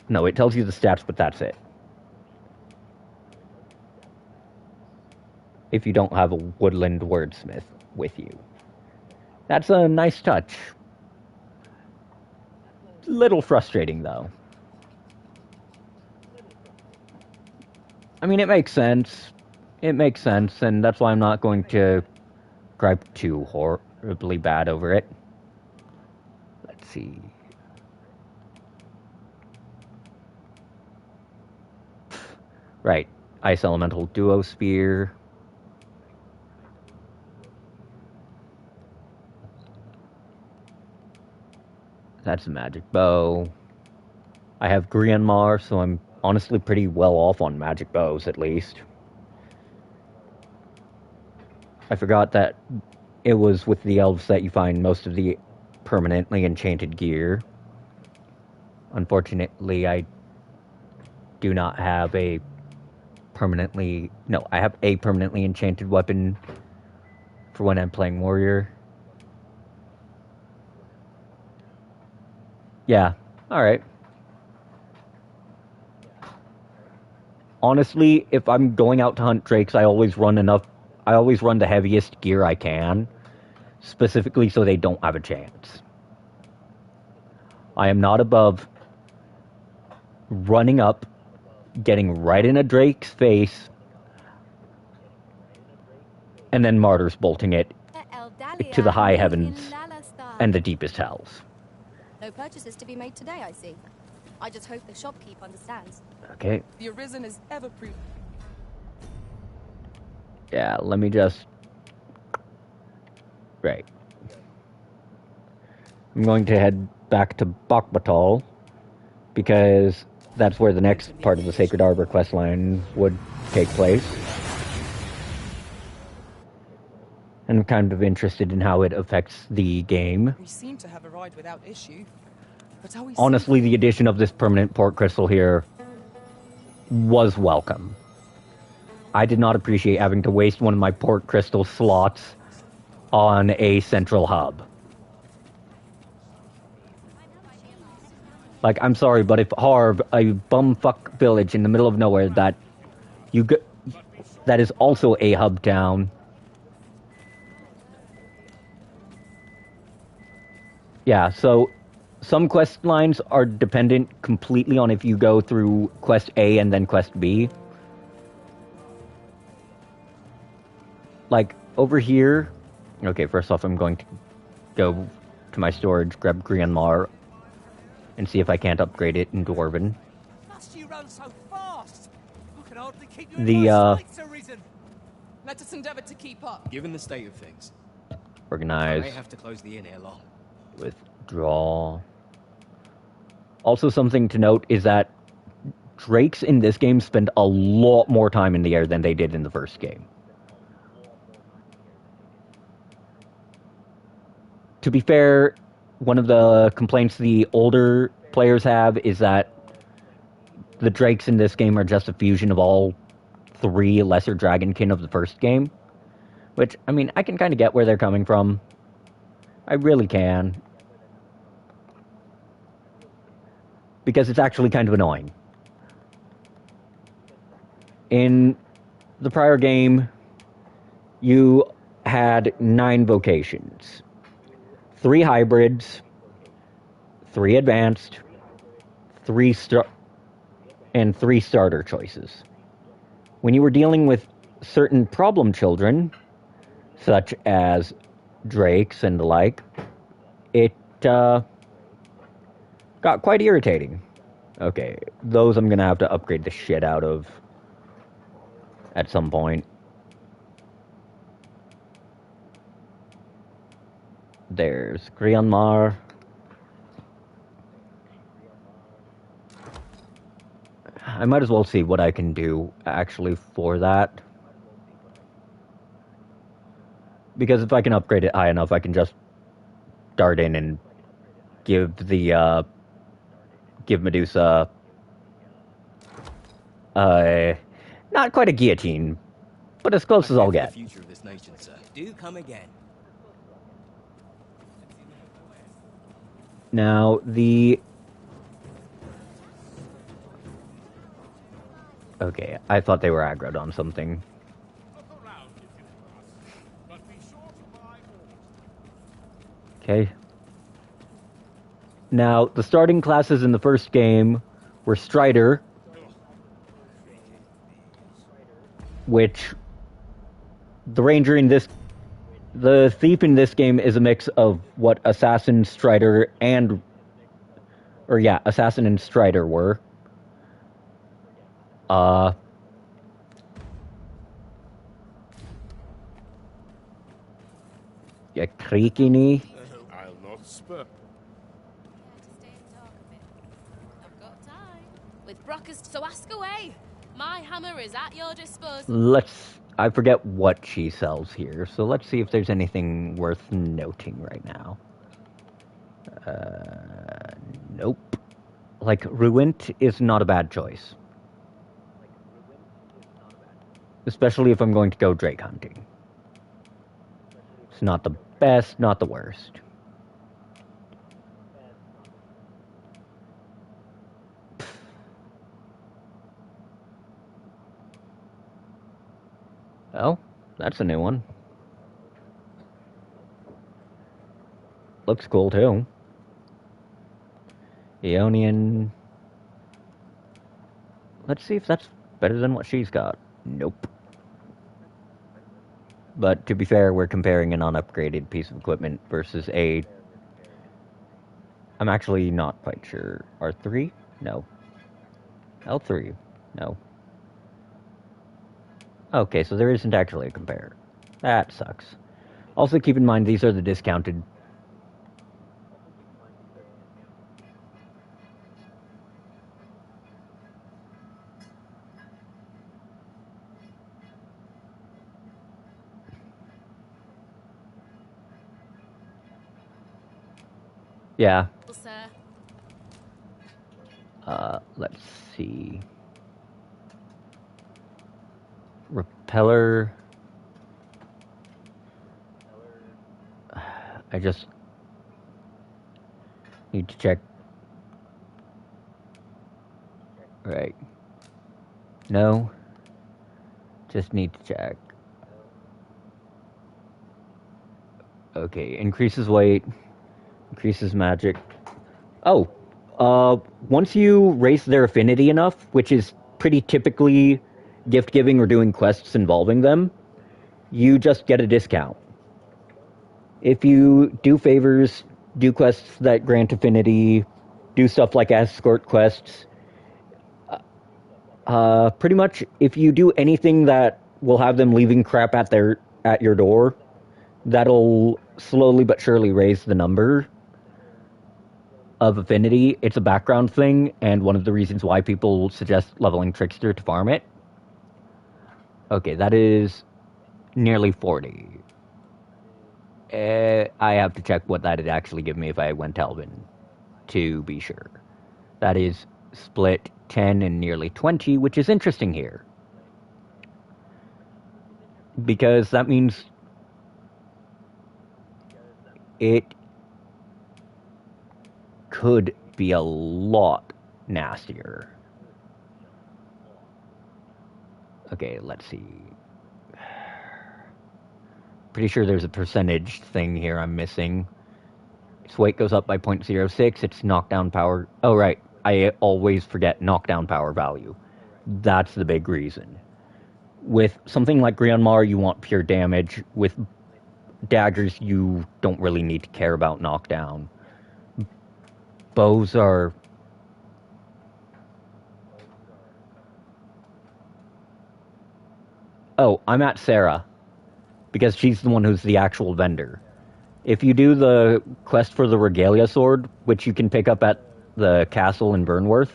No, it tells you the stats, but that's it. If you don't have a woodland wordsmith with you. That's a nice touch. Little frustrating, though. I mean, it makes sense. It makes sense, and that's why I'm not going to gripe too horribly bad over it. Let's see. Right. Ice Elemental Duo Spear. That's a magic bow. I have Grianmar, so I'm honestly pretty well off on magic bows, at least. I forgot that it was with the elves that you find most of the permanently enchanted gear. Unfortunately, I do not have a permanently... No, I have a permanently enchanted weapon for when I'm playing warrior. Yeah, alright. Honestly, if I'm going out to hunt drakes, I always run the heaviest gear I can, specifically so they don't have a chance. I am not above running up, getting right in a drake's face, and then martyrs bolting it to the high heavens and the deepest hells.
No purchases to be made today, I see. I just hope the shopkeep understands.
Okay.
The Arisen is ever prudent.
Yeah, let me just... Right. I'm going to head back to Bakbatal, because that's where the next part of the Sacred Arbor questline would take place. And I'm kind of interested in how it affects the game.
We seem to have arrived without issue. But
Honestly, the addition of this permanent port crystal here was welcome. I did not appreciate having to waste one of my port crystal slots on a central hub. Like, I'm sorry, but if Harv, a bumfuck village in the middle of nowhere that is also a hub town. Yeah, so some quest lines are dependent completely on if you go through quest A and then quest B. Like, over here... Okay, first off, I'm going to go to my storage, grab Grianmar, and see if I can't upgrade it in Dwarven.
Must you run so fast? I can hardly keep you in my sights, Arisen.
Let us endeavor to keep up.
Given the state of things,
Organize.
I may have to close the inn ere long.
Withdraw. Also, something to note is that drakes in this game spend a lot more time in the air than they did in the first game. to be fair, one of the complaints the older players have is that the drakes in this game are just a fusion of all 3 lesser dragonkin of the first game. Which, I mean, I can kind of get where they're coming from. I really can. Because it's actually kind of annoying. In the prior game, you had 9 vocations. 3 hybrids, 3 advanced, 3 starter choices. When you were dealing with certain problem children, such as drakes and the like, it got quite irritating. Okay, those I'm gonna have to upgrade the shit out of at some point. There's Grianmar. I might as well see what I can do actually for that. Because if I can upgrade it high enough, I can just dart in and give Medusa not quite a guillotine, but as close as I'll get.
The future of this nation, sir. Do come again.
Now, okay, I thought they were aggroed on something. Okay. Now, the starting classes in the first game were Strider, which the Ranger in this... The Thief in this game is a mix of what Assassin, Strider, and... Or yeah, Assassin and Strider were. Yeah, creaky.
I'll not spur.
I've got time. With Brockers, so ask away. My hammer is at your disposal.
I forget what she sells here, so let's see if there's anything worth noting right now. Nope. Like, Ruint is not a bad choice. Especially if I'm going to go drake hunting. It's not the best, not the worst. Oh, that's a new one. Looks cool, too. Eonian. Let's see if that's better than what she's got. Nope. But to be fair, we're comparing an unupgraded piece of equipment versus a... I'm actually not quite sure. R3? No. L3? No. Okay, so there isn't actually a compare. That sucks. Also keep in mind, these are the discounted... Yeah. Let's see. Repeller. I just need to check. Right. No. Just need to check. Okay, increases weight, increases magic. Oh, once you raise their affinity enough, which is pretty typically gift giving or doing quests involving them, you just get a discount. If you do favors, do quests that grant affinity, do stuff like escort quests, pretty much if you do anything that will have them leaving crap at your door, that'll slowly but surely raise the number of affinity. It's a background thing, and one of the reasons why people suggest leveling Trickster to farm it. Okay, that is nearly 40. I have to check what that'd actually give me if I went Elven, to be sure. That is split 10 and nearly 20, which is interesting here. Because that means it could be a lot nastier. Okay, let's see. Pretty sure there's a percentage thing here I'm missing. Its weight goes up by 0.06. Its knockdown power... Oh, right. I always forget knockdown power value. That's the big reason. With something like Grianmar, you want pure damage. With daggers, you don't really need to care about knockdown. Bows are... Oh, I'm at Sarah. Because she's the one who's the actual vendor. If you do the quest for the Regalia Sword, which you can pick up at the castle in Burnworth,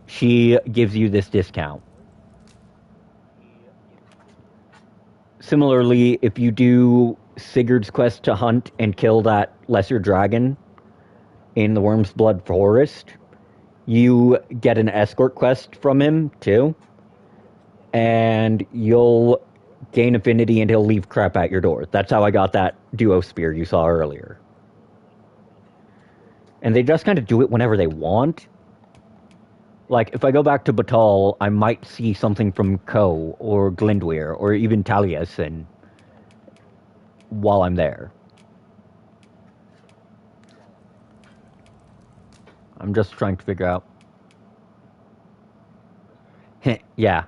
she gives you this discount. Similarly, if you do Sigurd's quest to hunt and kill that lesser dragon in the Worm's Blood Forest, you get an escort quest from him, too. And you'll gain affinity and he'll leave crap at your door. That's how I got that duo spear you saw earlier. And they just kind of do it whenever they want. Like, if I go back to Batal, I might see something from Ko, or Glindweir, or even Taliesin while I'm there. I'm just trying to figure out... Yeah.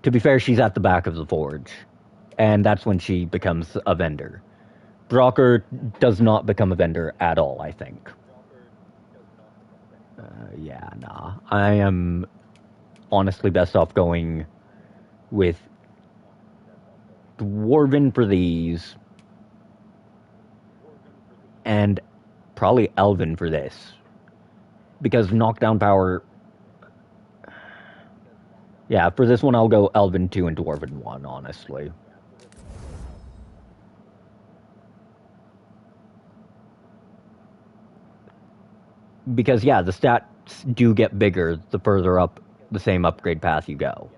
To be fair, she's at the back of the forge. And that's when she becomes a vendor. Brocker does not become a vendor at all, I think. Yeah, nah. I am honestly best off going with Dwarven for these. And probably Elven for this. Because knockdown power... Yeah, for this one I'll go Elven 2 and Dwarven 1, honestly. Because, yeah, the stats do get bigger the further up the same upgrade path you go.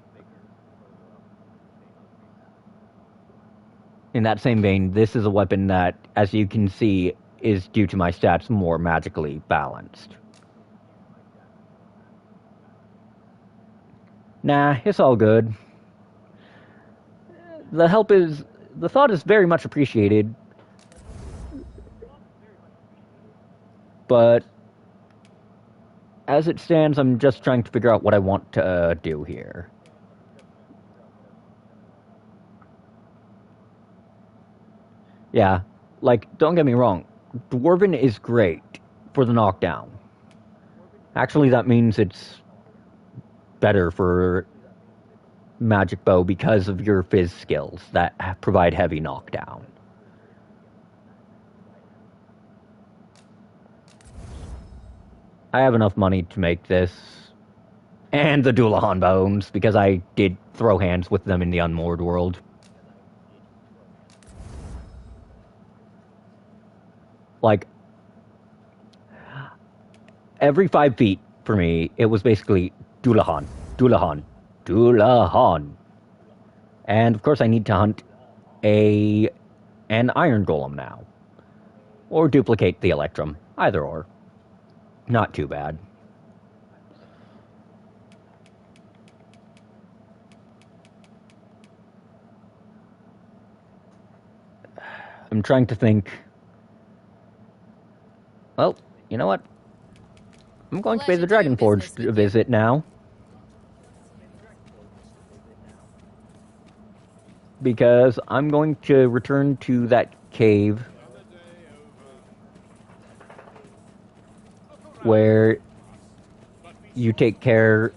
In that same vein, this is a weapon that, as you can see, is due to my stats more magically balanced. Nah, it's all good. The thought is very much appreciated. But as it stands, I'm just trying to figure out what I want to do here. Yeah, like, don't get me wrong. Dwarven is great for the knockdown. Actually, that means it's better for magic bow because of your fizz skills that provide heavy knockdown. I have enough money to make this. And the Doulahan bones, because I did throw hands with them in the Unmoored world. Like, every 5 feet for me, it was basically Doulahan, Doulahan, Doulahan. And of course I need to hunt an Iron Golem now. Or duplicate the Electrum, either or. Not too bad. I'm trying to think. Well, you know what? I'm going to pay the Dragon Forge a visit now. Because I'm going to return to that cave where you take care,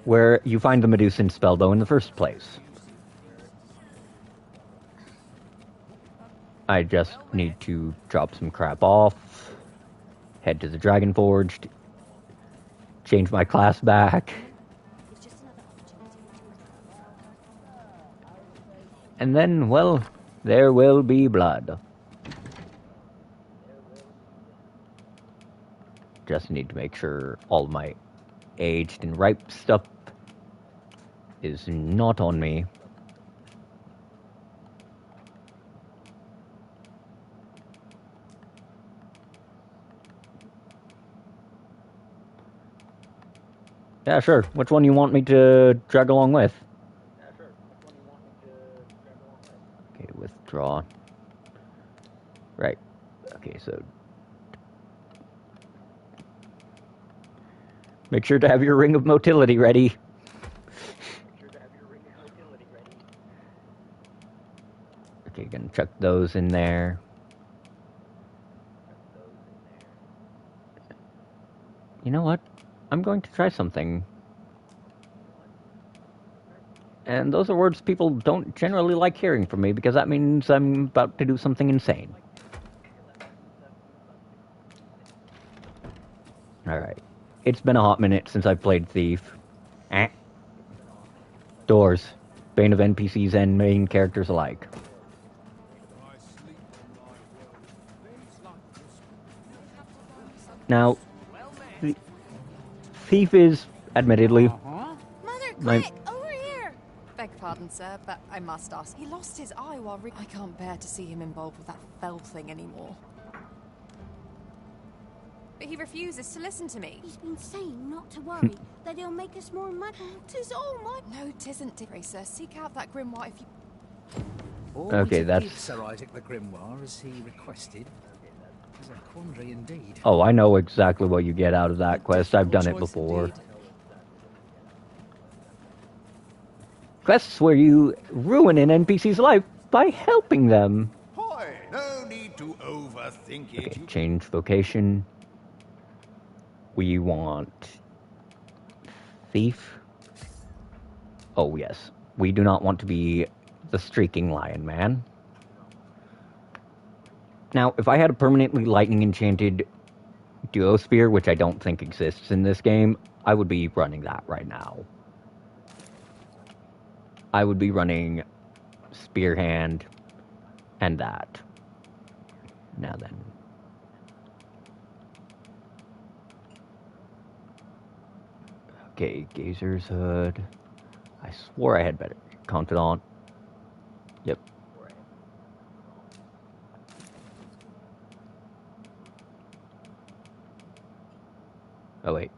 where you find the Medusan spellbow in the first place. I just need to drop some crap off, head to the Dragon Forge, change my class back, and then, well, There will be blood. Just need to make sure all my aged and ripe stuff is not on me. Yeah, sure. Which one you want me to drag along with? Okay, withdraw. Right. Okay, so make sure to have your ring of motility ready. Okay, gonna chuck those in there. You know what? I'm going to try something. And those are words people don't generally like hearing from me because that means I'm about to do something insane. Alright. It's been a hot minute since I've played Thief. Doors. Bane of NPCs and main characters alike. Now, Thief is, admittedly,
Mother, quick! Over here! Beg pardon, sir, but I must ask. He lost his eye while I can't bear to see him involved with that fell thing anymore. But he refuses to listen to me.
He's been saying not to worry, that he'll make us more money. 'Tis all my...
No, 'tisn't, dear sir. Seek out that grimoire if you...
Okay, that's...
Give Sir Isaac the grimoire as he requested. It's a quandary indeed.
Oh, I know exactly what you get out of that quest. I've done it before. Quests where you ruin an NPC's life by helping them.
Hoy, no need to overthink it.
Okay, change vocation. We want Thief. Oh, yes. We do not want to be the Streaking Lion Man. Now, if I had a permanently lightning enchanted Duosphere, which I don't think exists in this game, I would be running that right now. I would be running Spearhand and that. Now then. Okay, Gazer's Hood. I swore I had better. Confidant. Yep. Oh wait.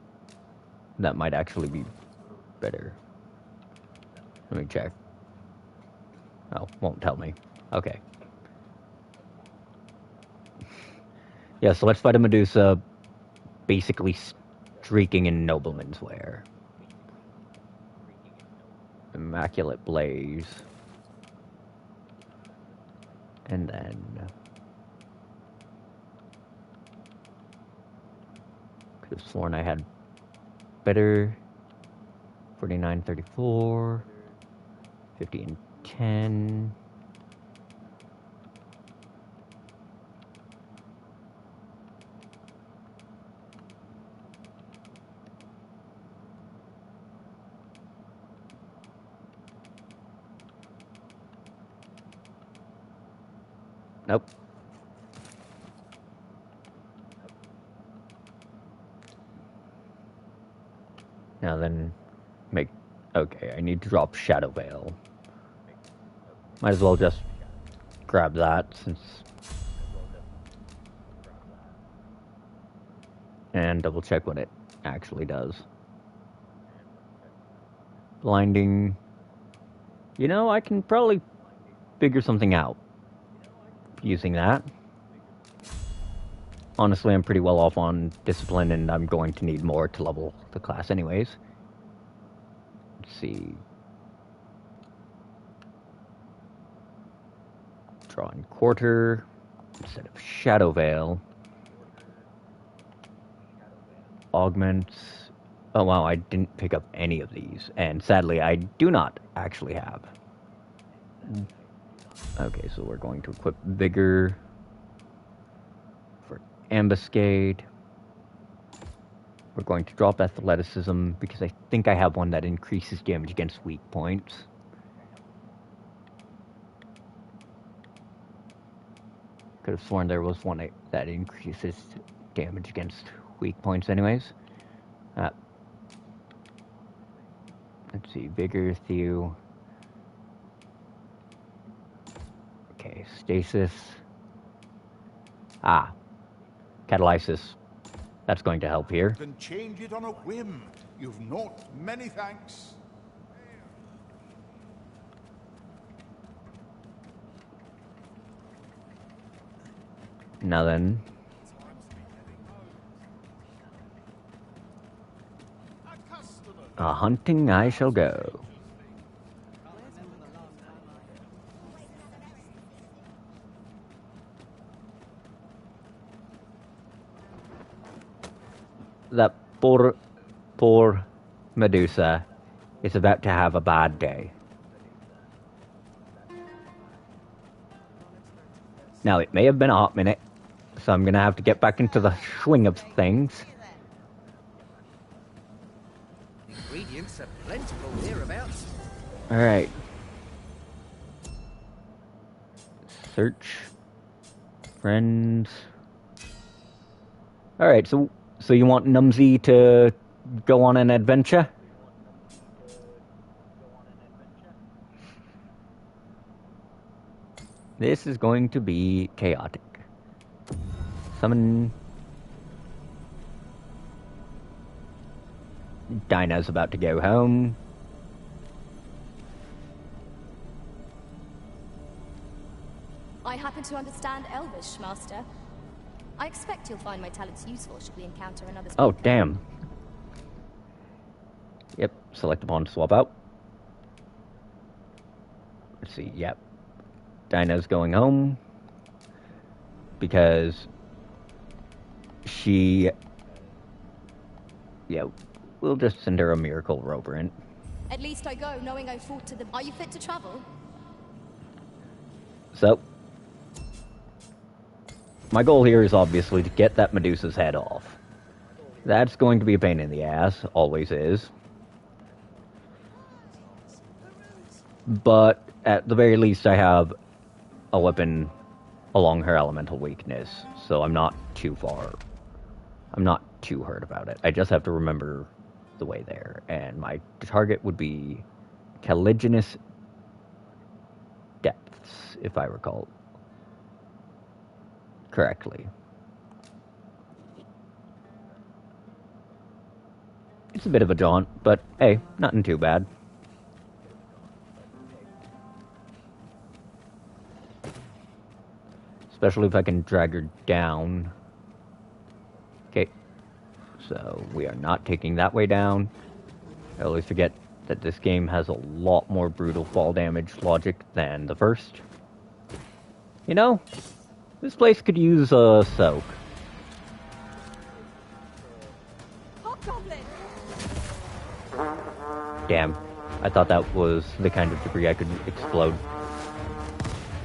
That might actually be better. Let me check. Oh, won't tell me. Okay. Yeah, so let's fight a Medusa, basically streaking in nobleman's wear. Immaculate Blaze. And then... could have sworn I had better. 49, 34. 50 and 10. Nope. Now then, make... okay, I need to drop Shadow Veil. Might as well just grab that, since... and double check what it actually does. Blinding... you know, I can probably figure something out using that. Honestly, I'm pretty well off on discipline, and I'm going to need more to level the class anyways. Let's see. Drawing Quarter instead of Shadow Veil. Augments. Oh wow, I didn't pick up any of these, and sadly I do not actually have. Okay, so we're going to equip Vigor for Ambuscade. We're going to drop Athleticism because I think I have one that increases damage against weak points. Could have sworn there was one that increases damage against weak points anyways. Let's see, Vigor, Thew. Okay, Stasis. Catalysis. That's going to help here.
You can change it on a whim. You've not many thanks.
Now then. Hunting I shall go. That poor Medusa is about to have a bad day. Now, it may have been a hot minute, so I'm gonna have to get back into the swing of things.
Ingredients are plentiful hereabouts.
Alright. Search. Friends. Alright, so you want Numsy to go on an adventure? This is going to be chaotic. Summon... Dinah's about to go home.
I happen to understand Elvish, Master. I expect you'll find my talents useful should we encounter another...
Oh, damn. Yep, select a pawn to swap out. Let's see, yep. Dinah's going home. Because... she... Yeah, we'll just send her a miracle rover in.
At least I go knowing I fought to the... Are you fit to travel?
So... my goal here is obviously to get that Medusa's head off. That's going to be a pain in the ass, always is. But at the very least I have a weapon along her elemental weakness, so I'm not too hurt about it. I just have to remember the way there, and my target would be Caliginous Depths, if I recall correctly. It's a bit of a jaunt, but hey, nothing too bad. Especially if I can drag her down. Okay, so we are not taking that way down. I always forget that this game has a lot more brutal fall damage logic than the first. You know, this place could use a soak. Damn, I thought that was the kind of debris I could explode.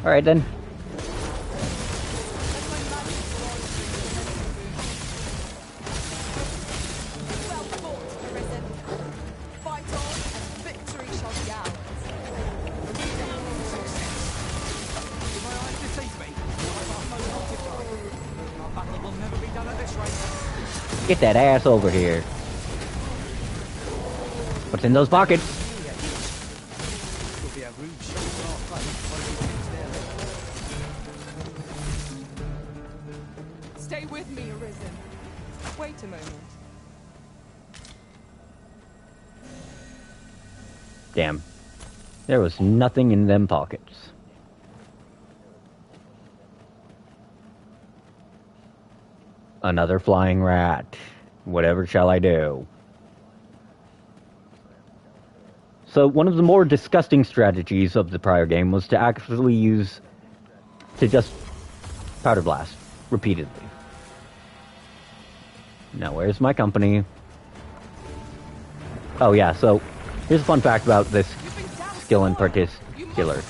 Alright then. Get that ass over here. What's in those pockets?
Stay with me, Arisen. Wait a moment.
Damn. There was nothing in them pockets. Another flying rat. Whatever shall I do? So one of the more disgusting strategies of the prior game was to actually use... to just powder blast repeatedly. Now where's my company? Oh yeah, so here's a fun fact about this skill in particular.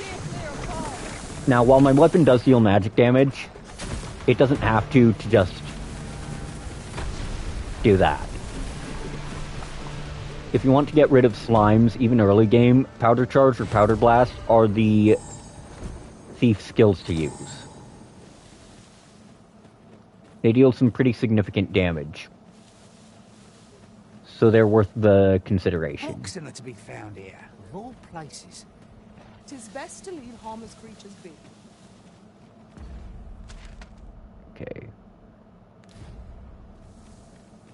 Now while my weapon does deal magic damage, it doesn't have to just do that. If you want to get rid of slimes, even early game, Powder Charge or Powder Blast are the thief skills to use. They deal some pretty significant damage. So they're worth the consideration.
Books are not to be found here, of all places.
'Tis best to leave harmless creatures be.
Okay.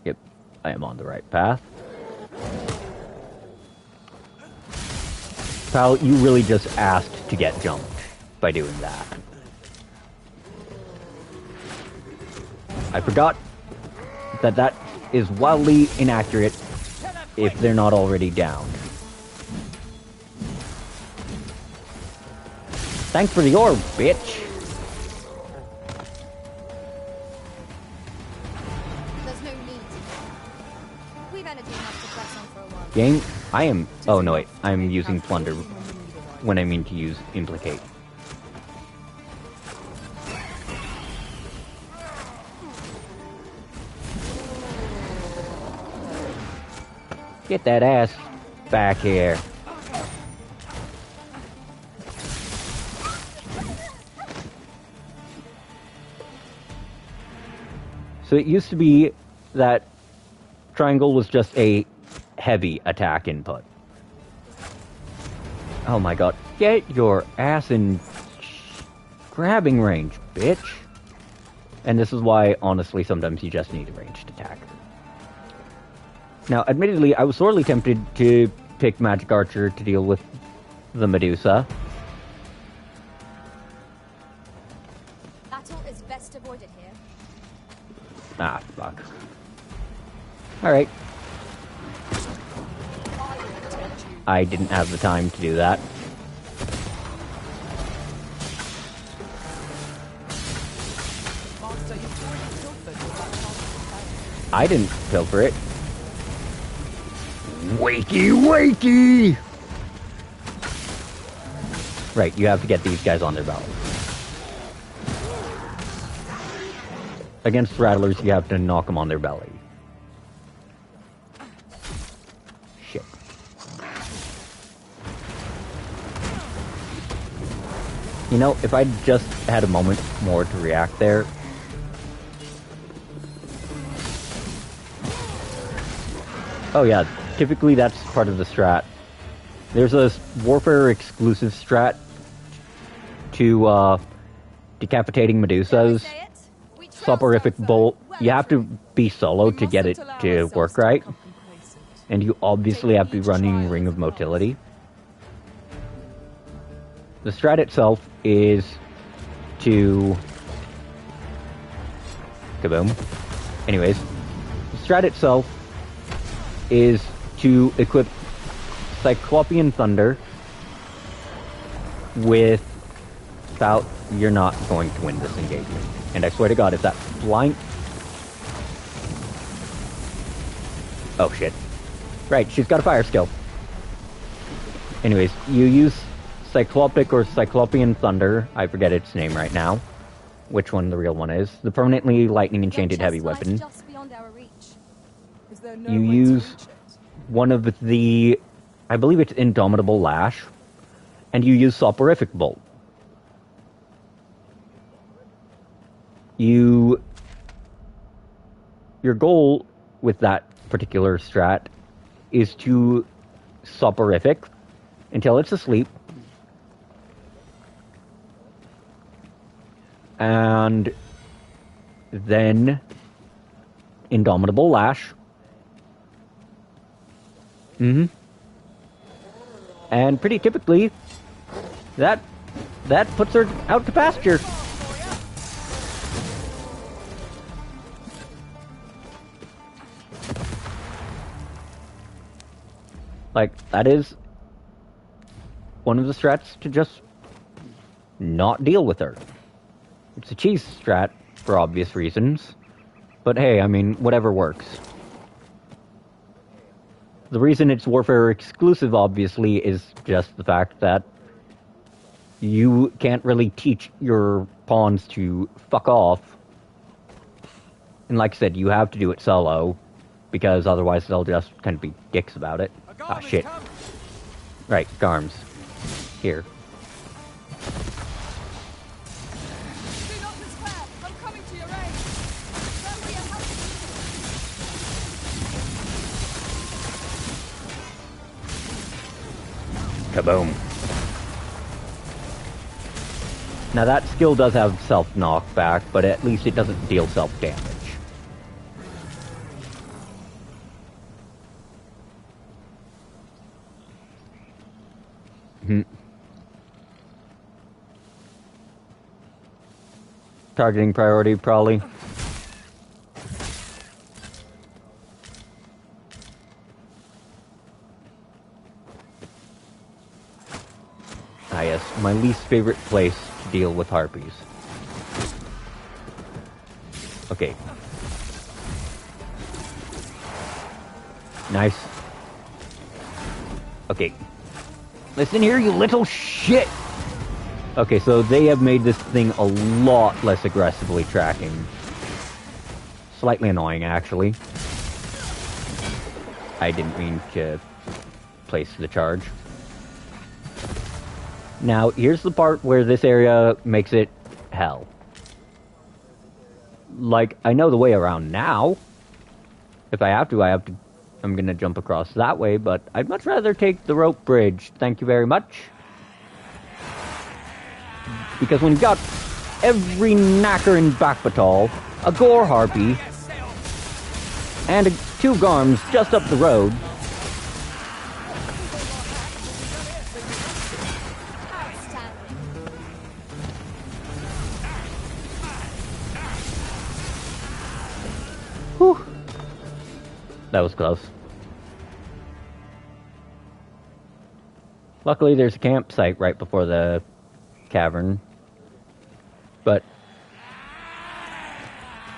Yep, I am on the right path. Pal, you really just asked to get jumped by doing that. I forgot that is wildly inaccurate if they're not already down. Thanks for the orb, bitch!
There's no need. We've energy enough to press on for a while.
Game, I am... Oh, no, wait. I'm using plunder when I mean to use implicate. Get that ass back here. So it used to be that triangle was just a heavy attack input. Oh my god. Get your ass in grabbing range, bitch. And this is why, honestly, sometimes you just need a ranged attack. Now, admittedly, I was sorely tempted to pick Magic Archer to deal with the Medusa.
Battle is best avoided here.
Ah, fuck. Alright. I didn't have the time to do that. I didn't pilfer it. Wakey, wakey! Right, you have to get these guys on their belly. Against rattlers, you have to knock them on their belly. Shit. You know, if I'd just had a moment more to react there... Oh yeah, typically that's part of the strat. There's a Warfare exclusive strat to decapitating Medusas. Soporific Bolt. You have to be solo to get it to work right. And you obviously have to be running Ring of Motility. The strat itself is to... Kaboom. Anyways, the strat itself is to equip Cyclopean Thunder without... You're not going to win this engagement. And I swear to God, if that flying... Oh shit. Right, she's got a fire skill. Anyways, you use Cyclopic or Cyclopean Thunder, I forget its name right now, which one the real one is, the permanently lightning enchanted heavy weapon. You use one of the, I believe it's Indomitable Lash, and you use Soporific Bolt. Your goal with that particular strat is to Soporific until it's asleep, and then Indomitable Lash. And pretty typically, that puts her out to pasture. Like, that is one of the strats to just not deal with her. It's a cheese strat, for obvious reasons. But hey, I mean, whatever works. The reason it's Warfare exclusive, obviously, is just the fact that you can't really teach your pawns to fuck off. And like I said, you have to do it solo, because otherwise they'll just kind of be dicks about it. Ah, shit. Right, Garms. Here. Kaboom. Now that skill does have self-knockback, but at least it doesn't deal self-damage. Targeting priority, probably. Ah yes, my least favorite place to deal with harpies. Okay. Nice. Okay. Listen here, you little shit! Okay, so they have made this thing a lot less aggressively tracking. Slightly annoying, actually. I didn't mean to place the charge. Now, here's the part where this area makes it hell. Like, I know the way around now. If I have to, I'm gonna jump across that way, but I'd much rather take the rope bridge. Thank you very much. Because when you've got every knacker in Bakbatal, a gore harpy, and 2 garms just up the road, whew, that was close. Luckily, there's a campsite right before the cavern. But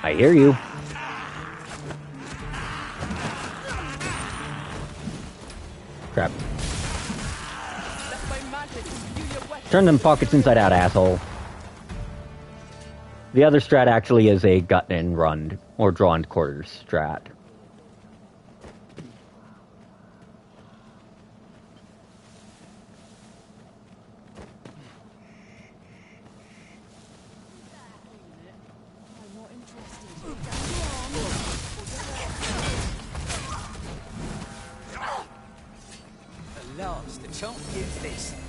I hear you. Crap. Turn them pockets inside out, asshole. The other strat actually is a gut and run, or drawn quarters strat.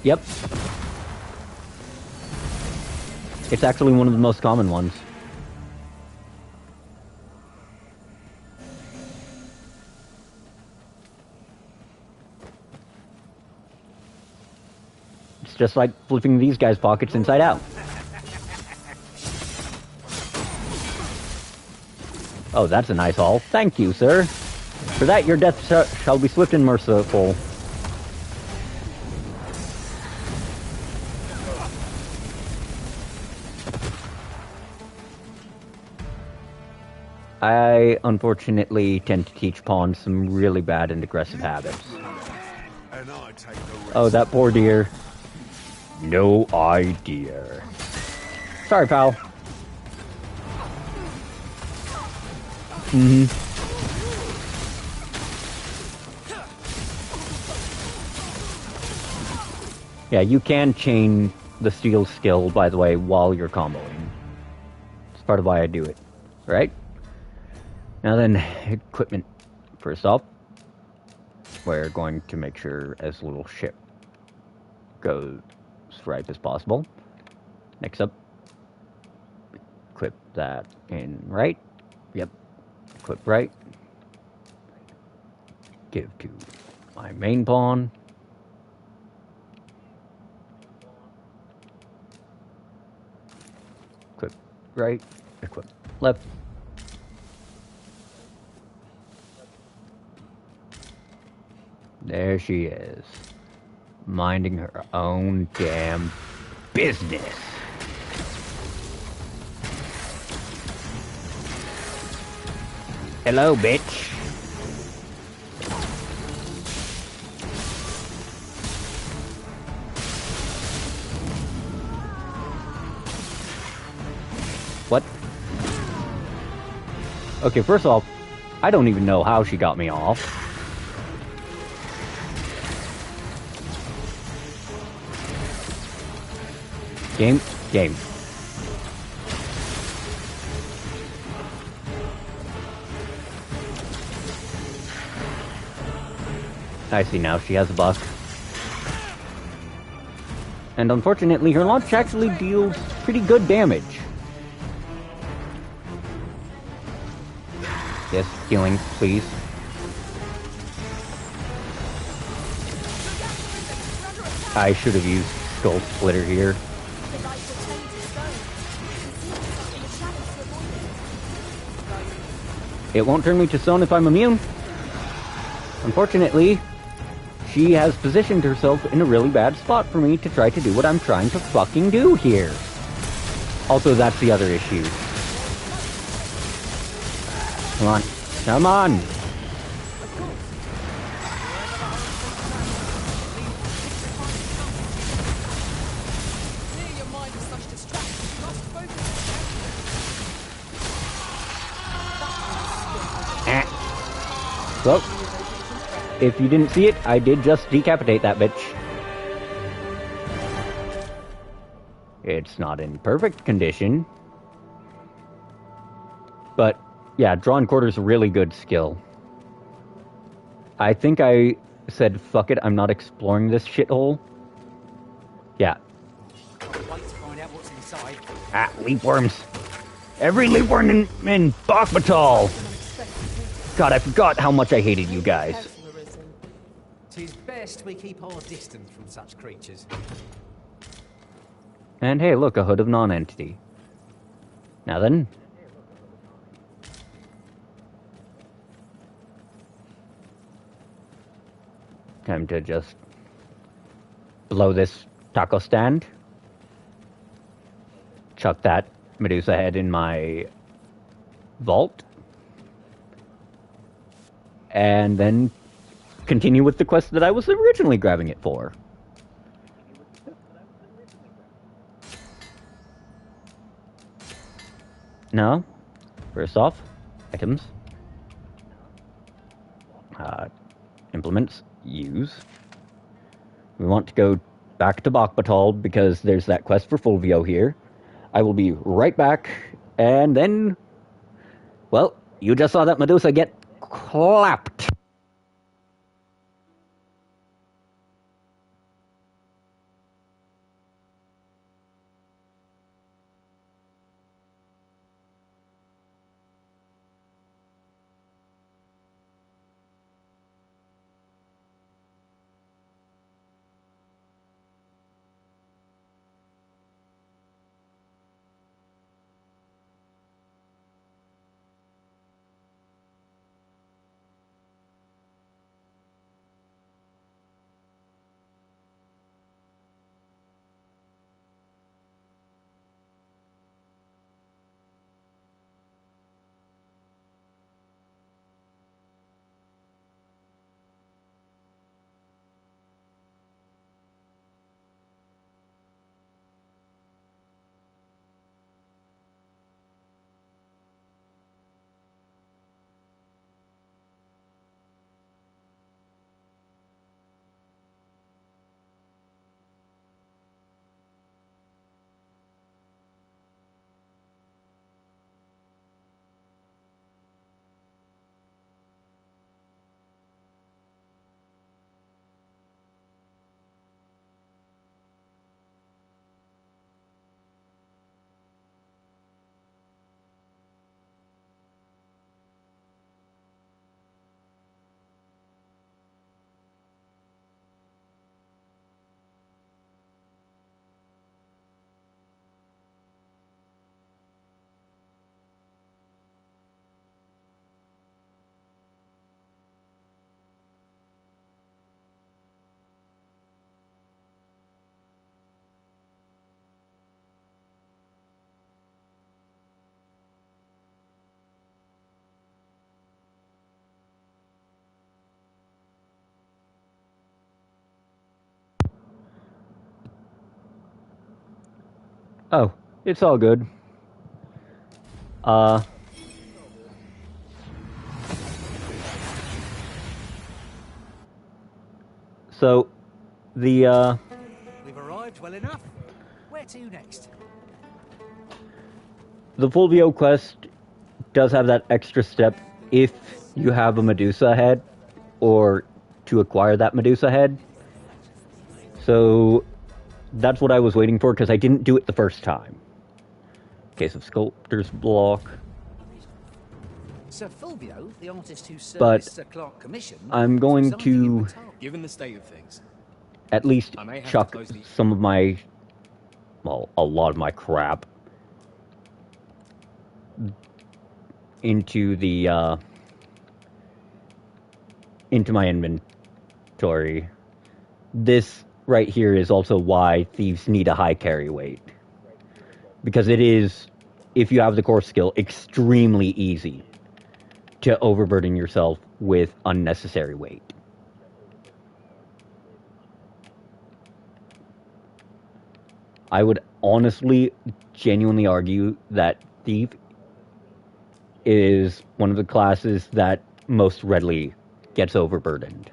Yep. It's actually one of the most common ones. It's just like flipping these guys' pockets inside out. Oh, that's a nice haul. Thank you, sir. For that, your death shall be swift and merciful. I, unfortunately, tend to teach pawns some really bad and aggressive habits. Oh, that poor deer. No idea. Sorry, pal. Yeah, you can chain the steel skill, by the way, while you're comboing. It's part of why I do it. Right? Now then, equipment. First off, we're going to make sure as little shit goes ripe as possible. Next up, equip that in right. Yep. Equip right. Give to my main pawn. Equip right. Equip left. There she is, minding her own damn business. Hello, bitch. What? Okay, first off, I don't even know how she got me off. Game. I see now, she has a buck. And unfortunately, her launch actually deals pretty good damage. Yes, healing, please. I should have used Skull Splitter here. It won't turn me to stone if I'm immune. Unfortunately, she has positioned herself in a really bad spot for me to try to do what I'm trying to fucking do here. Also, that's the other issue. Come on. Come on! Well, if you didn't see it, I did just decapitate that bitch. It's not in perfect condition. But, yeah, Drawn Quarter's a really good skill. I think I said, fuck it, I'm not exploring this shithole. Yeah.
Can't wait to find out what's inside.
Ah, leapworms. Every leapworm in Bakbatal! God, I forgot how much I hated you guys.
'Tis best we keep our distance from such creatures.
And hey, look, a hood of non-entity. Now then. Time to just blow this taco stand. Chuck that Medusa head in my vault. And then continue with the quest that I was originally grabbing it for. Now, first off, items. Implements, use. We want to go back to Bakbatal because there's that quest for Fulvio here. I will be right back, and then, well, you just saw that Medusa get clapped. Oh, it's all good. So, the,
We've arrived well enough. Where to next?
The Fulvio quest does have that extra step if you have a Medusa head, or to acquire that Medusa head. So, That's what I was waiting for, because I didn't do it the first time. Case of Sculptor's Block.
Sir Fulvio, the artist who
But
serviced Sir Clark Commission,
I'm going to,
Given the state of things,
at least
I may have to
chuck
close the...
some of my, well, a lot of my crap into the, into my inventory. This right here is also why thieves need a high carry weight. Because it is, if you have the core skill, extremely easy to overburden yourself with unnecessary weight. I would honestly, genuinely argue that Thief is one of the classes that most readily gets overburdened.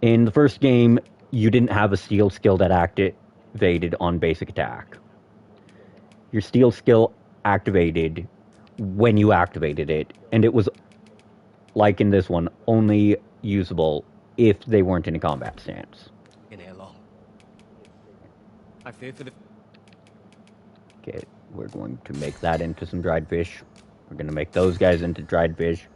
In the first game, you didn't have a steel skill that activated on basic attack. Your steel skill activated when you activated it, and it was, like in this one, only usable if they weren't in a combat stance.
In here long. I fear for the...
Okay, we're going to make that into some dried fish. We're going to make those guys into dried fish.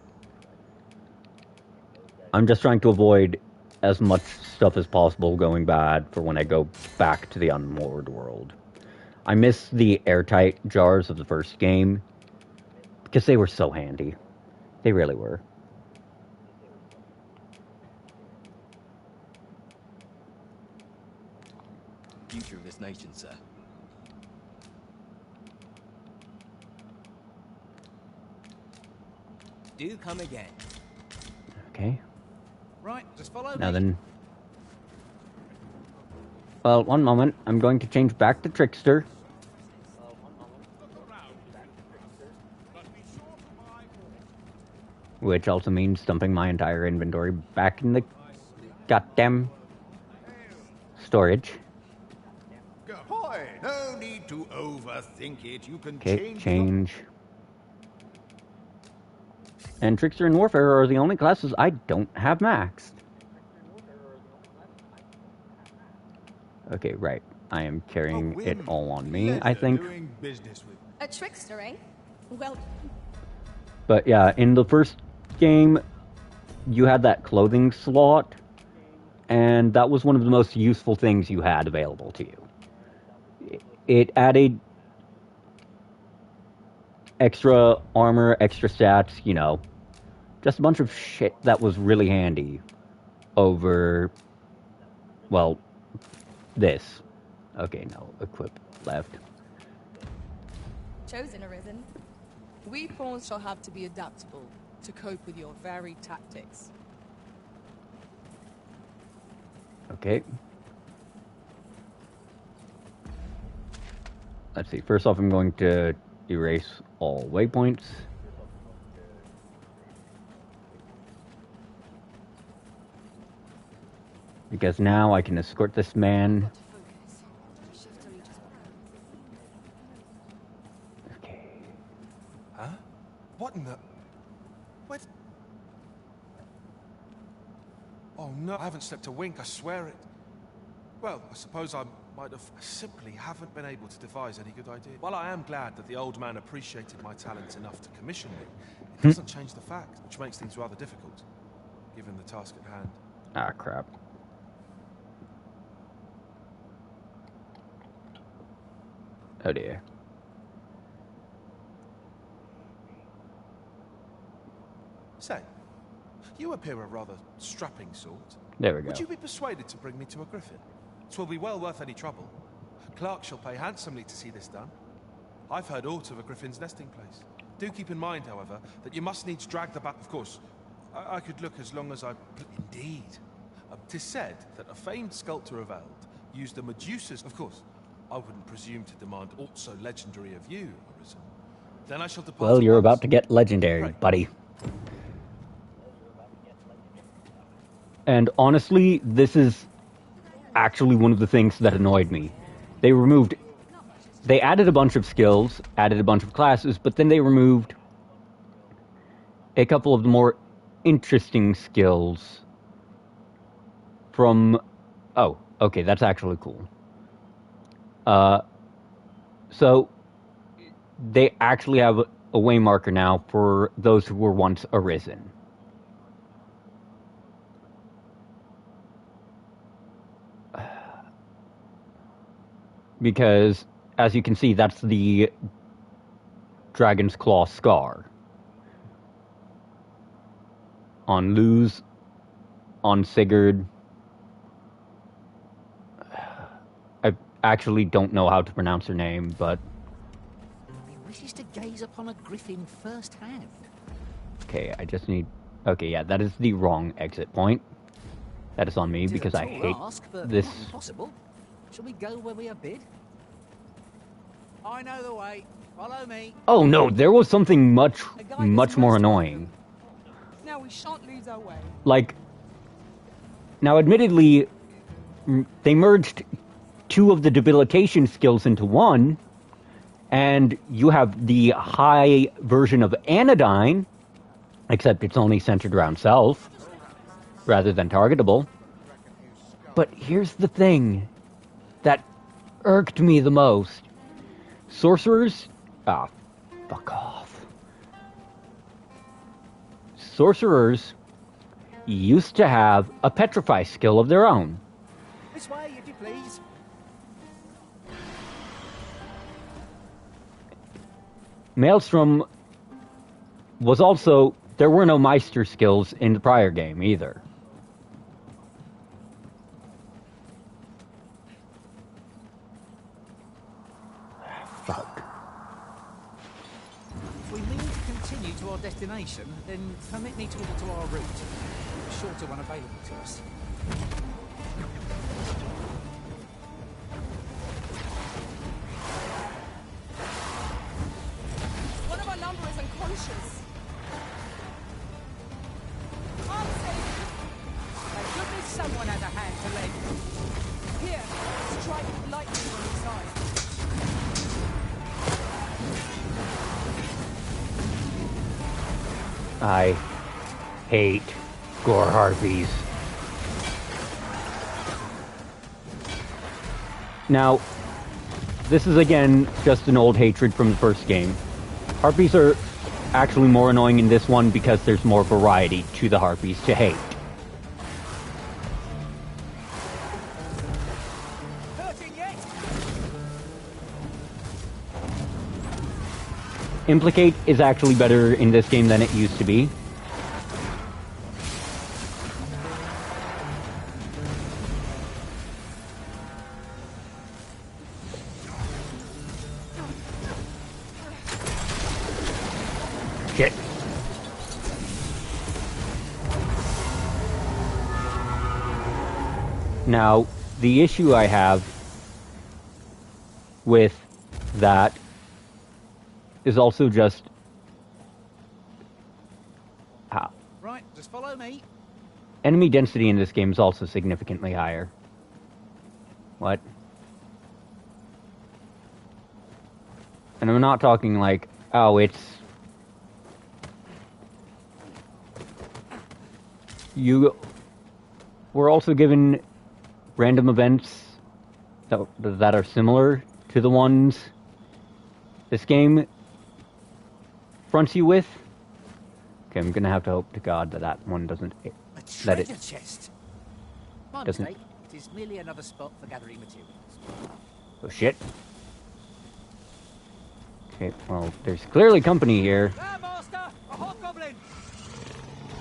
I'm just trying to avoid as much stuff as possible going bad for when I go back to the unmoored world. I miss the airtight jars of the first game because they were so handy. They really were.
Future of this nation, sir. Do come again.
Okay.
Right, just follow
Now
me.
then. Well, one moment. I'm going to change back to Trickster. Which also means dumping my entire inventory back in the goddamn storage.
Ahoy! No need to overthink it. You can
Okay,
change.
And Trickster and Warfare are the only classes I don't have maxed. Okay, right. I am carrying it all on me, I think.
A trickster, eh? Well...
But yeah, in the first game, you had that clothing slot, and that was one of the most useful things you had available to you. It added extra armor, extra stats, you know, just a bunch of shit that was really handy over, well, this. Okay, no, equip left.
Chosen arisen.
We pawns shall have to be adaptable to cope with your varied tactics.
Okay. Let's see, first off I'm going to erase all waypoints. Because now I can escort this man. Okay.
Huh? What in the... What? Oh no, I haven't slept a wink, I swear it. Well, I suppose I might have... I simply haven't been able to devise any good idea. While I am glad that the old man appreciated my talents enough to commission me, it doesn't change the fact, which makes things rather difficult, given the task at hand.
Ah, crap. Oh dear.
Say, you appear a rather strapping sort.
There we go.
Would you be persuaded to bring me to a griffin? 'Twill be well worth any trouble. Clark shall pay handsomely to see this done. I've heard aught of a griffin's nesting place. Do keep in mind, however, that you must needs drag the back. Of course, I could look as long as I... Indeed. 'Tis said that a famed sculptor of Eld used a Medusa's... Of course, I wouldn't presume to demand aught so legendary of you, Arisen. Then I shall depart.
Well, you're about to get legendary, buddy. And honestly, this is actually one of the things that annoyed me. They added a bunch of skills, added a bunch of classes, but then they removed a couple of the more interesting skills from... Oh, okay, that's actually cool. So they actually have a way marker now for those who were once arisen. Because, as you can see, that's the Dragon's Claw scar. On Luz, on Sigurd. I actually don't know how to pronounce her name, but...
He wishes to gaze upon a griffin firsthand.
Okay, I just need... Okay, yeah, that is the wrong exit point. That is on me, because I hate this...
Not impossible. Shall we go where we are bid?
I know the way. Follow me.
Oh no, there was something much more annoying.
Now we shan't lose our way.
Like, now admittedly, they merged 2 of the debilitation skills into one, and you have the high version of Anodyne, except it's only centered around self, rather than targetable. But here's the thing that irked me the most. Sorcerers... Ah, fuck off. Sorcerers used to have a petrify skill of their own.
This way, if you please.
Maelstrom was also... There were no Meister skills in the prior game, either. Fuck.
If we mean to continue to our destination, then permit me to alter our route. A shorter one available to us.
One of our number is unconscious. Answer!
Thank goodness someone has a hand to lend.
Here, strike lightning on his side.
I hate gore harpies. Now, this is again just an old hatred from the first game. Harpies are actually more annoying in this one because there's more variety to the harpies to hate. Implicate is actually better in this game than it used to be. Shit. Now, the issue I have with that is also just how
Right, just follow me.
enemy density in this game is also significantly higher. What? And I'm not talking like, oh, it's... We're also given random events that are similar to the ones this game fronts you with. Okay, I'm gonna have to hope to God that that one doesn't...
Treasure chest. My mistake. It is merely another spot for gathering materials.
Oh shit. Okay, well, there's clearly company here.
There, Master! A hobgoblin!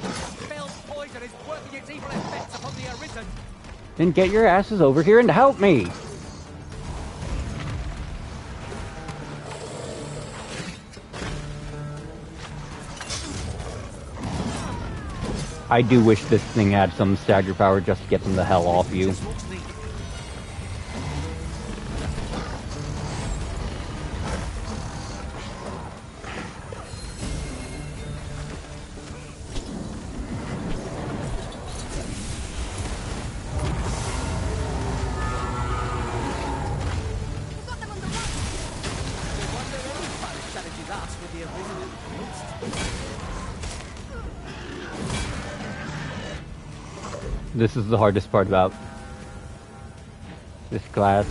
Spelled poison is working its evil effects upon the arisen.
Then get your asses over here and help me! I do wish this thing had some stagger power just to get them the hell off you. This is the hardest part about this class.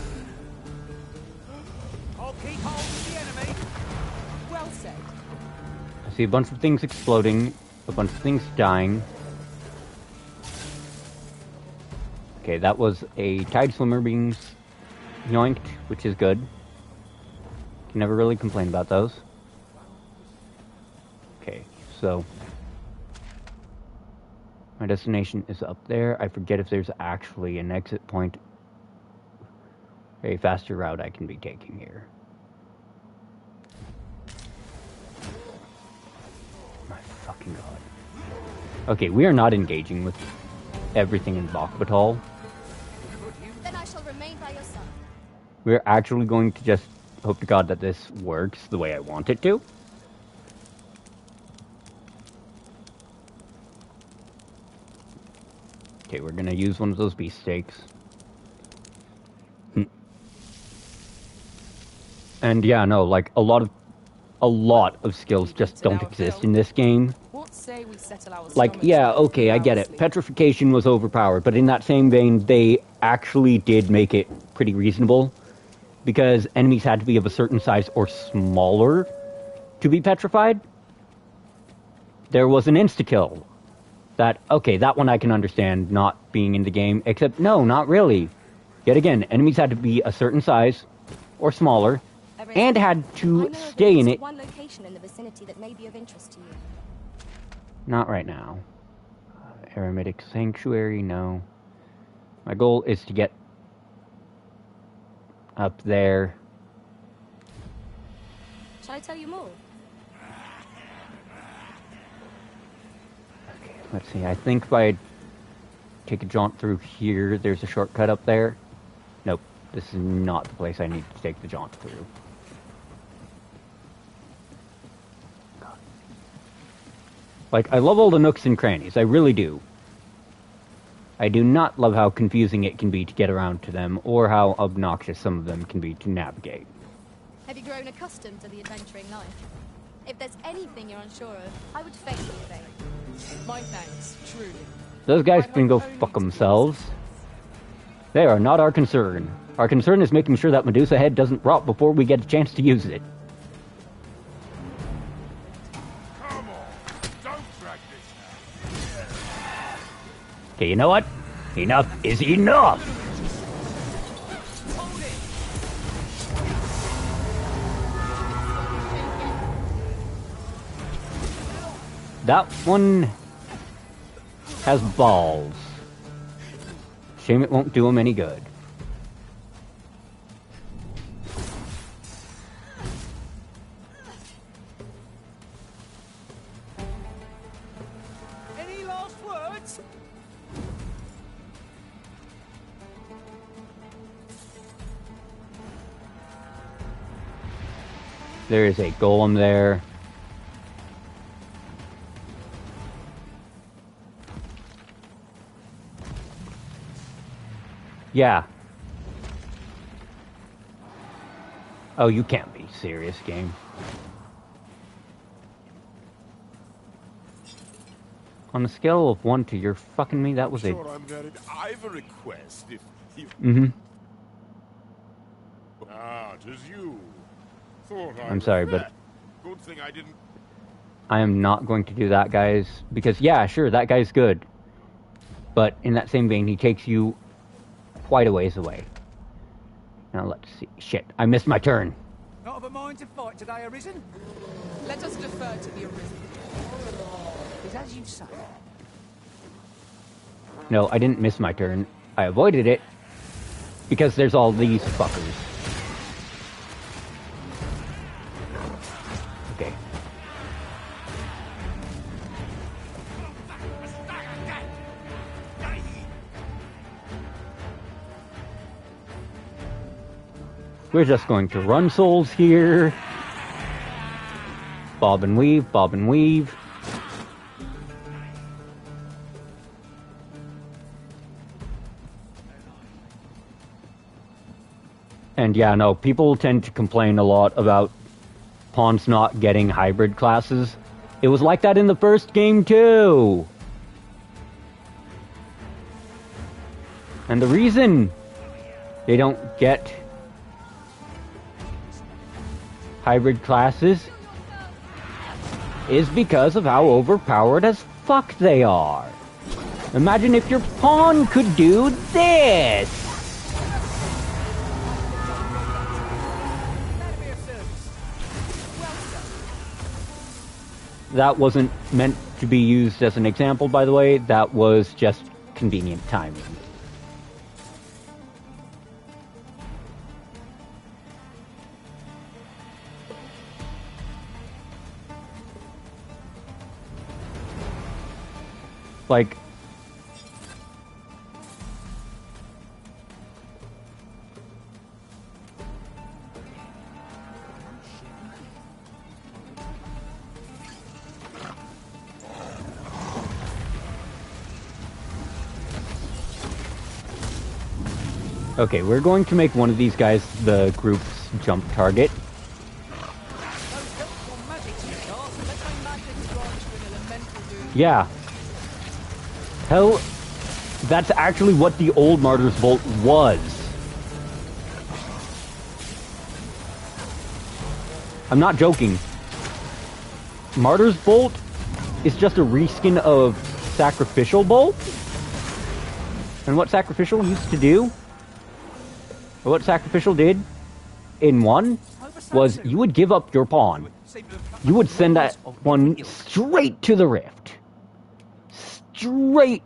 I see a bunch of things exploding, a bunch of things dying. Okay, that was a tide swimmer being yoinked, which is good. Can never really complain about those. Okay, so my destination is up there. I forget if there's actually an exit point, a faster route I can be taking here. My fucking god. Okay, we are not engaging with everything in Bakbatal.
Then I shall remain by your side.
We're actually going to just hope to God that this works the way I want it to. Okay, we're gonna use one of those beefsteaks. And yeah, no, like a lot of skills just don't exist in this game.
What say we settle our
Like, yeah, okay, I get it. Petrification was overpowered, but in that same vein, they actually did make it pretty reasonable. Because enemies had to be of a certain size or smaller to be petrified. There was an insta-kill. That, okay, that one I can understand not being in the game, except no, not really. Yet again, enemies had to be a certain size or smaller, and had to stay in it.
One location in the vicinity that may be of interest to you.
Not right now. Eremitic Sanctuary, no. My goal is to get up there.
Shall I tell you more?
Okay, let's see. I think if I take a jaunt through here, there's a shortcut up there. Nope, this is not the place I need to take the jaunt through. God. Like, I love all the nooks and crannies. I really do. I do not love how confusing it can be to get around to them, or how obnoxious some of them can be to navigate.
Have you grown accustomed to the adventuring life? If there's anything you're unsure of, I would faintly obey.
My thanks, truly.
Those guys can go fuck themselves. They are not our concern. Our concern is making sure that Medusa head doesn't rot before we get a chance to use it.
Come on, don't drag this out.
Okay, you know what? Enough is enough! That one has balls. Shame it won't do him any good.
Any last words?
There is a golem there. Yeah. Oh, you can't be serious, game. On a scale of 1 to you're fucking me, that was a...
Sure, I'm married. I've a request if you...
Mm-hmm.
Ah, 'tis you. Thought
I'm sorry, but...
Good thing I didn't...
I am not going to do that, guys. Because, yeah, sure, that guy's good. But in that same vein, he takes you quite a ways away. Now, let's see. Shit, I missed my turn.
Not of a mind to fight today, Arisen?
Let us defer to the Arisen.
Is as you say.
No, I didn't miss my turn. I avoided it because there's all these fuckers. Okay. We're just going to run souls here. Bob and weave, bob and weave. And yeah, no, people tend to complain a lot about pawns not getting hybrid classes. It was like that in the first game too. And the reason they don't get hybrid classes
is because of how overpowered as fuck they are. Imagine if your pawn could do this! That wasn't meant to be used as an example, by the way. That was just convenient timing. Like... Okay, we're going to make one of these guys the group's jump target. Yeah. Hell, that's actually what the old Martyr's Bolt was. I'm not joking. Martyr's Bolt is just a reskin of Sacrificial Bolt. And what Sacrificial used to do, or what Sacrificial did in 1, was you would give up your pawn. You would send that one straight to the Rift. Straight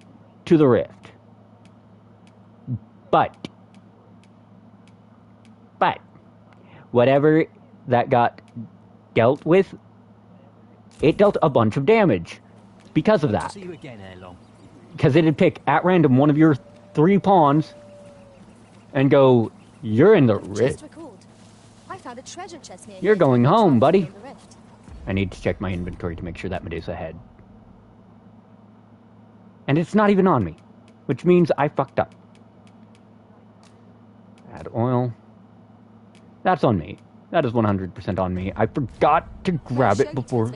to the Rift. But, whatever that got dealt with, it dealt a bunch of damage because of that.
See you again ere long.
Because it'd pick at random one of your 3 pawns and go, you're in the Rift.
I found a treasure chest near
You're
here.
going home, buddy.
In the rift.
I need to check my inventory to make sure that Medusa head. And it's not even on me, which means I fucked up. Add oil. That's on me. That is 100% on me. I forgot to grab it before.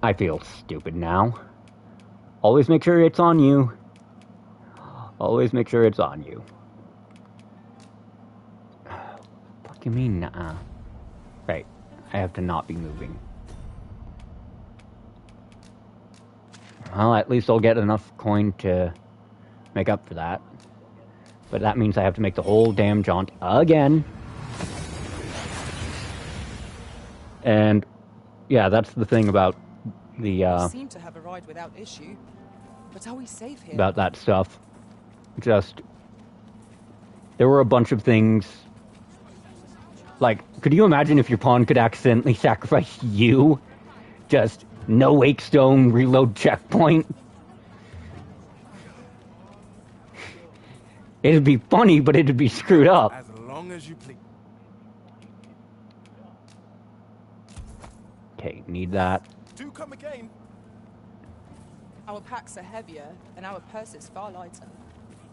I feel stupid now. Always make sure it's on you. Always make sure it's on you. Fuck you mean, nuh-uh. Right. I have to not be moving. Well, at least I'll get enough coin to make up for that. But that means I have to make the whole damn jaunt again. And, yeah, that's the thing about the,
We seem to have arrived without issue. But are we safe here?
about that stuff. Just, there were a bunch of things. Like, could you imagine if your pawn could accidentally sacrifice you? Just, no wake stone, reload checkpoint. It'd be funny, but it'd be screwed up.
As long as you please.
Okay, need that.
Do come again. Our packs are heavier, and our purses far lighter.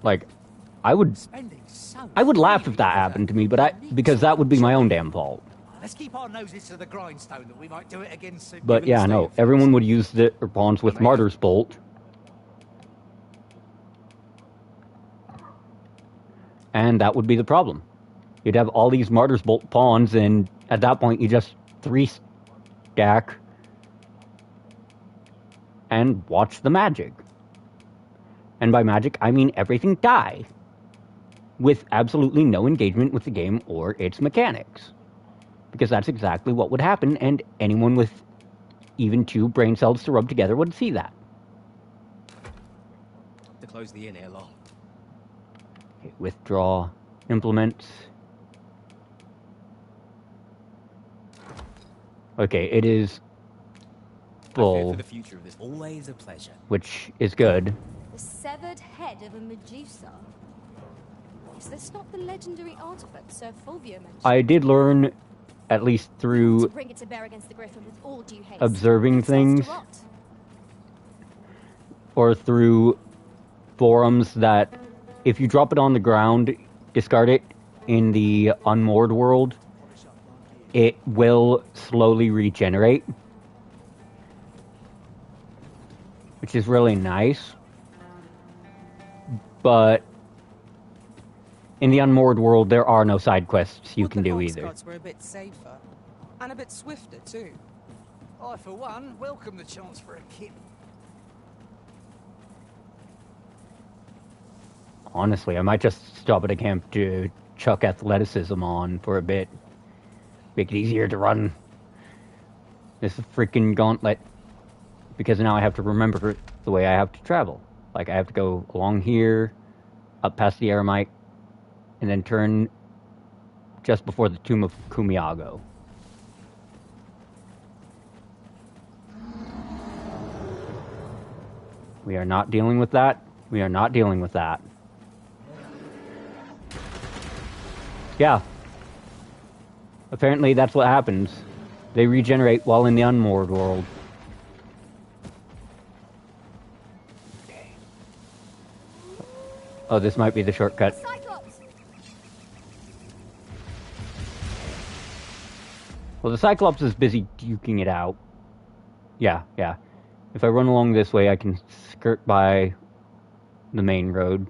Like, I would laugh if that happened to me, but because that would be my own damn fault.
Let's keep our noses to the grindstone that we might do it again soon.
But yeah, no, everyone would use their pawns with Martyr's Bolt. And that would be the problem. You'd have all these Martyr's Bolt pawns, and at that point you just 3-stack and watch the magic. And by magic, I mean everything die, with absolutely no engagement with the game or its mechanics. Because that's exactly what would happen, and anyone with even 2 brain cells to rub together would see that.
To close the inn ere long.
Okay, withdraw implements. Okay, it is full,
For the future of this, always a pleasure.
which is good.
The severed head of a Medusa. Is this not the legendary artifact Sir Fulvio mentioned?
I did learn, at least through
Bring it to bear against the Griffin with all due haste.
observing
It starts
things,
to rot.
or through forums, that if you drop it on the ground, discard it in the unmoored world, it will slowly regenerate. Which is really nice. But in the unmoored world, there are no side quests you
Would
can
the
do
Hawks
either.
gods were a bit safer. And a bit swifter, too.
I, for one, welcome the chance for a kip.
Honestly, I might just stop at a camp to chuck athleticism on for a bit. Make it easier to run this freaking gauntlet. Because now I have to remember the way I have to travel. Like, I have to go along here, up past the Eremite, and then turn just before the Tomb of Kumiago. We are not dealing with that. We are not dealing with that. Yeah. Apparently that's what happens. They regenerate while in the unmoored world. Okay. Oh, this might be the shortcut. Well, the Cyclops is busy duking it out. Yeah. If I run along this way, I can skirt by the main road.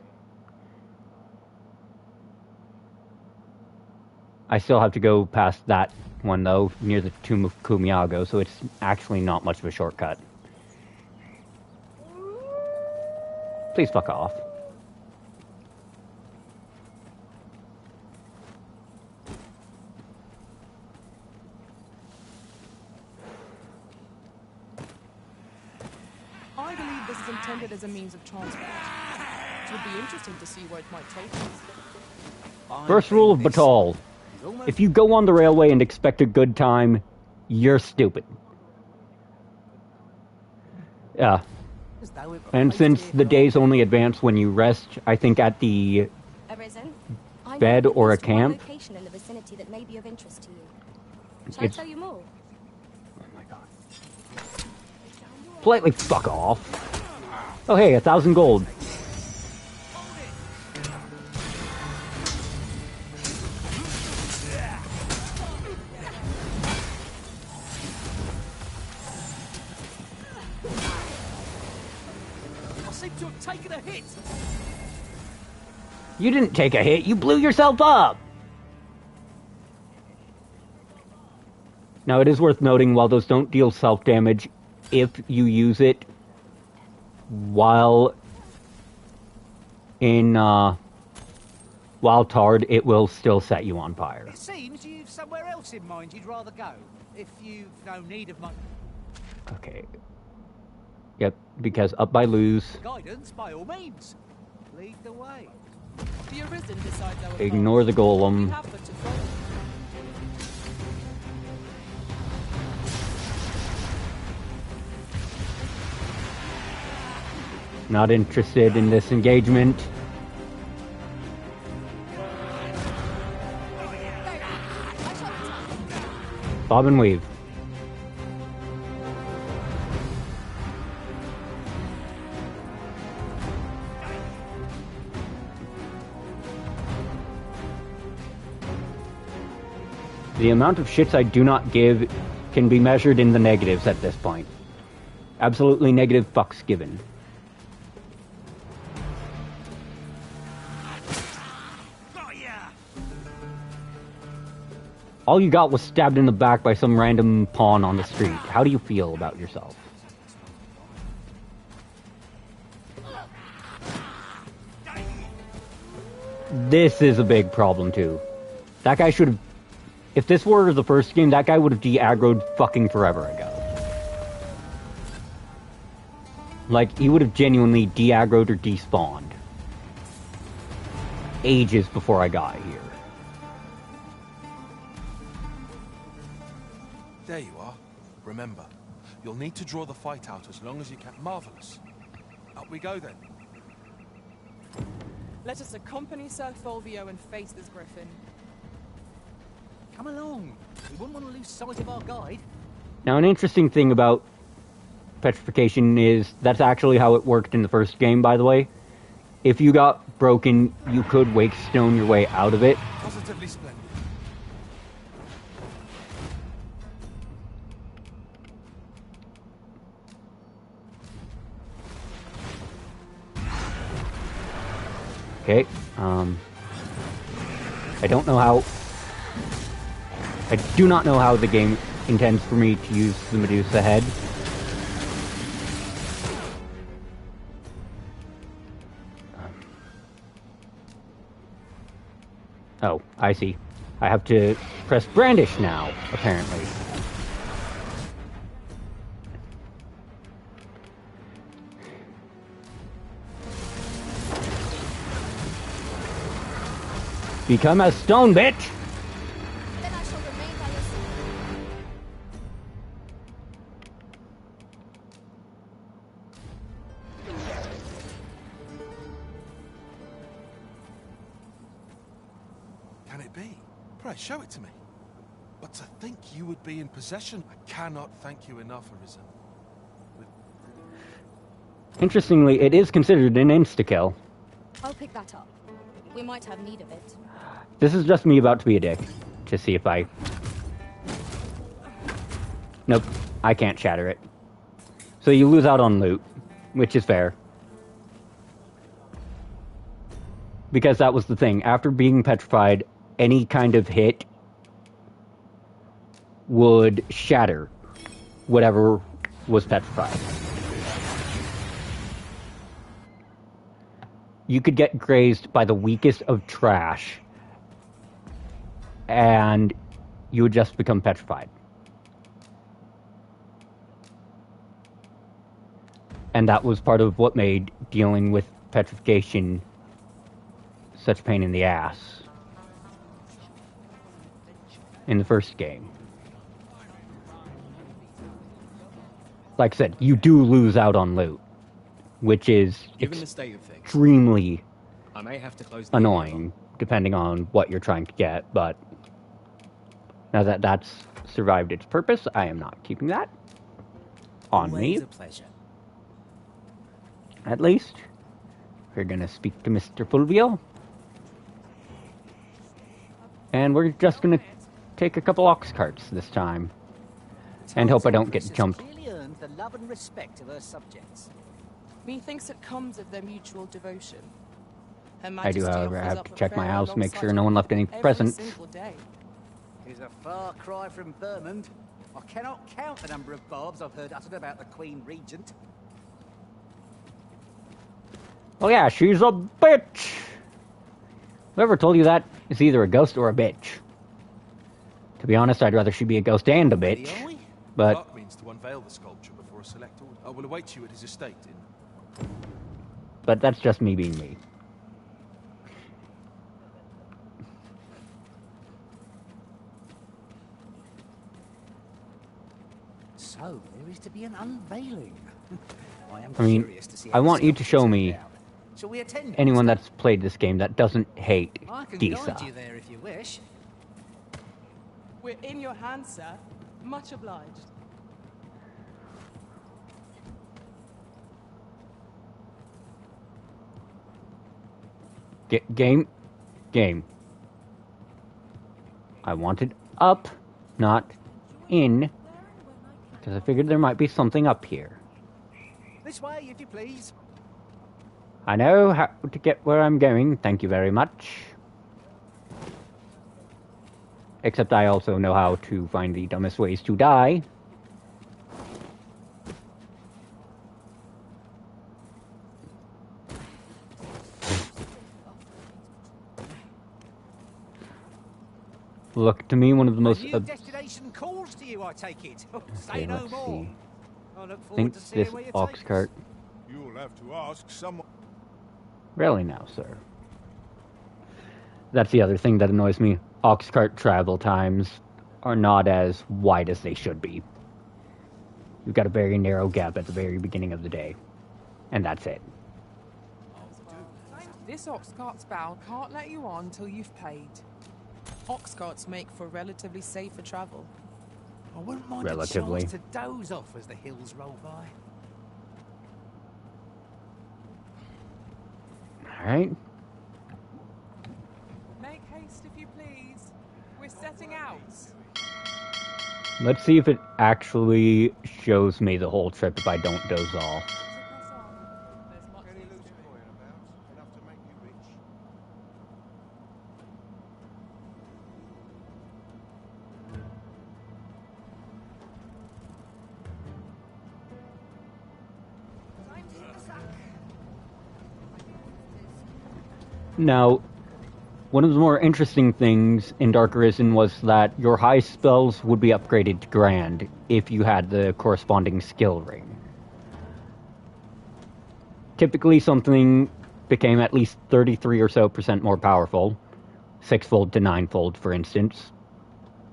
I still have to go past that one, though, near the Tomb of Kumiago, so it's actually not much of a shortcut. Please fuck off.
I believe this is intended as a means of transport. It would be interesting to see where it might take us.
First rule of Batal. If you go on the railway and expect a good time, you're stupid. Yeah. And since the days only advance when you rest, I think at the bed or a camp.
Location in the vicinity that may be of interest to you. Shall I tell you more?
Oh my god. Politely fuck off. Oh hey, 1,000 gold.
To have taken a hit.
You didn't take a hit, you blew yourself up! Now it is worth noting, while those don't deal self-damage, if you use it while in, while tarred, it will still set you on fire.
It seems you've somewhere else in mind you'd rather go, if you've no need of my...
Okay. Yep, because up by Luz.
Guidance, by all means. Lead the way.
The Arisen decides our
Ignore the golem.
We have but to follow.
Not interested in this engagement. Bob and weave. The amount of shits I do not give can be measured in the negatives at this point. Absolutely negative fucks given. All you got was stabbed in the back by some random pawn on the street. How do you feel about yourself? This is a big problem too. That guy should have... If this were the first game, that guy would have de-aggroed fucking forever ago. Like, he would have genuinely de-aggroed or despawned. Ages before I got here.
There you are. Remember, you'll need to draw the fight out as long as you can. Marvelous. Up we go then.
Let us accompany Sir Fulvio and face this griffin.
Come along. We wouldn't want to lose sight of our guide.
Now, an interesting thing about petrification is that's actually how it worked in the first game, by the way. If you got broken, you could wake stone your way out of it.
Positively splendid.
Okay, I don't know how... I do not know how the game intends for me to use the Medusa head. Oh, I see. I have to press brandish now, apparently. Become a stone, bitch!
Then I shall remain by your side.
Can it be? Pray, show it to me. But to think you would be in possession, I cannot thank you enough, Arisen.
Interestingly, it is considered an insta-kill.
I'll pick that up. We might have need of it.
This is just me about to be a dick. To see if I... Nope, I can't shatter it. So you lose out on loot, which is fair. Because that was the thing. After being petrified, any kind of hit would shatter whatever was petrified. You could get grazed by the weakest of trash, and you would just become petrified. And that was part of what made dealing with petrification such a pain in the ass in the first game. Like I said, you do lose out on loot, which is
Given the state of things,
extremely
I may have to close the
annoying, depending on what you're trying to get, but now that that's survived its purpose, I am not keeping that on me.
Always a pleasure.
At least. We're gonna speak to Mr. Fulvio. And we're just gonna take a couple ox carts this time. And hope I don't get jumped.
Really earned the love and respect of her subjects.
Methinks it comes of their mutual devotion. Her
I do,
Majesty
however,
offers
have
up
to
a
check my
prayer
house, make
alongside
sure no one left any
every
presents.
single day.
Is a far cry from Vermund. I cannot count the number of barbs I've heard uttered about the Queen Regent.
Oh yeah, she's a bitch! Whoever told you that is either a ghost or a bitch. To be honest, I'd rather she be a ghost and a bitch. But
Clark means to unveil the sculpture before a select order. I will await you at his estate in...
But that's just me being me.
So, there is to be an unveiling.
I mean,
curious to see
I
how
want
the
you to show me
sculpture turned out. Shall we attend?
anyone that's played this game that doesn't hate
I can
Disa.
guide you there if you wish.
We're in your hands, sir. Much obliged.
Game. I wanted up, not in, because I figured there might be something up here.
This way, if you please.
I know how to get where I'm going, thank you very much. Except I also know how to find the dumbest ways to die. Look, to me, one of the most...
New destination calls to you, I take it. Say
Okay,
no
let's
more.
see.
I look
I
forward
think
to seeing
this
where you
ox
take
cart...
You'll have to ask someone.
Really now, sir. That's the other thing that annoys me. Ox cart travel times are not as wide as they should be. You've got a very narrow gap at the very beginning of the day. And that's it.
This ox cart's bow can't let you on till you've paid. Ox carts make for relatively safer travel.
I wouldn't mind
Relatively.
a chance to doze off as the hills roll by.
Alright.
Make haste, if you please. We're setting out.
Let's see if it actually shows me the whole trip if I don't doze off. Now, one of the more interesting things in Dark Arisen was that your high spells would be upgraded to Grand if you had the corresponding skill ring. Typically, something became at least 33 or so % more powerful, 6-fold to 9-fold, for instance.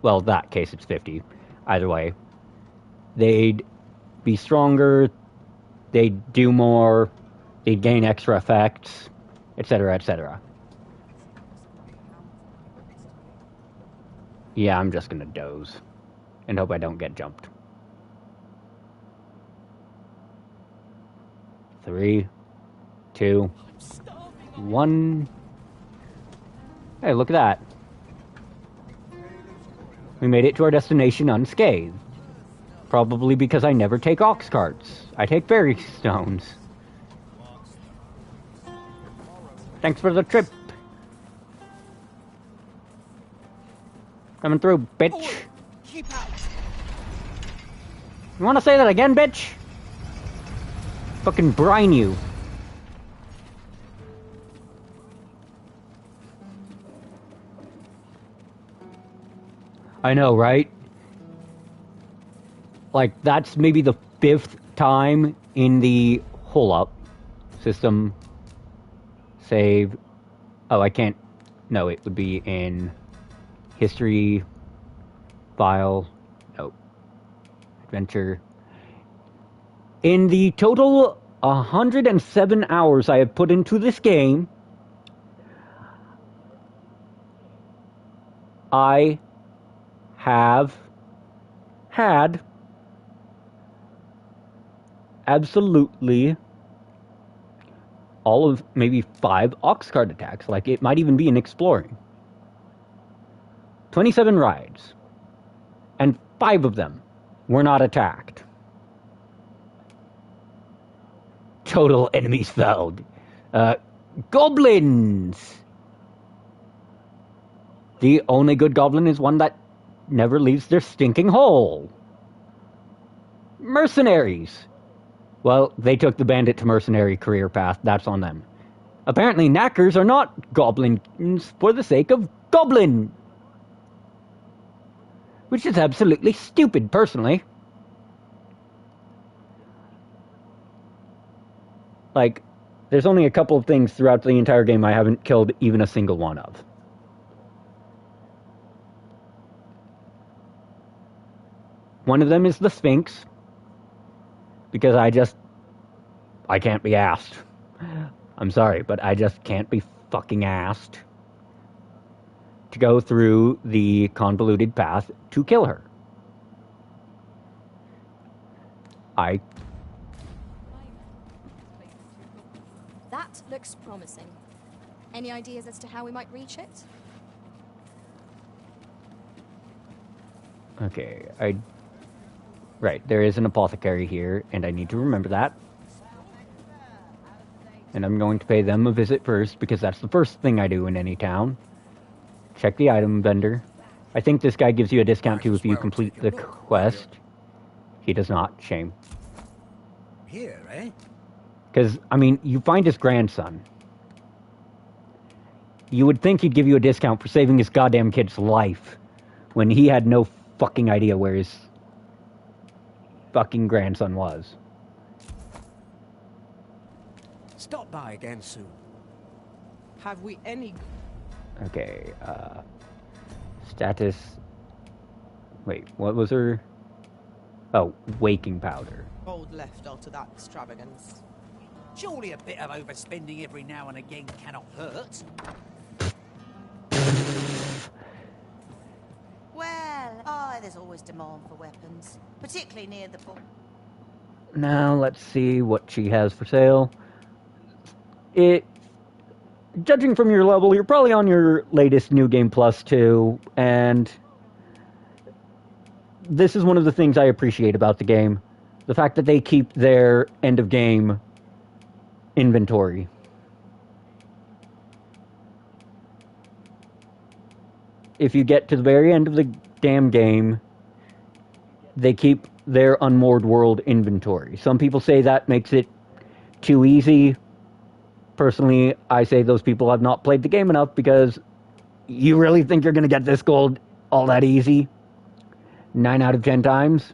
Well, in that case, it's 50. Either way, they'd be stronger, they'd do more, they'd gain extra effects, etc., etc. Yeah, I'm just gonna doze and hope I don't get jumped. 3, 2, 1. Hey, look at that. We made it to our destination unscathed. Probably because I never take ox carts. I take fairy stones. Thanks for the trip. Coming through, bitch. You wanna say that again, bitch? Fucking brine you. I know, right? Like, that's maybe the 5th time in the hole up system. Save. Oh, I can't. No, it would be in history, file, no, adventure. In the total 107 hours I have put into this game, I have had absolutely all of maybe 5 ox cart attacks. Like, it might even be in exploring. 27 rides. And 5 of them were not attacked. Total enemies felled. Goblins! The only good goblin is one that never leaves their stinking hole. Mercenaries. Well, they took the bandit to mercenary career path. That's on them. Apparently, knackers are not goblins for the sake of goblin. Which is absolutely stupid, personally. Like, there's only a couple of things throughout the entire game I haven't killed even a single one of. One of them is the Sphinx. Because I can't be asked. I'm sorry, but I just can't be fucking asked to go through the convoluted path to kill her.
That looks promising. Any ideas as to how we might reach it?
Okay, Right, there is an apothecary here, and I need to remember that. And I'm going to pay them a visit first, because that's the first thing I do in any town. Check the item vendor. I think this guy gives you a discount too if you complete the quest. He does not. Shame.
Here, eh?
Because, I mean, you find his grandson. You would think he'd give you a discount for saving his goddamn kid's life, when he had no fucking idea where his fucking grandson was.
Stop by again soon.
Have we any...
Okay, status... Wait, what was her... Oh, waking powder.
gold left after that extravagance?
Surely a bit of overspending every now and again cannot hurt.
Well, there's always demand for weapons, particularly near the port.
Now, let's see what she has for sale. Judging from your level, you're probably on your latest New Game Plus 2, and this is one of the things I appreciate about the game. The fact that they keep their end-of-game inventory. If you get to the very end of the damn game, they keep their unmoored world inventory. Some people say that makes it too easy. personally, I say those people have not played the game enough, because you really think you're going to get this gold all that easy? 9 out of 10 times?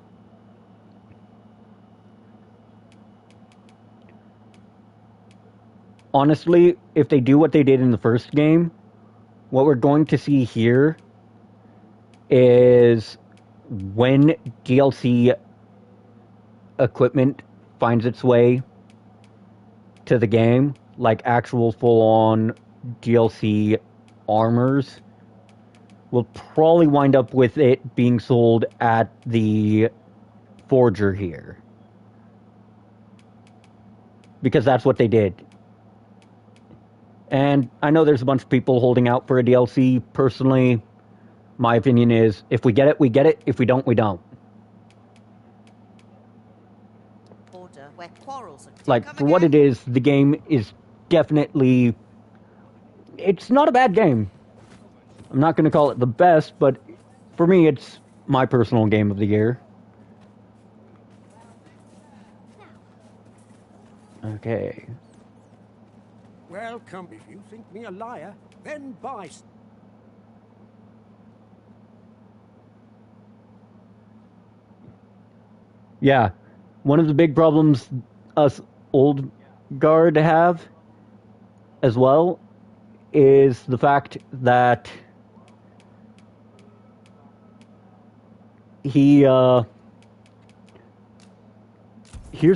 Honestly, if they do what they did in the first game, what we're going to see here is when DLC equipment finds its way to the game, like actual full-on DLC armors, we'll probably wind up with it being sold at the Forger here. Because that's what they did. And I know there's a bunch of people holding out for a DLC. Personally, my opinion is, if we get it, we get it. If we don't, we don't.
Where quarrels are
Like, for what it is, the game is definitely... It's not a bad game. I'm not going to call it the best, but for me, it's my personal game of the year. Okay.
Welcome. If you think me a liar, then buy.
Yeah. One of the big problems us old guard have as well is the fact that here's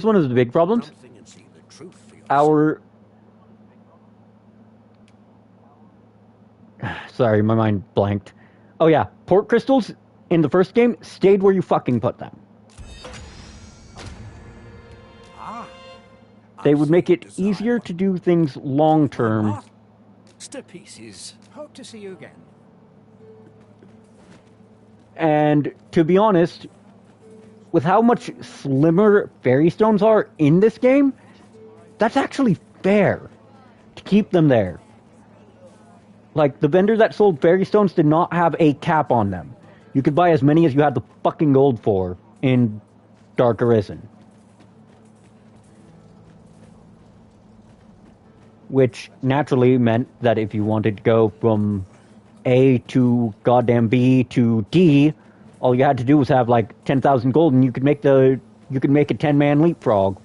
one of the big problems. Sorry, my mind blanked. Oh yeah, port crystals in the first game stayed where you fucking put them. They would make it easier to do things long term.
Masterpieces. Hope to see you again.
And to be honest, with how much slimmer fairy stones are in this game, that's actually fair to keep them there. Like, the vendor that sold fairy stones did not have a cap on them. You could buy as many as you had the fucking gold for in Dark Arisen. Which naturally meant that if you wanted to go from A to goddamn B to D, all you had to do was have like 10,000 gold, and you could make a 10-man leapfrog.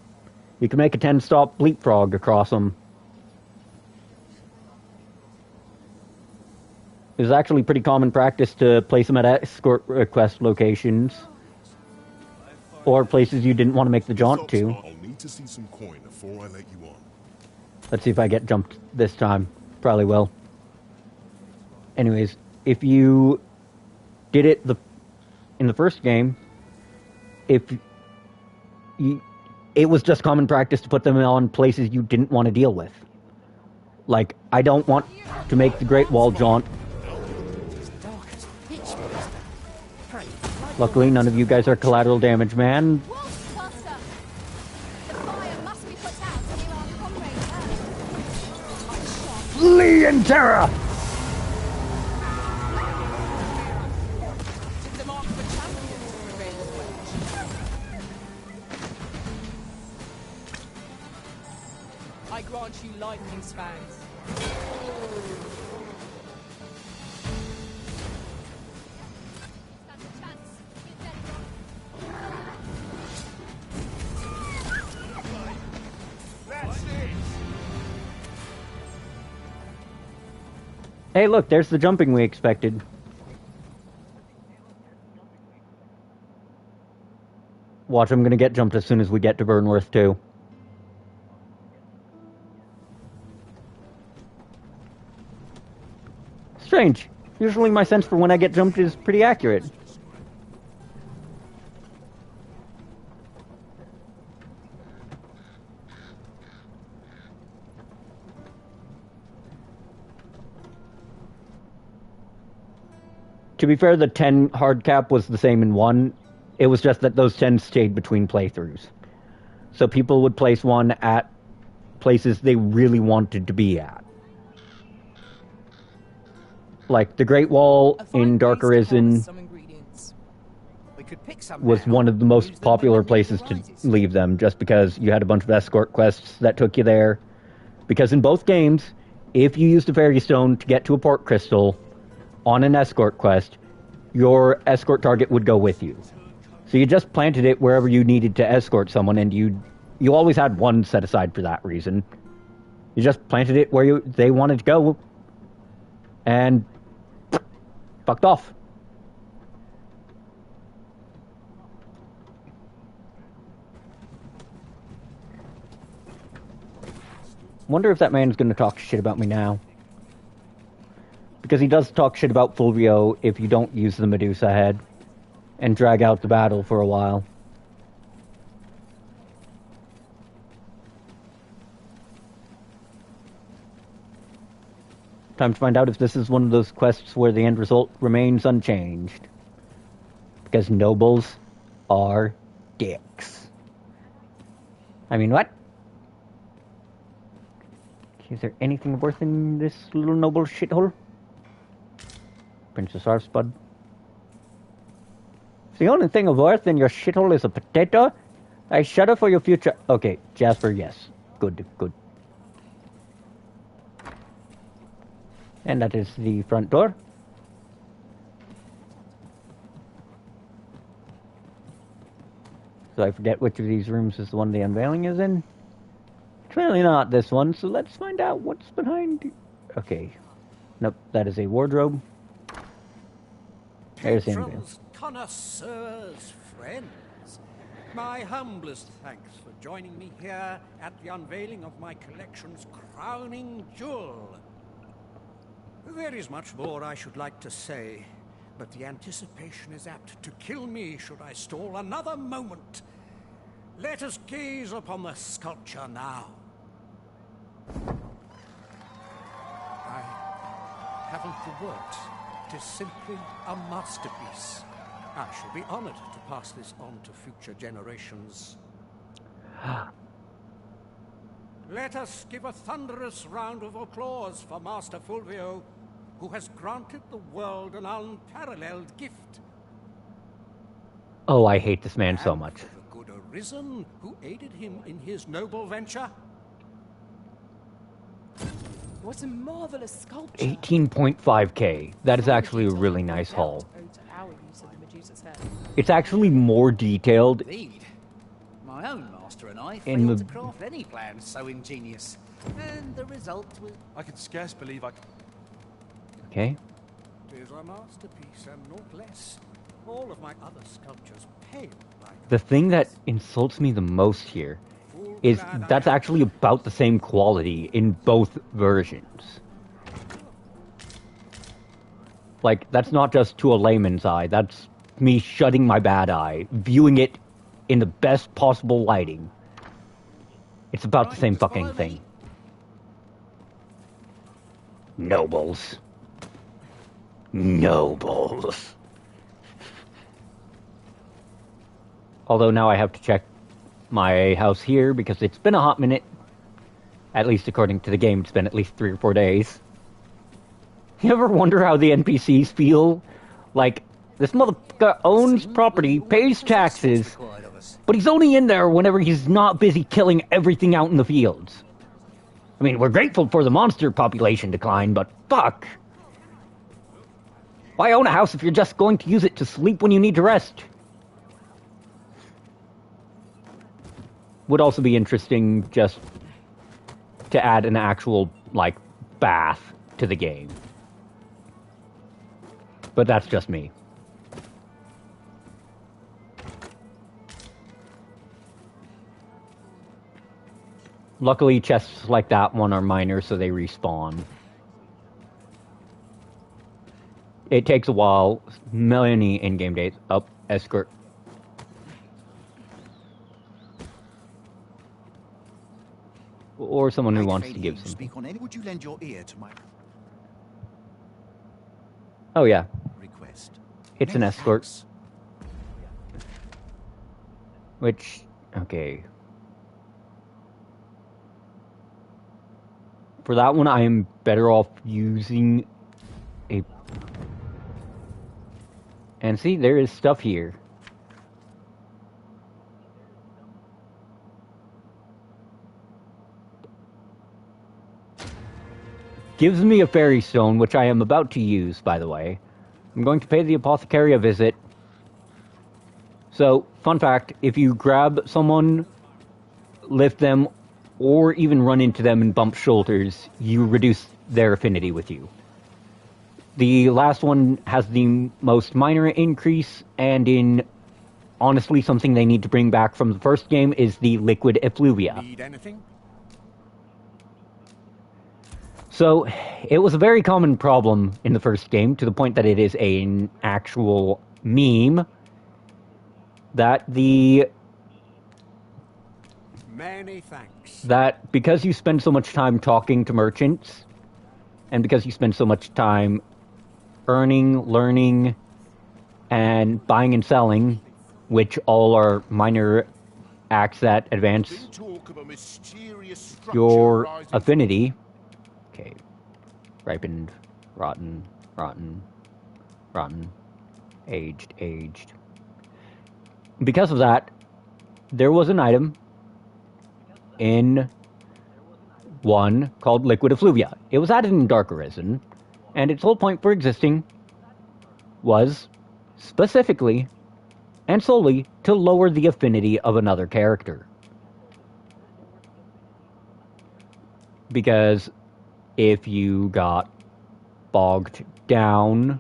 You could make a 10-stop leapfrog across them. It was actually pretty common practice to place them at escort request locations, or places you didn't want to make the jaunt to.
I'll need to see some coin before I let you on.
Let's see if I get jumped this time. Probably will. Anyways, if you did it in the first game, it was just common practice to put them on places you didn't want to deal with. Like, I don't want to make the Great Wall jaunt. Luckily, none of you guys are collateral damage, man. Flee in terror!
I grant you lightning spans.
Hey, look, there's the jumping we expected. Watch, I'm gonna get jumped as soon as we get to Burnworth, too. Strange. Usually my sense for when I get jumped is pretty accurate. To be fair, the 10 hard cap was the same in 1. It was just that those 10 stayed between playthroughs. So people would place one at places they really wanted to be at. Like, the Great Wall in Dark Arisen was one of the most popular places to leave them, just because you had a bunch of escort quests that took you there. Because in both games, if you use the Fairy Stone to get to a port crystal on an escort quest, your escort target would go with you. So you just planted it wherever you needed to escort someone, and you always had one set aside for that reason. You just planted it where they wanted to go, and fucked off. Wonder if that man's gonna talk shit about me now. Because he does talk shit about Fulvio if you don't use the Medusa head and drag out the battle for a while. Time to find out if this is one of those quests where the end result remains unchanged. Because nobles are dicks. I mean, what? Is there anything worth in this little noble shithole? Princess Arspud. If the only thing of worth in your shithole is a potato, I shudder for your future. Okay, Jasper, yes. Good, good. And that is the front door. So I forget which of these rooms is the one the unveiling is in. It's really not this one, so let's find out what's behind. Okay. Nope, that is a wardrobe. There's him.
Patrons, connoisseurs, friends, my humblest thanks for joining me here at the unveiling of my collection's crowning jewel. There is much more I should like to say, but the anticipation is apt to kill me should I stall another moment. Let us gaze upon the sculpture now. I haven't the words. It is simply a masterpiece. I shall be honored to pass this on to future generations. Let us give a thunderous round of applause for Master Fulvio, who has granted the world an unparalleled gift.
Oh, I hate this man so much.
And for the good Arisen, who aided him in his noble venture.
What a marvelous sculpture.
18.5k. That is actually a really nice haul.
Our use of the Medusa's head.
It's actually more detailed.
Indeed. My own master and I
In
failed
the-
to craft any plan so ingenious. And the result was...
I can scarce believe I...
Okay.
It is a masterpiece and not less. All of my other sculptures pale by
The thing that insults me the most here is that's actually about the same quality in both versions. Like, that's not just to a layman's eye, that's me shutting my bad eye, viewing it in the best possible lighting. It's about the same fucking thing. Nobles. Nobles. Although now I have to check my house here because it's been a hot minute. At least according to the game, it's been at least 3 or 4 days. You ever wonder how the NPCs feel? Like, this motherfucker owns property, pays taxes, but he's only in there whenever he's not busy killing everything out in the fields. I mean, we're grateful for the monster population decline, but fuck. Why own a house if you're just going to use it to sleep when you need to rest? Would also be interesting just to add an actual, like, bath to the game. But that's just me. Luckily, chests like that one are minor, so they respawn. It takes a while. Many in-game days. Up, escort. Or someone who wants to give some.
Speak on any. Would you lend your ear to my
Oh yeah.
request?
It's an escort. Which, okay. For that one, I am better off using a... And see, there is stuff here. gives me a fairy stone, which I am about to use, by the way. I'm going to pay the apothecary a visit. So, fun fact, if you grab someone, lift them, or even run into them and bump shoulders, you reduce their affinity with you. The last one has the most minor increase, and in honestly something they need to bring back from the first game is the liquid effluvia.
Need anything?
So, it was a very common problem in the first game, to the point that it is an actual meme, that
Many thanks.
that because you spend so much time talking to merchants, and because you spend so much time earning, learning, and buying and selling, which all are minor acts that advance
Talk of a mysterious structure
your
rising
affinity. Okay. Ripened, rotten, rotten, rotten, aged, aged. Because of that, there was an item in 1 called liquid effluvia. It was added in Dark Arisen, and its whole point for existing was specifically and solely to lower the affinity of another character. Because if you got bogged down,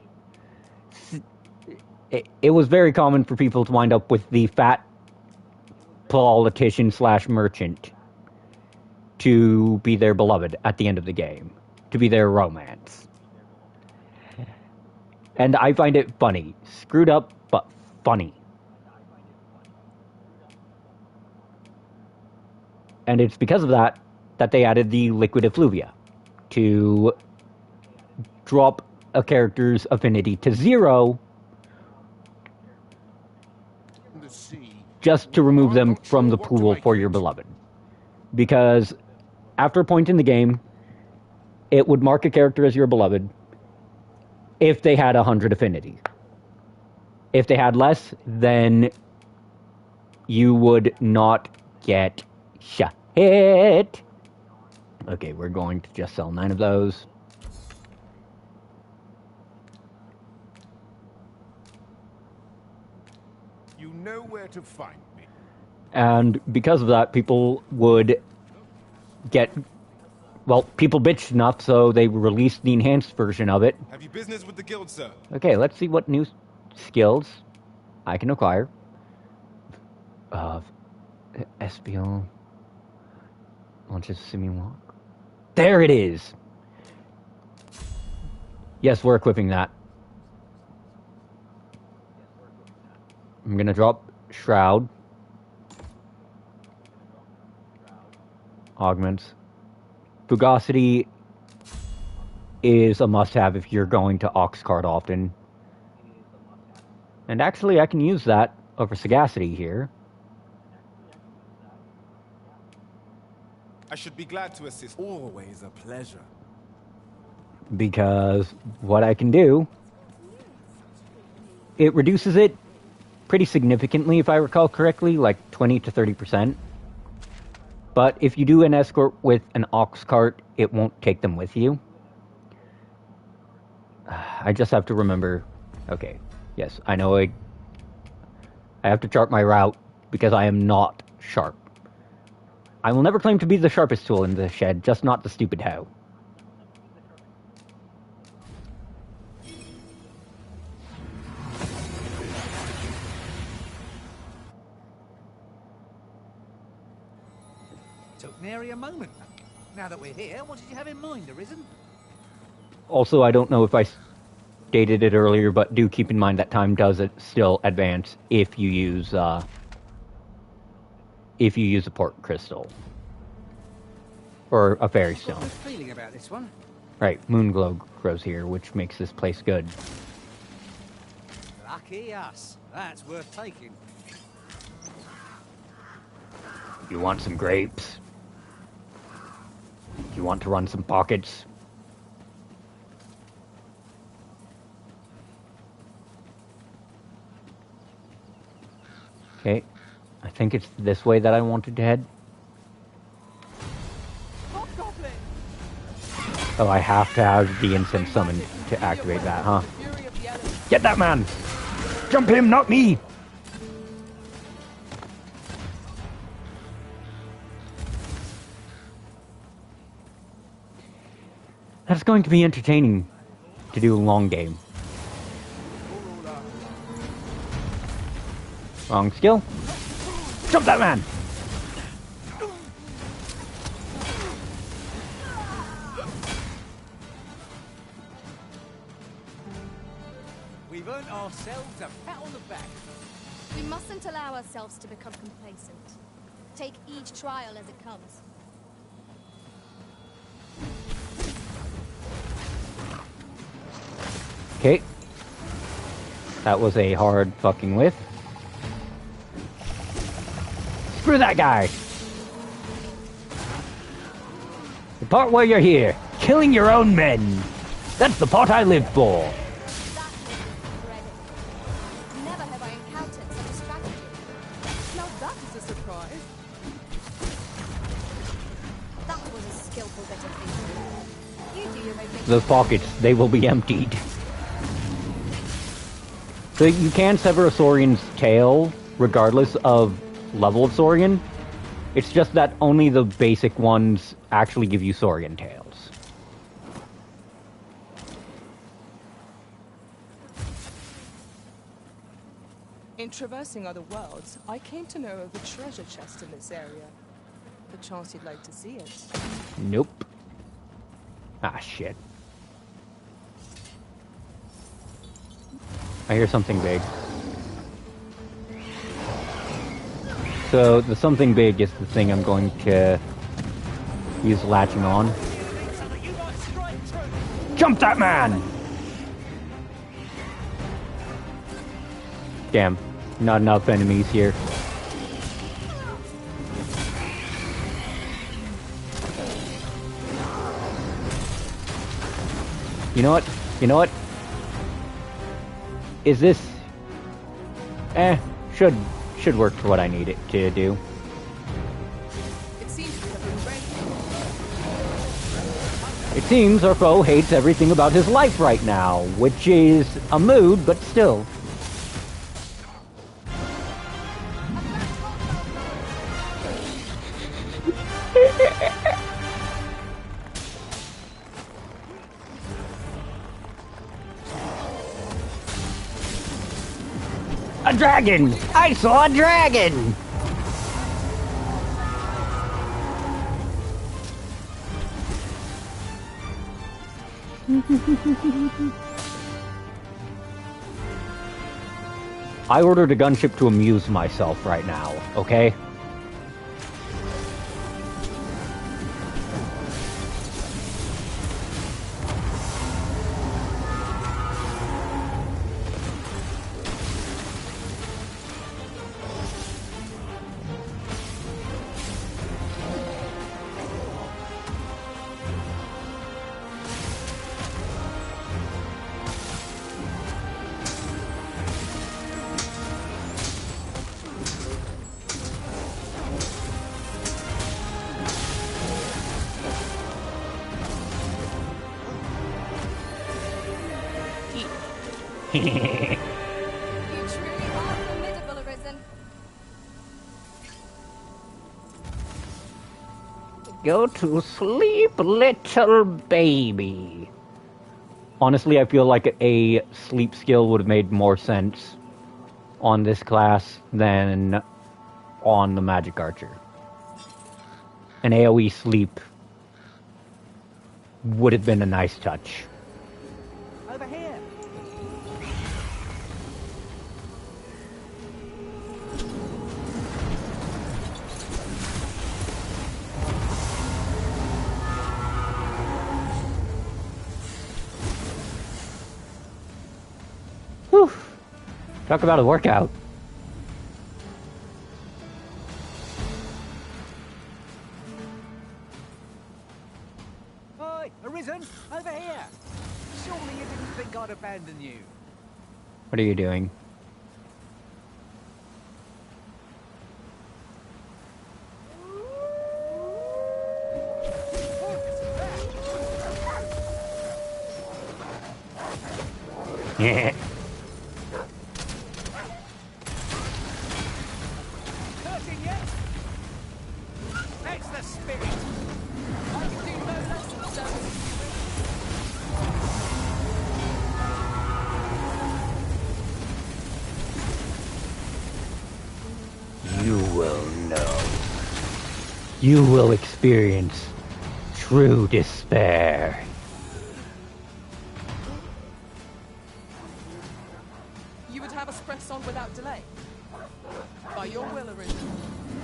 it was very common for people to wind up with the fat politician / merchant to be their beloved at the end of the game, to be their romance. And I find it funny. Screwed up, but funny. And it's because of that that they added the liquid effluvia to drop a character's affinity to 0 just to remove them from the pool for your beloved. Because after a point in the game, it would mark a character as your beloved if they had 100 affinity. If they had less, then you would not get hit. Okay, we're going to just sell 9 of those.
You know where to find me.
And because of that, people would get... Well, people bitched enough, so they released the enhanced version of it.
Have you business with the guild, sir?
Okay, let's see what new skills I can acquire. SBL launches Simulacrum. There it is! Yes, we're equipping that. I'm gonna drop Shroud. Augments. Fugacity is a must-have if you're going to Oxcart often. And actually, I can use that over Sagacity here.
I should be glad to assist. Always a pleasure.
Because what I can do, it reduces it pretty significantly, if I recall correctly, like 20 to 30%. But if you do an escort with an ox cart, it won't take them with you. I just have to remember... Okay, yes, I know I have to chart my route because I am not sharp. I will never claim to be the sharpest tool in the shed, just not the stupid hoe.
Took nary a moment. Now that we're here, what did you have in mind, Arisen?
Also, I don't know if I stated it earlier, but do keep in mind that time does still advance if you use a port crystal or a fairy stone.
What's the feeling about this one?
Right, Moonglow grows here, which makes this place good.
Lucky us. That's worth taking.
You want some grapes? You want to run some pockets? Okay, I think it's this way that I wanted to head.
Hobgoblin!
Oh, I have to have the incense summoned to activate that, huh? Get that man! Jump him, not me! That's going to be entertaining to do a long game. Wrong skill. Jump that man!
We've earned ourselves a pat on the back.
We mustn't allow ourselves to become complacent. Take each trial as it comes.
Okay. That was a hard fucking whiff. Screw that guy! The part where you're here, killing your own men. That's the part I live for.
Never have I encountered such a strategy.
Now that is a surprise.
That was a skillful bit of thinking. You do your own thing.
Those pockets, they will be emptied. So you can sever a Saurian's tail, regardless of level of Saurian. It's just that only the basic ones actually give you Saurian tails.
In traversing other worlds, I came to know of a treasure chest in this area. Perchance you'd like to see it.
Nope. Ah, shit. I hear something big. So, the something big is the thing I'm going to use latching on. Jump that man! Damn, not enough enemies here. You know what? You know what? Is this... should work for what I need it to do.
It seems we have been ready.
It seems our foe hates everything about his life right now, which is a mood, but still. A dragon! I saw a dragon! I ordered a gunship to amuse myself right now, okay?
You truly are formidable, Arisen.
Go to sleep, little baby. Honestly, I feel like a sleep skill would have made more sense on this class than on the Magic Archer. An AoE sleep would have been a nice touch.
Over here.
Whew. Talk about a workout.
Oi, Arisen, over here. Surely you didn't think I'd abandon you.
What are you doing? Yeah.
Hurting yet? That's the spirit. I can do no less than service
You will know. You will experience true despair.
You would have us press on without delay. By your will, Arisen.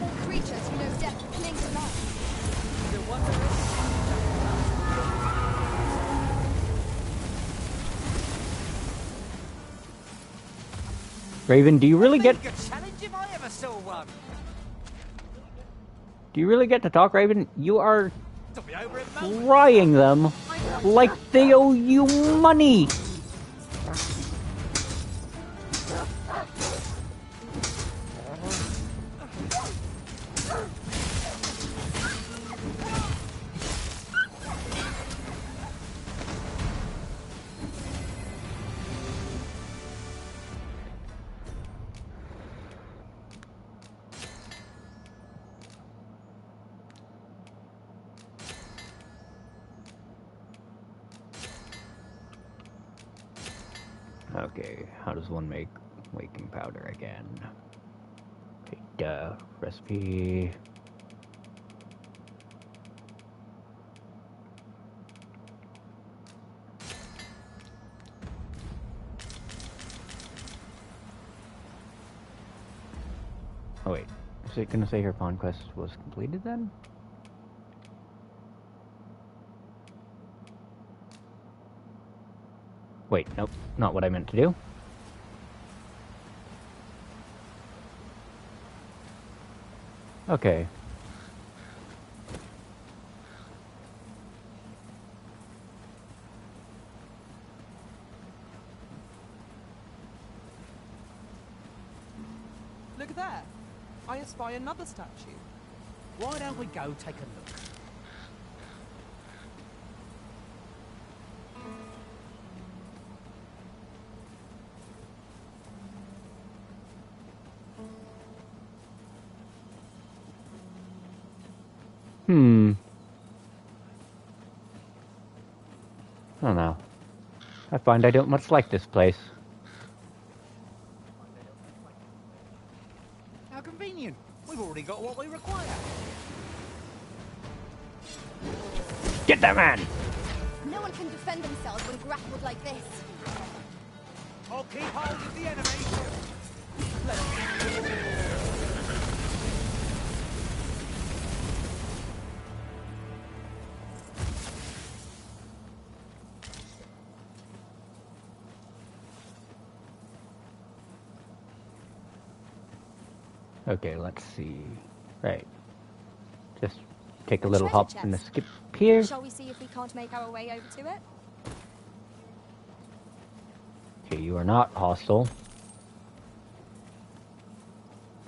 All creatures who know death cling to life.
The wonder is...
Raven, do you really get...
a challenge if I ever saw one.
Do you really get to talk, Raven? You are
Took me over in moments.
trying them like they owe you money. Okay, how does one make waking powder again? Okay, recipe. Oh wait, is it gonna say her pawn quest was completed then? Wait, nope, not what I meant to do. Okay.
Look there. I espy another statue.
Why don't we go take a look?
I don't know. I find I don't much like this place.
How convenient. We've already got what we require.
Get that man!
No one can defend themselves when grappled like this.
I'll keep hold of the enemy.
Okay, let's see. Right. Just take a little
treasure
hop
chest.
and a skip here.
Shall we see if we can't make our way over to it?
Okay, you are not hostile.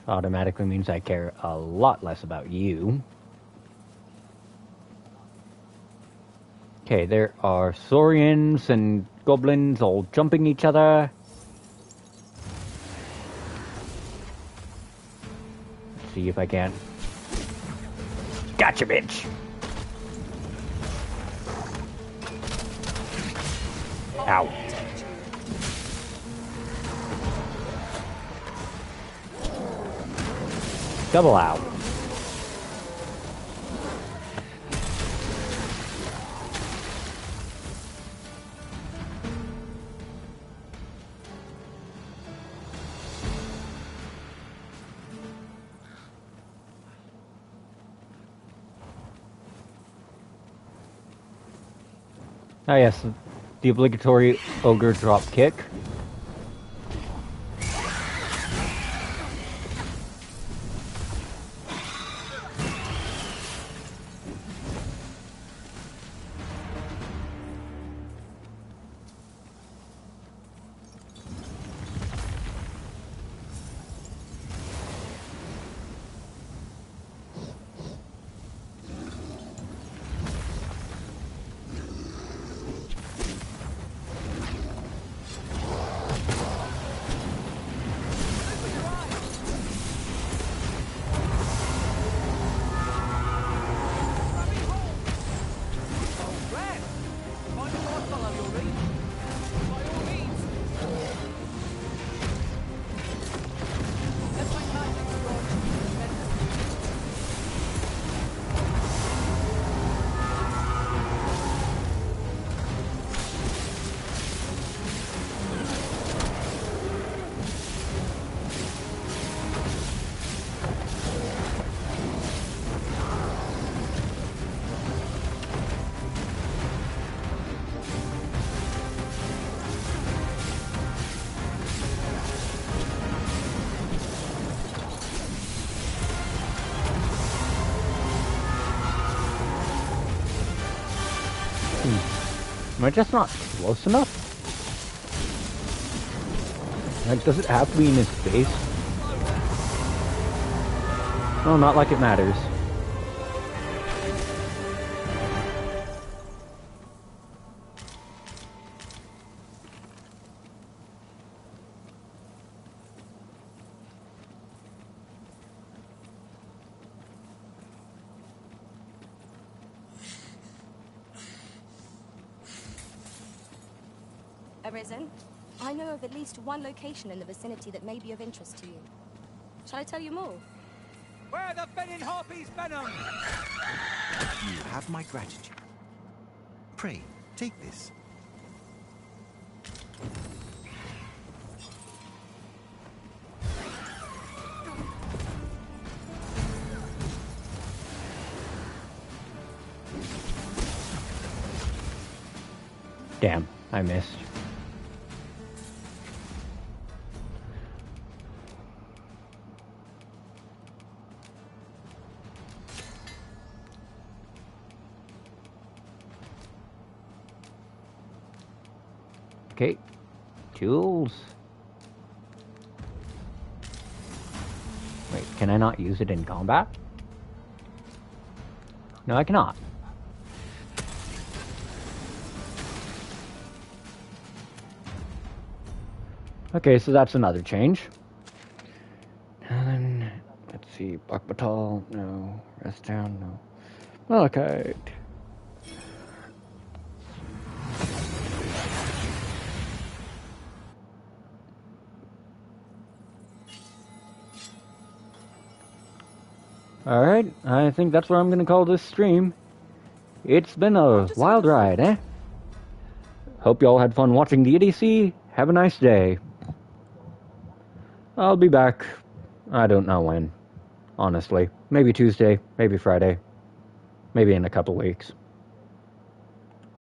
Automatically means I care a lot less about you. Okay, there are Saurians and goblins all jumping each other. Let's see if I can. Gotcha, bitch! Ow. Double out. Oh yes, the obligatory ogre drop kick. Am I just not close enough? Like, does it have to be in his face? No, not like it matters.
Arisen, I know of at least one location in the vicinity that may be of interest to you. Shall I tell you more?
Where the venin harpy's venom?
You have my gratitude. Pray, take this.
Damn, I missed. Okay, tools. Wait, can I not use it in combat? No, I cannot. Okay, so that's another change. And then, let's see, Bakbatal, no. Rest down, no. Malachite. Alright, I think that's what I'm gonna call this stream. It's been a wild ride, eh? Hope y'all had fun watching the EDC. Have a nice day. I'll be back. I don't know when. Honestly. Maybe Tuesday, maybe Friday. Maybe in a couple weeks.